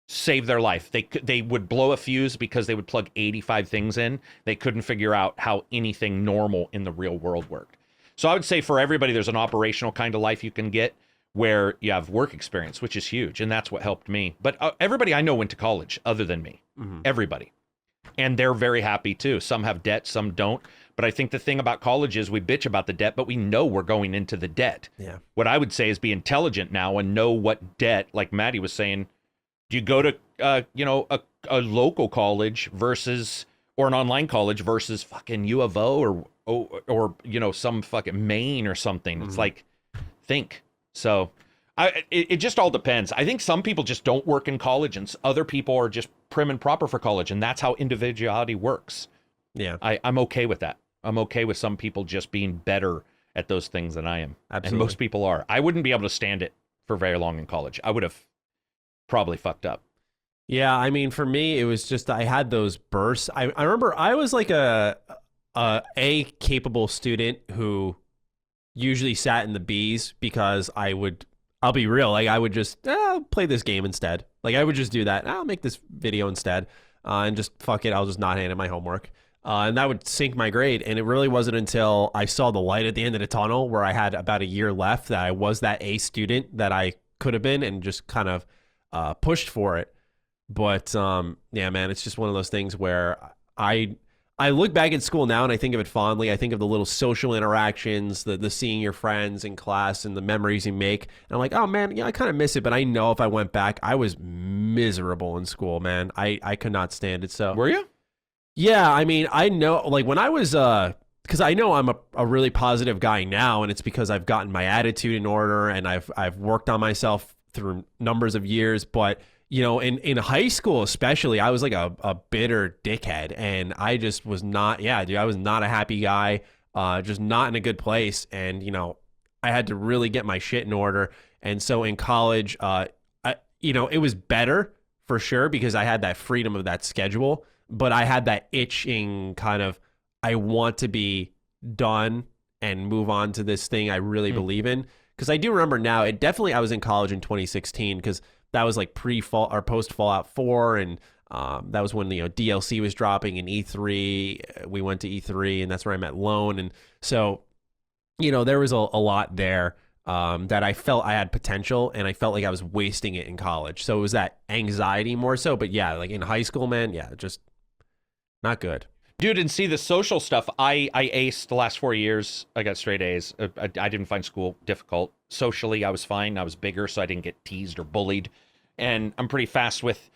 Save their life. They would blow a fuse because they would plug 85 things in. They couldn't figure out how anything normal in the real world worked. So I would say for everybody, there's an operational kind of life you can get where you have work experience, which is huge. And that's what helped me. But everybody I know went to college other than me. Mm-hmm. Everybody. And they're very happy too. Some have debt, some don't. But I think the thing about college is we bitch about the debt, but we know we're going into the debt. Yeah. What I would say is be intelligent now and know what debt, like Matty was saying, do you go to, a local college versus, or an online college versus fucking U of O or some fucking Maine or something. Mm-hmm. It's like, think. So it just all depends. I think some people just don't work in college and other people are just prim and proper for college. And that's how individuality works. Yeah. I'm okay with that. I'm okay with some people just being better at those things than I am. Absolutely. And most people are. I wouldn't be able to stand it for very long in college. I would have probably fucked up. Yeah, I mean, for me, it was just I had those bursts. I remember I was like a capable student who usually sat in the B's because I'll be real, like I would just play this game instead. Like I would just do that. I'll make this video instead and just fuck it. I'll just not hand in my homework. And that would sink my grade. And it really wasn't until I saw the light at the end of the tunnel where I had about a year left that I was that A student that I could have been and just kind of pushed for it. But yeah, man, it's just one of those things where I look back at school now and I think of it fondly. I think of the little social interactions, the seeing your friends in class and the memories you make. And I'm like, oh man, yeah, I kind of miss it. But I know if I went back, I was miserable in school, man. I could not stand it. So were you? Yeah, I mean, I know, like when I was, because I know I'm a really positive guy now, and it's because I've gotten my attitude in order and I've worked on myself through numbers of years. But in high school especially, I was like a bitter dickhead, and I just was not. Yeah, dude, I was not a happy guy. Just not in a good place, and I had to really get my shit in order. And so in college, it was better for sure because I had that freedom of that schedule. But I had that itching kind of, I want to be done and move on to this thing I really believe in. Because I do remember now, I was in college in 2016 because that was like pre-fall or post-Fallout 4. And that was when, DLC was dropping in E3. We went to E3 and that's where I met Lone. And so, there was a lot there that I felt I had potential and I felt like I was wasting it in college. So it was that anxiety more so. But yeah, like in high school, man, yeah, just not good. Dude, and see the social stuff. I aced the last 4 years. I got straight A's. I didn't find school difficult. Socially, I was fine. I was bigger, so I didn't get teased or bullied. And I'm pretty fast with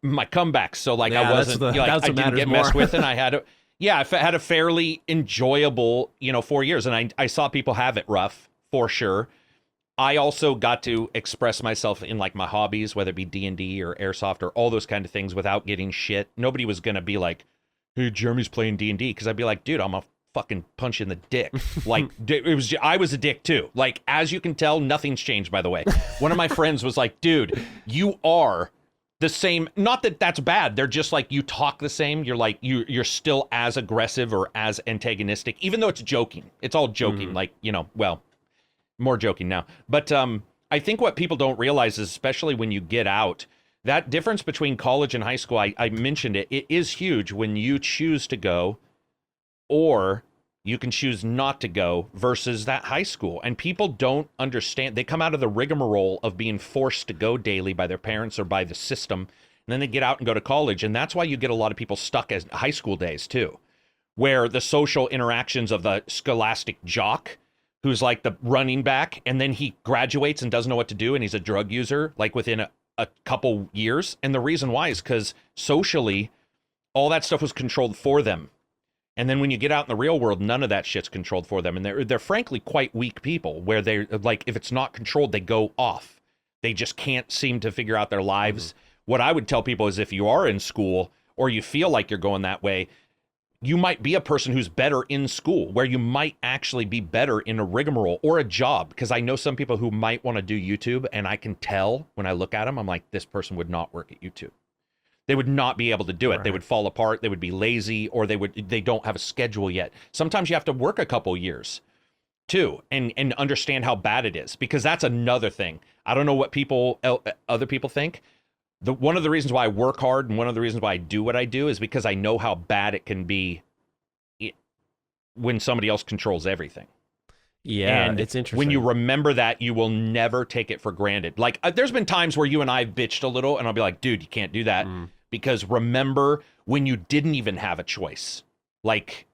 my comebacks. So like I wasn't, I didn't get messed with, and I had I had a fairly enjoyable, 4 years, and I saw people have it rough for sure. I also got to express myself in like my hobbies, whether it be D&D or airsoft or all those kind of things without getting shit. Nobody was gonna be like, hey, Jeremy's playing D&D, because I'd be like, dude, I'm a fucking punch in the dick. Like, I was a dick too. Like, as you can tell, nothing's changed, by the way. One of my friends was like, dude, you are the same. Not that that's bad. They're just like, you talk the same. You're like, you're still as aggressive or as antagonistic, even though it's joking. It's all joking. Like, well, more joking now. But I think what people don't realize is, especially when you get out, that difference between college and high school, I mentioned it is huge when you choose to go, or you can choose not to go, versus that high school. And people don't understand. They come out of the rigmarole of being forced to go daily by their parents or by the system, and then they get out and go to college. And that's why you get a lot of people stuck as high school days too, where the social interactions of the scholastic jock, who's like the running back, and then he graduates and doesn't know what to do, and he's a drug user, like within a couple years. And the reason why is because socially, all that stuff was controlled for them. And then when you get out in the real world, none of that shit's controlled for them. And they're frankly quite weak people, where they're like, if it's not controlled, they go off. They just can't seem to figure out their lives. What I would tell people is, if you are in school or you feel like you're going that way, you might be a person who's better in school, where you might actually be better in a rigmarole or a job. Because I know some people who might want to do YouTube, and I can tell when I look at them, I'm like, this person would not work at YouTube. They would not be able to do it. Right. They would fall apart. They would be lazy, or they don't have a schedule yet. Sometimes you have to work a couple years too, and understand how bad it is, because that's another thing. I don't know what other people think. One of the reasons why I work hard, and one of the reasons why I do what I do, is because I know how bad it can be when somebody else controls everything. Yeah, and it's interesting. When you remember that, you will never take it for granted. Like, there's been times where you and I have bitched a little, and I'll be like, dude, you can't do that. Because remember when you didn't even have a choice. Like,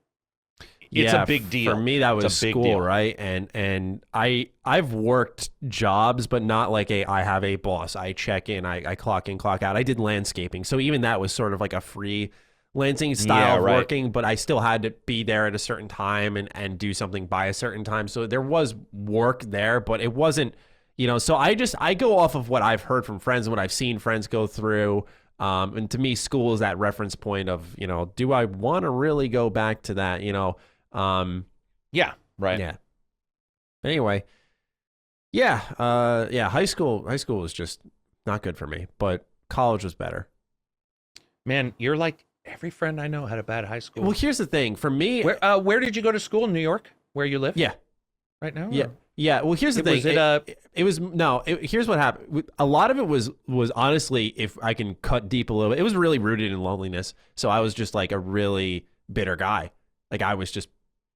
it's a big deal. For me, that was school, right? And I've worked jobs, but not like I have a boss. I check in, I clock in, clock out. I did landscaping, so even that was sort of like a freelancing style of working, but I still had to be there at a certain time and do something by a certain time. So there was work there, but it wasn't, so I go off of what I've heard from friends and what I've seen friends go through. And to me, school is that reference point of, do I want to really go back to that, Yeah, right. Yeah. Anyway, high school was just not good for me, but college was better. Man, you're like, every friend I know had a bad high school. Well, here's the thing. For me, where did you go to school? In New York, where you live? Yeah. Right now? Yeah. Or? Yeah. Well, here's the thing. Here's what happened. A lot of it was honestly, if I can cut deep a little bit, it was really rooted in loneliness. So I was just like a really bitter guy. Like, I was just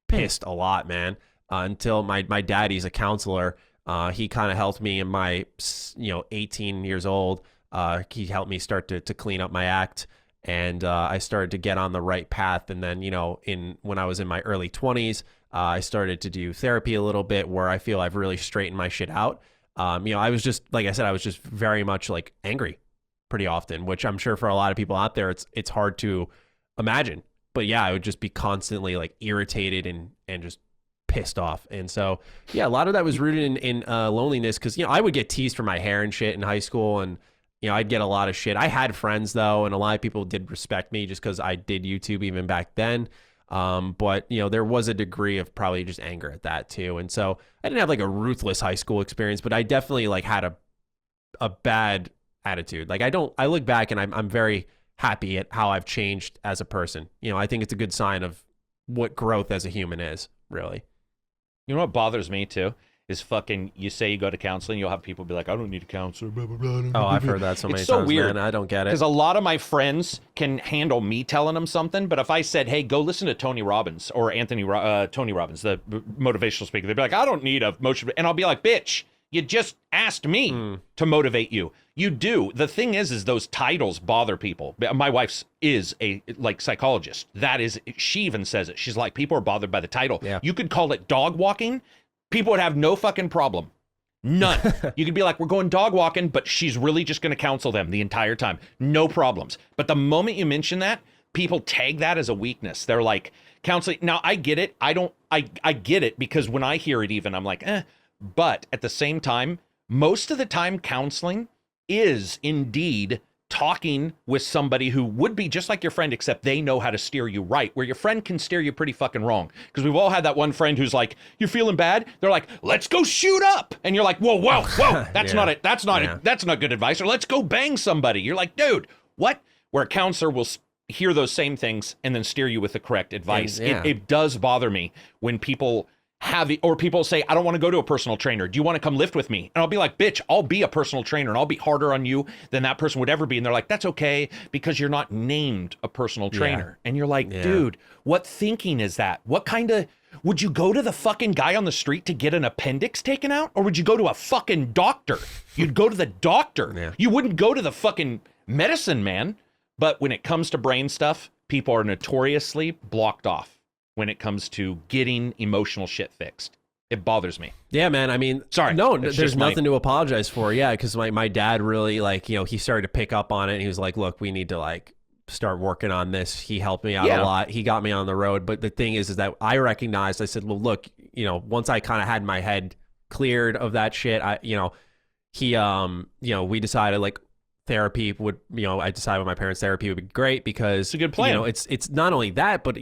pissed a lot, man, until my daddy's a counselor. He kind of helped me in my, 18 years old. He helped me start to clean up my act. And I started to get on the right path. And then, when I was in my early 20s, I started to do therapy a little bit, where I feel I've really straightened my shit out. I was just, like I said, I was just very much like angry pretty often, which I'm sure for a lot of people out there, it's hard to imagine. But yeah, I would just be constantly like irritated and just pissed off. And so, yeah, a lot of that was rooted in loneliness, because, I would get teased for my hair and shit in high school, and I'd get a lot of shit. I had friends though, and a lot of people did respect me just because I did YouTube even back then. But there was a degree of probably just anger at that too. And so I didn't have like a ruthless high school experience, but I definitely like had a bad attitude. Like, I look back and I'm very happy at how I've changed as a person. I think it's a good sign of what growth as a human is, really. You know what bothers me too? Is fucking, you say you go to counseling, you'll have people be like, I don't need a counselor, blah, blah, blah. Oh, I've heard that so many times. It's so weird. Man. I don't get it. Because a lot of my friends can handle me telling them something, but if I said, hey, go listen to Tony Robbins or Tony Robbins, the motivational speaker, they'd be like, I don't need a motion. And I'll be like, bitch, You just asked me to motivate you. You do. The thing is those titles bother people. My wife's is a psychologist. She even says it. She's like, people are bothered by the title. Yeah. You could call it dog walking. People would have no fucking problem. None. You could be like, we're going dog walking, but she's really just going to counsel them the entire time. No problems. But the moment you mention that, people tag that as a weakness. They're like, counseling. Now, I get it. I get it, because when I hear it even, I'm like, eh. But at the same time, most of the time, counseling is indeed talking with somebody who would be just like your friend, except they know how to steer you right, where your friend can steer you pretty fucking wrong. Because we've all had that one friend who's like, you're feeling bad? They're like, let's go shoot up. And you're like, whoa, that's not it. That's not good advice. Or let's go bang somebody. You're like, dude, what? Where a counselor will hear those same things and then steer you with the correct advice. It does bother me when people people say, I don't want to go to a personal trainer. Do you want to come lift with me? And I'll be like, bitch, I'll be a personal trainer and I'll be harder on you than that person would ever be. And they're like, that's okay, because you're not named a personal trainer. And you're like, dude, what thinking is that? What kind of, would you go to the fucking guy on the street to get an appendix taken out? Or would you go to a fucking doctor? You'd go to the doctor. You wouldn't go to the fucking medicine man. But when it comes to brain stuff, people are notoriously blocked off when it comes to getting emotional shit fixed. It bothers me. Yeah, man. I mean, sorry. No, there's nothing to apologize for. Yeah, because my dad really, he started to pick up on it. And he was like, look, we need to start working on this. He helped me out a lot. He got me on the road. But the thing is that I recognized, I said, well, look, once I kind of had my head cleared of that shit, we decided therapy would, I decided with my parents therapy would be great, because it's a good plan. It's not only that, but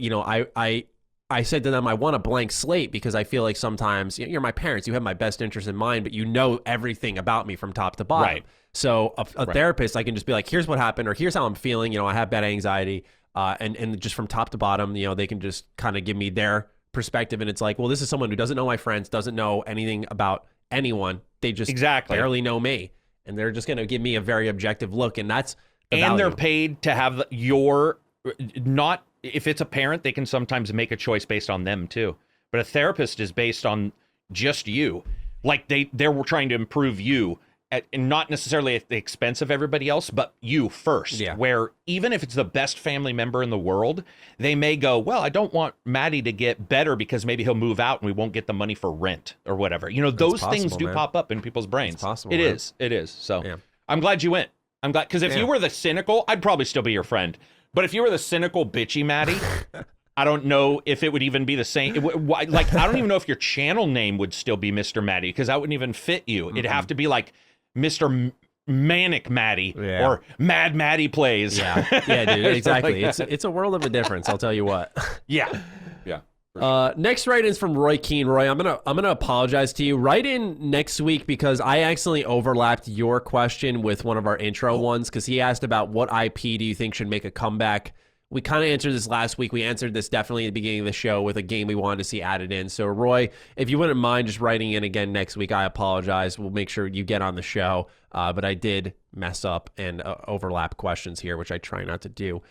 I said to them, I want a blank slate, because I feel like sometimes you're my parents, you have my best interest in mind, but you know everything about me from top to bottom. Right. So a therapist, I can just be like, here's what happened, or here's how I'm feeling. I have bad anxiety, and just from top to bottom, they can just kind of give me their perspective. And it's like, well, this is someone who doesn't know my friends, doesn't know anything about anyone. They just barely know me. And they're just going to give me a very objective look. And that's the value. They're paid to have if it's a parent, they can sometimes make a choice based on them too. But a therapist is based on just you. Like they're trying to improve you, and not necessarily at the expense of everybody else, but you first. Yeah. Where even if it's the best family member in the world, they may go, well, I don't want Matty to get better because maybe he'll move out and we won't get the money for rent or whatever. Those things do pop up in people's brains. It's possible. It is. So I'm glad you went. I'm glad, because if you were the cynical, I'd probably still be your friend. But if you were the cynical, bitchy Matty, I don't know if it would even be the same. I don't even know if your channel name would still be Mr. Matty, because that wouldn't even fit you. It'd have to be like Mr. Manic Matty or Mad Matty Plays. Yeah, dude, exactly. It's a world of a difference, I'll tell you what. Yeah. Next write-in is from Roy Keane. Roy, I'm gonna apologize to you. Write in next week, because I accidentally overlapped your question with one of our intro ones, because he asked about what IP do you think should make a comeback. We kind of answered this last week. We answered this definitely at the beginning of the show with a game we wanted to see added in. So Roy, if you wouldn't mind just writing in again next week, I apologize. We'll make sure you get on the show. But I did mess up and overlap questions here, which I try not to do.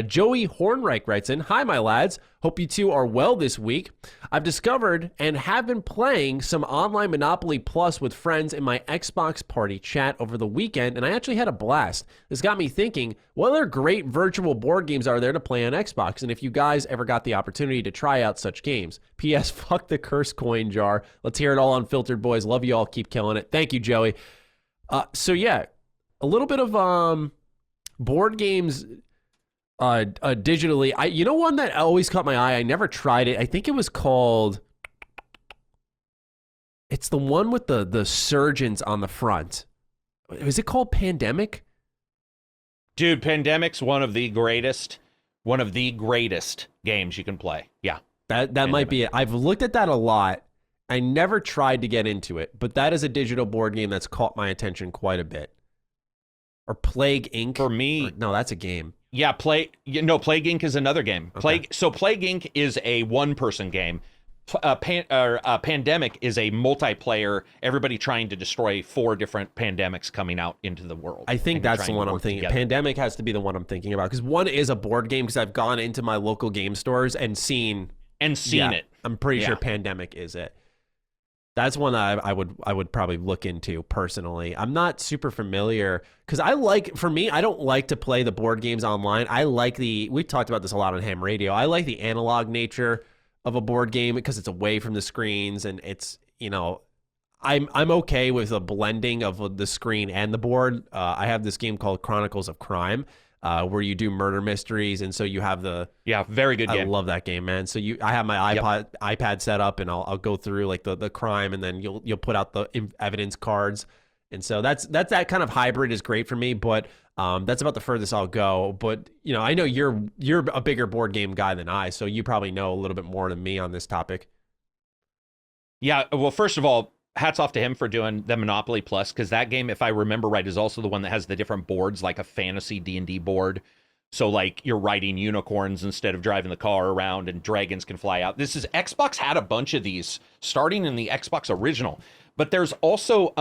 Joey Hornreich writes in, hi, my lads. Hope you two are well this week. I've discovered and have been playing some online Monopoly Plus with friends in my Xbox party chat over the weekend, and I actually had a blast. This got me thinking, what other great virtual board games are there to play on Xbox? And if you guys ever got the opportunity to try out such games. P.S. Fuck the curse coin jar. Let's hear it all unfiltered, boys. Love you all. Keep killing it. Thank you, Joey. So yeah, a little bit of board games digitally. One that always caught my eye, I never tried it. I think it was called, it's the one with the surgeons on the front. Is it called Pandemic? Dude, Pandemic's one of the greatest games you can play. Yeah. That might be it. I've looked at that a lot. I never tried to get into it, but that is a digital board game that's caught my attention quite a bit. Or Plague Inc. For me, no, that's a game. Yeah, Plague Inc. is another game. Okay. Plague Inc. is a one-person game. Pandemic is a multiplayer, everybody trying to destroy 4 different pandemics coming out into the world. I think that's the one I'm thinking. Together. Pandemic has to be the one I'm thinking about, because one is a board game, because I've gone into my local game stores and seen it. I'm pretty sure Pandemic is it. That's one that I would probably look into personally. I'm not super familiar because for me, I don't like to play the board games online. We talked about this a lot on ham radio. I like the analog nature of a board game because it's away from the screens and it's, I'm okay with the blending of the screen and the board. I have this game called Chronicles of Crime, where you do murder mysteries, and so you have very good game. I love that game, man. So I have my iPad set up, and I'll go through like the crime, and then you'll put out the evidence cards, and so that's that kind of hybrid is great for me. But that's about the furthest I'll go. But I know you're a bigger board game guy than I, so you probably know a little bit more than me on this topic. Yeah. Well, first of all, hats off to him for doing the Monopoly Plus, because that game, if I remember right, is also the one that has the different boards, like a fantasy D&D board. So like you're riding unicorns instead of driving the car around, and dragons can fly out. Xbox had a bunch of these starting in the Xbox original, but there's also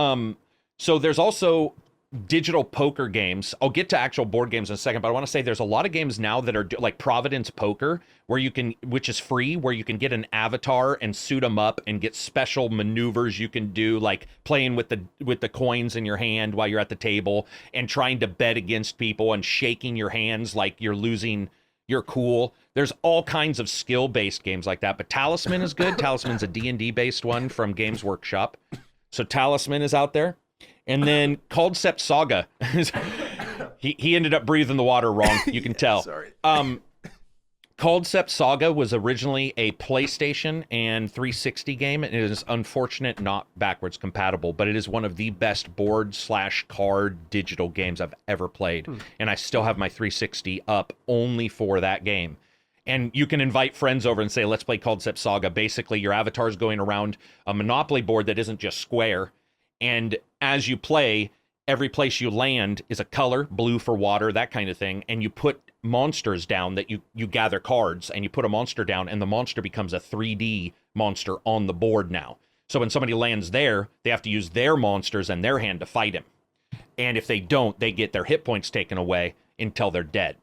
digital poker games. I'll get to actual board games in a second, but I want to say there's a lot of games now that are like Providence Poker, which is free, where you can get an avatar and suit them up and get special maneuvers you can do, like playing with the coins in your hand while you're at the table and trying to bet against people and shaking your hands like you're losing your cool. There's all kinds of skill-based games like that, but Talisman is good. Talisman's a D&D based one from Games Workshop. So Talisman is out there. And then Concept Saga. he ended up breathing the water wrong. You can tell. Sorry. Concept Saga was originally a PlayStation and 360 game. And it is unfortunate not backwards compatible, but it is one of the best board/card digital games I've ever played. And I still have my 360 up only for that game. And you can invite friends over and say, let's play Concept Saga. Basically, your avatar is going around a Monopoly board that isn't just square. And as you play, every place you land is a color, blue for water, that kind of thing. And you put monsters down that you gather cards, and you put a monster down, and the monster becomes a 3D monster on the board now. So when somebody lands there, they have to use their monsters and their hand to fight him. And if they don't, they get their hit points taken away until they're dead.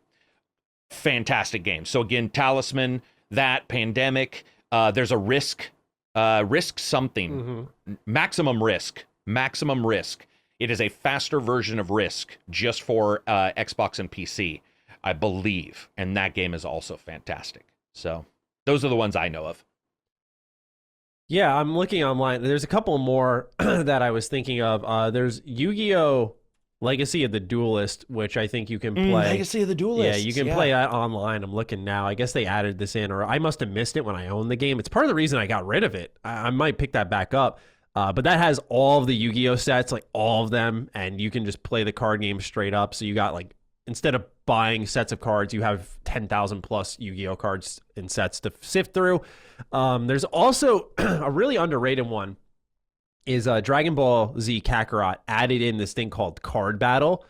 Fantastic game. So again, Talisman, that, Pandemic, there's a Risk something, Maximum Risk. Maximum Risk. It is a faster version of Risk just for Xbox and PC, I believe. And that game is also fantastic. So those are the ones I know of. Yeah, I'm looking online. There's a couple more that I was thinking of. There's Yu-Gi-Oh! Legacy of the Duelist, which I think you can play. Legacy of the Duelist. Yeah, you can play that online. I'm looking now. I guess they added this in, or I must have missed it when I owned the game. It's part of the reason I got rid of it. I might pick that back up. But that has all of the Yu-Gi-Oh sets, like all of them, and you can just play the card game straight up. So you got like, instead of buying sets of cards, you have 10,000 plus Yu-Gi-Oh cards and sets to sift through. There's also a really underrated one is Dragon Ball Z Kakarot added in this thing called Card Battle.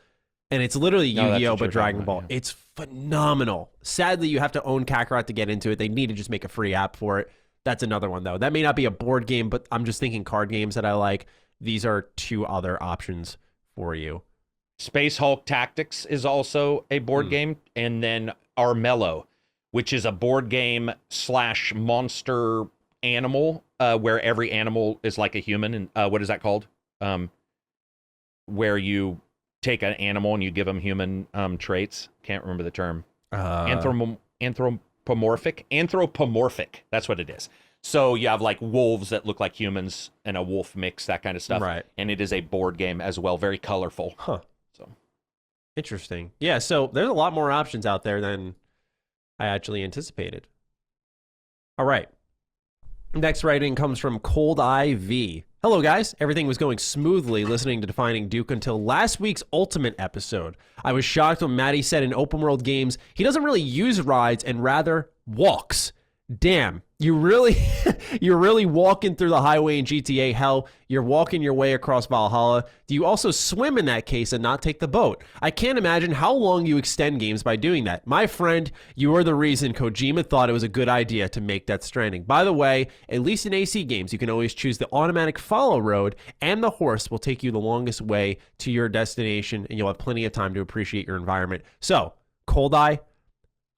And it's literally Yu-Gi-Oh, but Dragon Ball. Yeah. It's phenomenal. Sadly, you have to own Kakarot to get into it. They need to just make a free app for it. That's another one, though. That may not be a board game, but I'm just thinking card games that I like. These are two other options for you. Space Hulk Tactics is also a board game. And then Armello, which is a board game / monster animal, where every animal is like a human. And what is that called? Where you take an animal and you give them human traits. Can't remember the term. Anthropomorphic. That's what it is. So you have like wolves that look like humans and a wolf mix, that kind of stuff. Right. And it is a board game as well. Very colorful. Huh. So interesting. Yeah. So there's a lot more options out there than I actually anticipated. All right. Next writing comes from Cold Eye V. Hello, guys. Everything was going smoothly listening to Defining Duke until last week's Ultimate episode. I was shocked when Matty said in open world games, he doesn't really use rides and rather walks. Damn, you're really walking through the highway in GTA. Hell, you're walking your way across Valhalla. Do you also swim in that case and not take the boat? I can't imagine how long you extend games by doing that. My friend, you are the reason Kojima thought it was a good idea to make Death Stranding. By the way, at least in AC games, you can always choose the automatic follow road, and the horse will take you the longest way to your destination, and you'll have plenty of time to appreciate your environment. So, Cold Eye,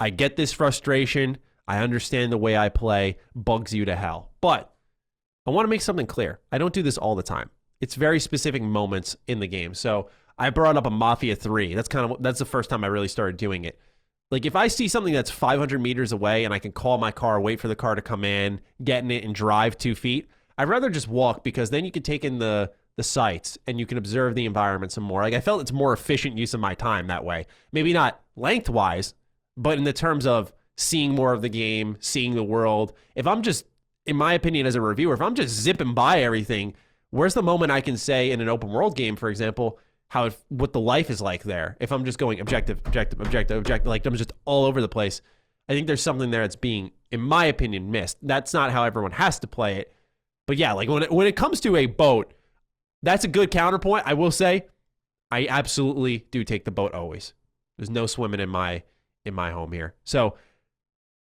I get this frustration. I understand the way I play bugs you to hell. But I want to make something clear. I don't do this all the time. It's very specific moments in the game. So I brought up a Mafia 3. That's the first time I really started doing it. Like if I see something that's 500 meters away and I can call my car, wait for the car to come in, get in it and drive 2 feet, I'd rather just walk because then you can take in the sights and you can observe the environment some more. Like I felt it's more efficient use of my time that way. Maybe not lengthwise, but in the terms of seeing more of the game, seeing the world. If I'm just, in my opinion as a reviewer, if I'm just zipping by everything, where's the moment I can say in an open world game, for example, what the life is like there? If I'm just going objective, like I'm just all over the place, I think there's something there that's being, in my opinion, missed. That's not how everyone has to play it. But yeah, like when it comes to a boat, that's a good counterpoint. I will say, I absolutely do take the boat always. There's no swimming in my home here. So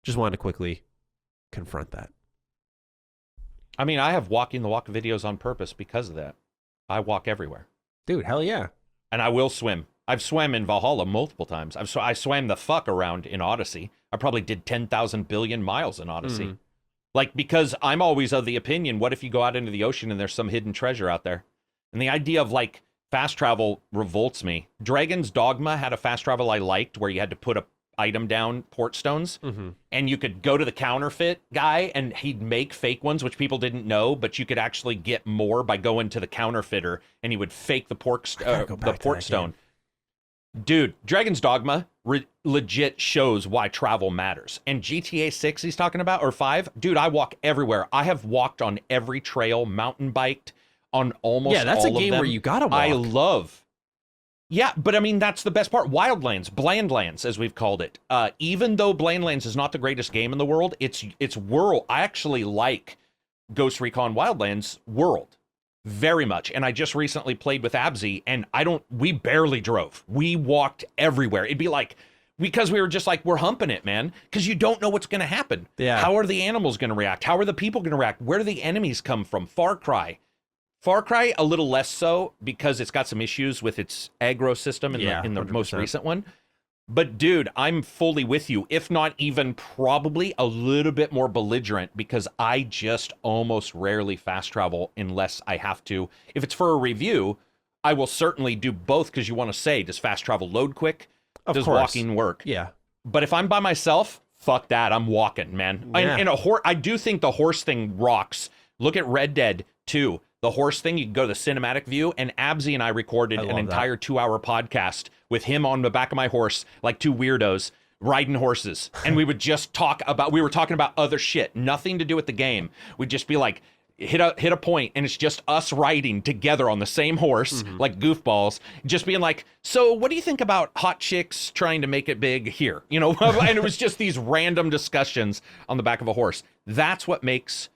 just wanted to quickly confront that. I mean, I have walking the walk videos on purpose because of that. I walk everywhere. Dude, hell yeah. And I will swim. I've swam in Valhalla multiple times. I swam the fuck around in Odyssey. I probably did 10,000 billion miles in Odyssey. Mm. Like, because I'm always of the opinion, what if you go out into the ocean and there's some hidden treasure out there? And the idea of, like, fast travel revolts me. Dragon's Dogma had a fast travel I liked where you had to put a item down, port stones, and you could go to the counterfeit guy and he'd make fake ones, which people didn't know, but you could actually get more by going to the counterfeiter and he would fake the port stone. Dude, Dragon's Dogma legit shows why travel matters. And GTA 6 he's talking about, or 5, dude, I walk everywhere. I have walked on every trail, mountain biked on almost all of them. Yeah, that's a game where you gotta walk. I love. Yeah, but I mean, that's the best part. Wildlands, Blandlands, as we've called it. Even though Blandlands is not the greatest game in the world, it's world. I actually like Ghost Recon Wildlands world very much. And I just recently played with Abzy, and we barely drove. We walked everywhere. It'd be like, because we were just like, we're humping it, man. Because you don't know what's going to happen. Yeah. How are the animals going to react? How are the people going to react? Where do the enemies come from? Far Cry, a little less so because it's got some issues with its aggro system in the most recent one. But dude, I'm fully with you, if not even probably a little bit more belligerent, because I just almost rarely fast travel unless I have to. If it's for a review, I will certainly do both because you want to say, does fast travel load quick? Does walking work? Yeah. But if I'm by myself, fuck that. I'm walking, man. Yeah. And I do think the horse thing rocks. Look at Red Dead 2. The horse thing, you can go to the cinematic view, and Abzy and I recorded an entire 2-hour podcast with him on the back of my horse, like two weirdos riding horses. And we would just we were talking about other shit, nothing to do with the game. We'd just be like, hit a point, and it's just us riding together on the same horse, like goofballs, just being like, so what do you think about hot chicks trying to make it big here? You know, and it was just these random discussions on the back of a horse. That's what makes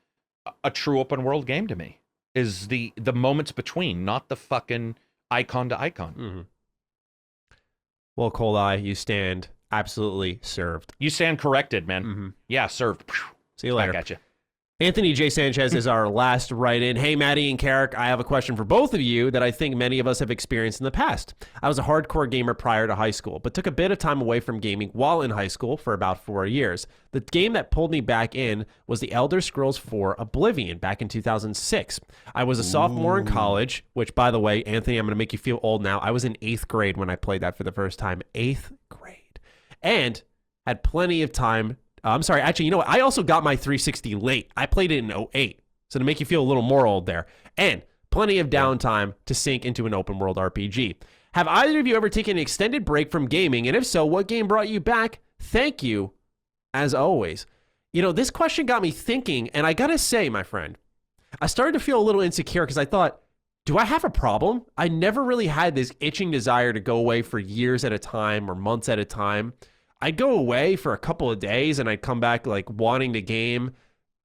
a true open world game to me. Is the moments between, not the fucking icon to icon. Well, Cold Eye, you stand absolutely served. You stand corrected, man. Yeah, served. See you later. Back at you. Anthony J. Sanchez is our last write-in. Hey, Matty and Karak, I have a question for both of you that I think many of us have experienced in the past. I was a hardcore gamer prior to high school, but took a bit of time away from gaming while in high school for about 4 years. The game that pulled me back in was The Elder Scrolls IV Oblivion back in 2006. I was a sophomore in college, which, by the way, Anthony, I'm going to make you feel old now. I was in 8th grade when I played that for the first time. 8th grade. And had plenty of time. I'm sorry, actually, you know what? I also got my 360 late. I played it in 08. So to make you feel a little more old there. And plenty of downtime to sink into an open world RPG. Have either of you ever taken an extended break from gaming? And if so, what game brought you back? Thank you, as always. You know, this question got me thinking, and I gotta say, my friend, I started to feel a little insecure because I thought, do I have a problem? I never really had this itching desire to go away for years at a time or months at a time. I'd go away for a couple of days and I'd come back like wanting to game.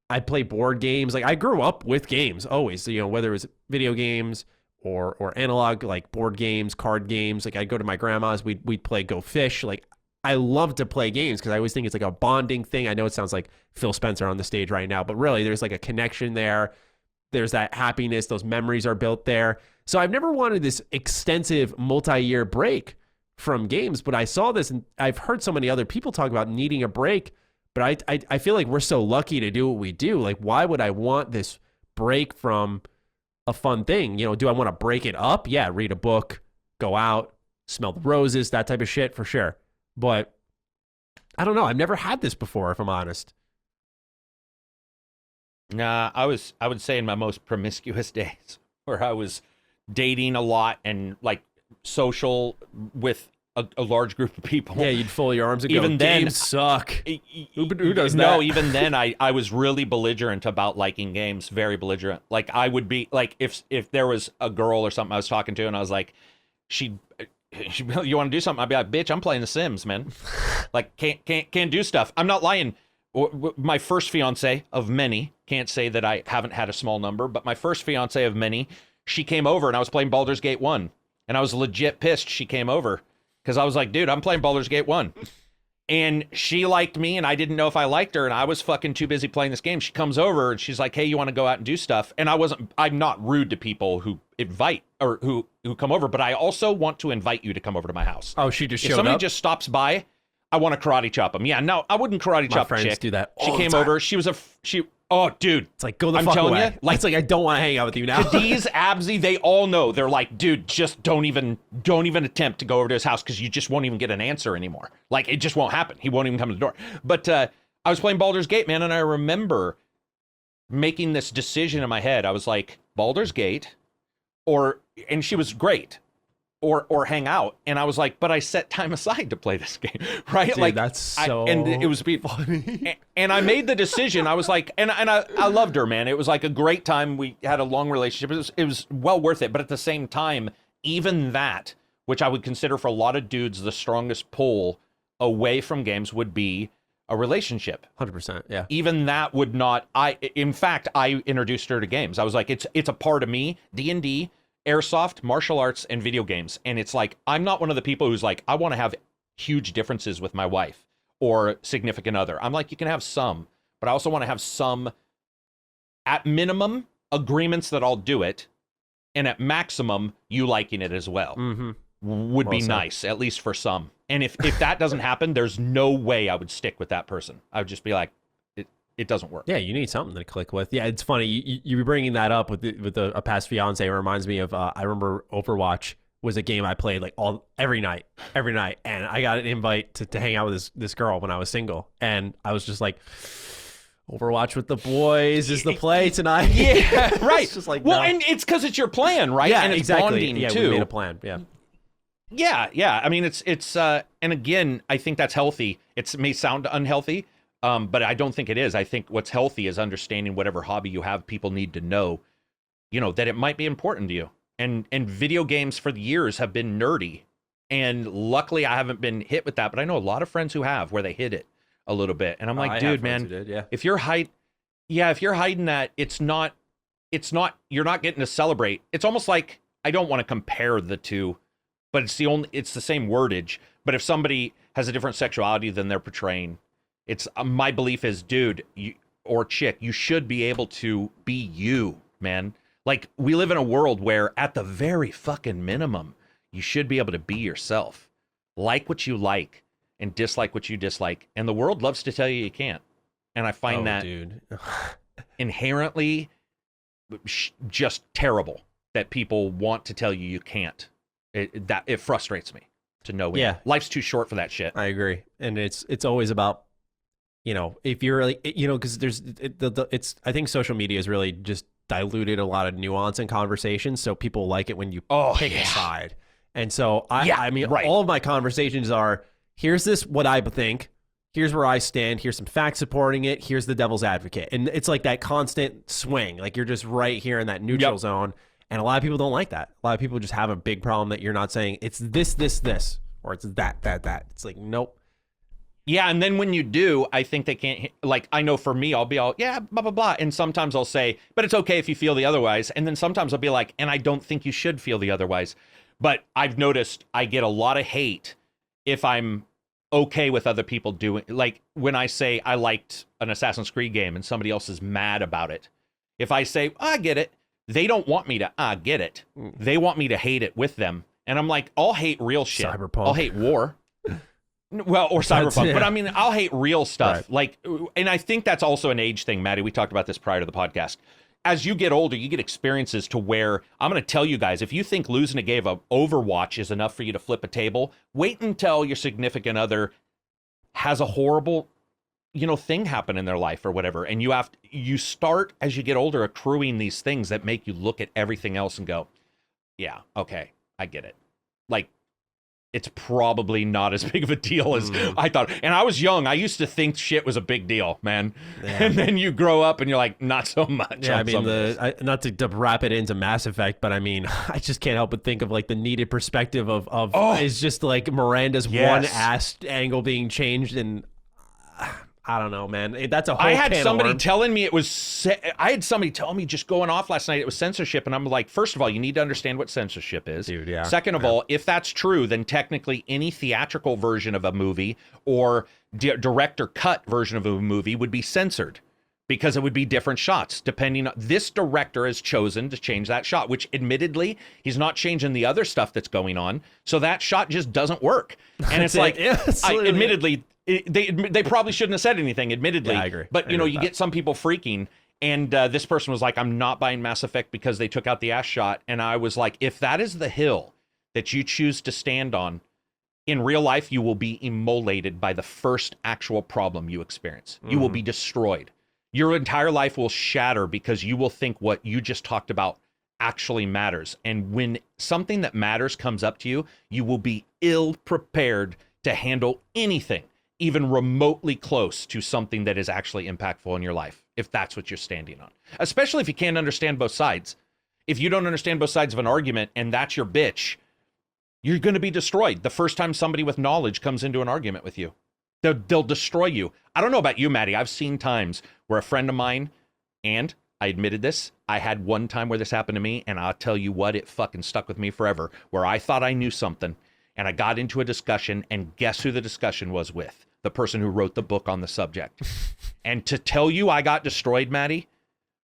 I'd play board games. Like I grew up with games always, so, you know, whether it was video games or analog, like board games, card games. Like I'd go to my grandma's, we'd play Go Fish. Like I love to play games because I always think it's like a bonding thing. I know it sounds like Phil Spencer on the stage right now, but really there's like a connection there. There's that happiness. Those memories are built there. So I've never wanted this extensive multi-year break from games, but I saw this and I've heard so many other people talk about needing a break, but I feel like we're so lucky to do what we do. Like, why would I want this break from a fun thing. You know, do I want to break it up? Yeah, read a book, go out, smell the roses, that type of shit for sure. But I don't know. I've never had this before, if I'm honest. Nah, I would say in my most promiscuous days where I was dating a lot and like social with a large group of people. Yeah, you'd fold your arms and even go, then, games suck. Who does that? No, even then I was really belligerent about liking games, very belligerent. Like I would be like if there was a girl or something I was talking to and I was like, you want to do something? I'd be like, bitch, I'm playing The Sims, man. Like can't do stuff. I'm not lying. My first fiance of many, can't say that I haven't had a small number, but my first fiance of many, she came over and I was playing Baldur's Gate 1 and I was legit pissed she came over because I was like, dude, I'm playing Baldur's Gate 1 and she liked me and I didn't know if I liked her and I was fucking too busy playing this game. She comes over and she's like, hey, you want to go out and do stuff? And I'm not rude to people who invite or who come over, but I also want to invite you to come over to my house. Oh, she just showed up? If somebody up? just stops by, I want to karate chop them. Yeah, no, I wouldn't karate chop a chick. My friends do that all She the came time. over. Oh, dude. It's like, go the I'm fuck telling away. you, like, it's like, I don't want to hang out with you now. Cadiz, Absy, they all know. They're like, dude, just don't even attempt to go over to his house because you just won't even get an answer anymore. Like, it just won't happen. He won't even come to the door. But I was playing Baldur's Gate, man, and I remember making this decision in my head. I was like, Baldur's Gate, and she was great. Or hang out, and I was like, but I set time aside to play this game, right? Dude, like that's so and it was funny. And I made the decision. I was like, and I loved her, man. It was like a great time. We had a long relationship. It was well worth it. But at the same time, even that, which I would consider for a lot of dudes the strongest pull away from games, would be a relationship. 100%. Yeah. Even that would not. In fact, I introduced her to games. I was like, it's a part of me. D&D. Airsoft, martial arts, and video games. And it's like, I'm not one of the people who's like, I want to have huge differences with my wife or significant other. I'm like, you can have some, but I also want to have some, at minimum, agreements that I'll do it. And at maximum, you liking it as well. Would be nice, at least for some. And if that doesn't happen, there's no way I would stick with that person. I would just be like, it doesn't work. Yeah, you need something to click with. Yeah, it's funny. You were bringing that up with a past fiance. It reminds me of, I remember Overwatch was a game I played like every night. And I got an invite to hang out with this girl when I was single. And I was just like, Overwatch with the boys is the play tonight. Yeah, right. It's just like, well, no. and it's because it's your plan, right? Yeah, and it's exactly. bonding yeah, too. we made a plan. Yeah. Yeah. I mean, it's and again, I think that's healthy. It may sound unhealthy, but I don't think it is. I think what's healthy is understanding whatever hobby you have, people need to know, that it might be important to you. And video games for the years have been nerdy. And luckily I haven't been hit with that, but I know a lot of friends who have, where they hit it a little bit. And I'm like, dude, man, if you're hiding that, it's not, you're not getting to celebrate. It's almost like, I don't want to compare the two, but it's the same wordage. But if somebody has a different sexuality than they're portraying, it's my belief is, dude, or chick, you should be able to be you, man. Like, we live in a world where at the very fucking minimum, you should be able to be yourself, like what you like and dislike what you dislike. And the world loves to tell you you can't. And I find that dude. inherently just terrible that people want to tell you can't. It frustrates me to no end. Yeah. Life's too short for that shit. I agree. And it's always about, if you're like, because there's, I think social media has really just diluted a lot of nuance in conversations. So people like it when you pick a side. And so I mean, all of my conversations are, here's what I think. Here's where I stand. Here's some facts supporting it. Here's the devil's advocate. And it's like that constant swing. Like, you're just right here in that neutral zone. And a lot of people don't like that. A lot of people just have a big problem that you're not saying it's this, or it's that. It's like, nope. Yeah, and then when you do, I think they can't, like, I know for me, I'll be all, yeah, blah, blah, blah. And sometimes I'll say, but it's okay if you feel the otherwise. And then sometimes I'll be like, and I don't think you should feel the otherwise. But I've noticed I get a lot of hate if I'm okay with other people doing, like, when I say I liked an Assassin's Creed game and somebody else is mad about it. If I say, I get it, they don't want me to, get it. They want me to hate it with them. And I'm like, I'll hate real shit. Cyberpunk. I'll hate war. Well, or Cyberpunk, but I mean, I'll hate real stuff. Right. Like, and I think that's also an age thing, Matty. We talked about this prior to the podcast. as you get older, you get experiences to where I'm going to tell you guys, if you think losing a game of Overwatch is enough for you to flip a table, wait until your significant other has a horrible, thing happen in their life or whatever. And you start as you get older accruing these things that make you look at everything else and go, yeah, okay, I get it. Like, it's probably not as big of a deal as I thought. And I was young. I used to think shit was a big deal, man. Yeah. And then you grow up and you're like, not so much. Yeah, I mean, not to wrap it into Mass Effect, but I mean, I just can't help but think of like the needed perspective of is just like Miranda's one ass angle being changed, and I don't know, man. That's a whole I had somebody telling me I had somebody tell me just going off last night it was censorship, and I'm like, first of all, you need to understand what censorship is. Dude, yeah. Second of all, if that's true, then technically any theatrical version of a movie or director cut version of a movie would be censored because it would be different shots depending on this director has chosen to change that shot, which admittedly he's not changing the other stuff that's going on. So that shot just doesn't work. And it's like, admittedly, they probably shouldn't have said anything, admittedly. Yeah, I agree. But, you get some people freaking, and this person was like, I'm not buying Mass Effect because they took out the ass shot. And I was like, if that is the hill that you choose to stand on, in real life, you will be immolated by the first actual problem you experience. You will be destroyed. Your entire life will shatter because you will think what you just talked about actually matters. And when something that matters comes up to you, you will be ill prepared to handle anything even remotely close to something that is actually impactful in your life, if that's what you're standing on. Especially if you can't understand both sides. If you don't understand both sides of an argument and that's your bitch, you're going to be destroyed the first time somebody with knowledge comes into an argument with you. They'll destroy you. I don't know about you, Matty. I've seen times where a friend of mine, and I admitted this, I had one time where this happened to me, and I'll tell you what, it fucking stuck with me forever, where I thought I knew something, and I got into a discussion, and guess who the discussion was with? The person who wrote the book on the subject. And to tell you I got destroyed, Matty,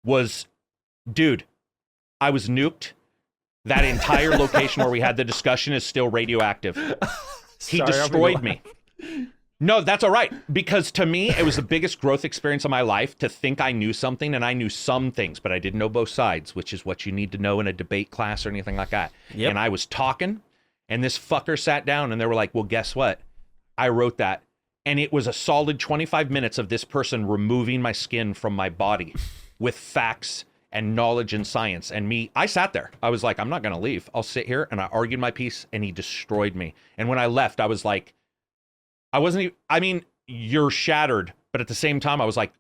was, dude, I was nuked. That entire location where we had the discussion is still radioactive. He destroyed me. No, that's all right. Because to me, it was the biggest growth experience of my life to think I knew something, and I knew some things, but I didn't know both sides, which is what you need to know in a debate class or anything like that. Yep. And I was talking, and this fucker sat down, and they were like, well, guess what? I wrote that. And it was a solid 25 minutes of this person removing my skin from my body with facts and knowledge and science. And me, I sat there. I was like, I'm not going to leave. I'll sit here. And I argued my piece, and he destroyed me. And when I left, I was like, you're shattered. But at the same time, I was like,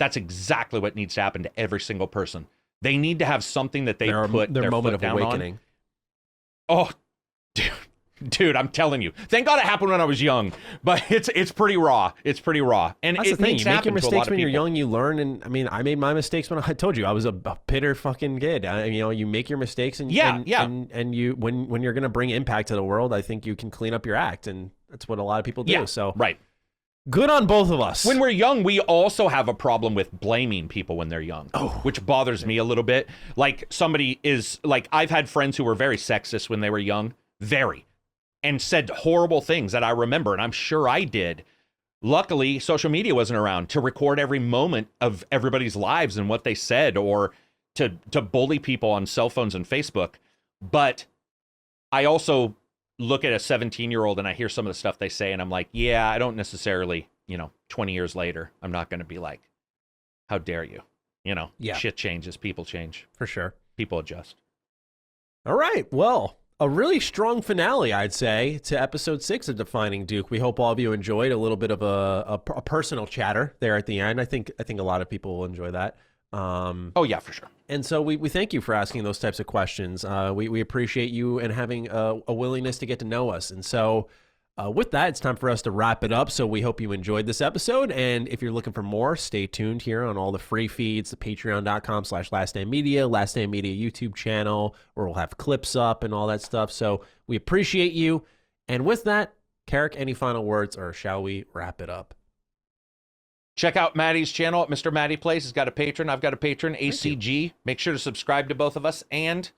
that's exactly what needs to happen to every single person. They need to have something that they put their moment of awakening on. Oh, dude, I'm telling you. Thank God it happened when I was young, but it's pretty raw. It's pretty raw, and that's it the thing. needs You to make your happen to a lot mistakes of when you're people. young. You learn, and I mean, I made my mistakes when I told you I was a bitter fucking kid. You make your mistakes, and and you when you're gonna bring impact to the world, I think you can clean up your act, and that's what a lot of people do. So right. Good on both of us. When we're young, we also have a problem with blaming people when they're young, which bothers me a little bit. Like somebody is like, I've had friends who were very sexist when they were young, and said horrible things that I remember, and I'm sure I did. Luckily, social media wasn't around to record every moment of everybody's lives and what they said, or to bully people on cell phones and Facebook. But I also look at a 17-year-old and I hear some of the stuff they say, and I'm like, yeah, I don't necessarily, 20 years later, I'm not going to be like, how dare you? Shit changes, people change. For sure. People adjust. All right, well, a really strong finale, I'd say, to episode 6 of Defining Duke. We hope all of you enjoyed a little bit of a personal chatter there at the end. I think a lot of people will enjoy that. Oh yeah, for sure. And so we thank you for asking those types of questions. We appreciate you and having a willingness to get to know us. And so with that, it's time for us to wrap it up. So we hope you enjoyed this episode. And if you're looking for more, stay tuned here on all the free feeds, the patreon.com/laststandmedia, Last Stand Media YouTube channel, where we'll have clips up and all that stuff. So we appreciate you. And with that, Karak, any final words, or shall we wrap it up? Check out Matty's channel at Mr. Matty Plays. He's got a patron. I've got a patron, ACG. Make sure to subscribe to both of us. And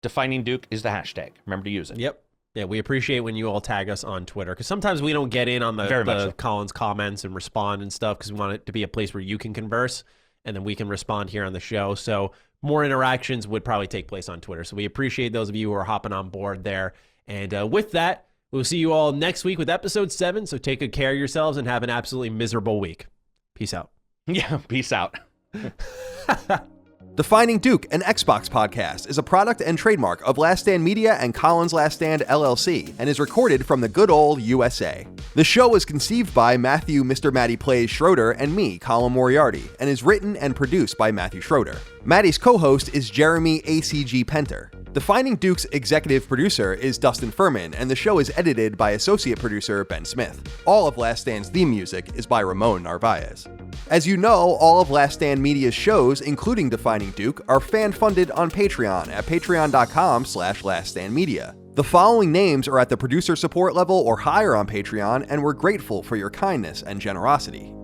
Defining Duke is the hashtag. Remember to use it. Yep. Yeah, we appreciate when you all tag us on Twitter, because sometimes we don't get in on the so. Collins comments and respond and stuff, because we want it to be a place where you can converse. and then we can respond here on the show. So more interactions would probably take place on Twitter. So we appreciate those of you who are hopping on board there. And with that, we'll see you all next week with episode 7. So take good care of yourselves and have an absolutely miserable week. Peace out. Yeah, peace out. Defining Duke, an Xbox podcast, is a product and trademark of Last Stand Media and Collins Last Stand LLC, and is recorded from the good old USA. The show was conceived by Matthew Mr. Matty Plays Schroeder and me, Colin Moriarty, and is written and produced by Matthew Schroeder. Matty's co-host is Jeremy ACG Penter. Defining Duke's executive producer is Dustin Furman, and the show is edited by associate producer Ben Smith. All of Last Stand's theme music is by Ramon Narvaez. As you know, all of Last Stand Media's shows, including Defining Duke, are fan-funded on Patreon at patreon.com/laststandmedia. The following names are at the producer support level or higher on Patreon, and we're grateful for your kindness and generosity.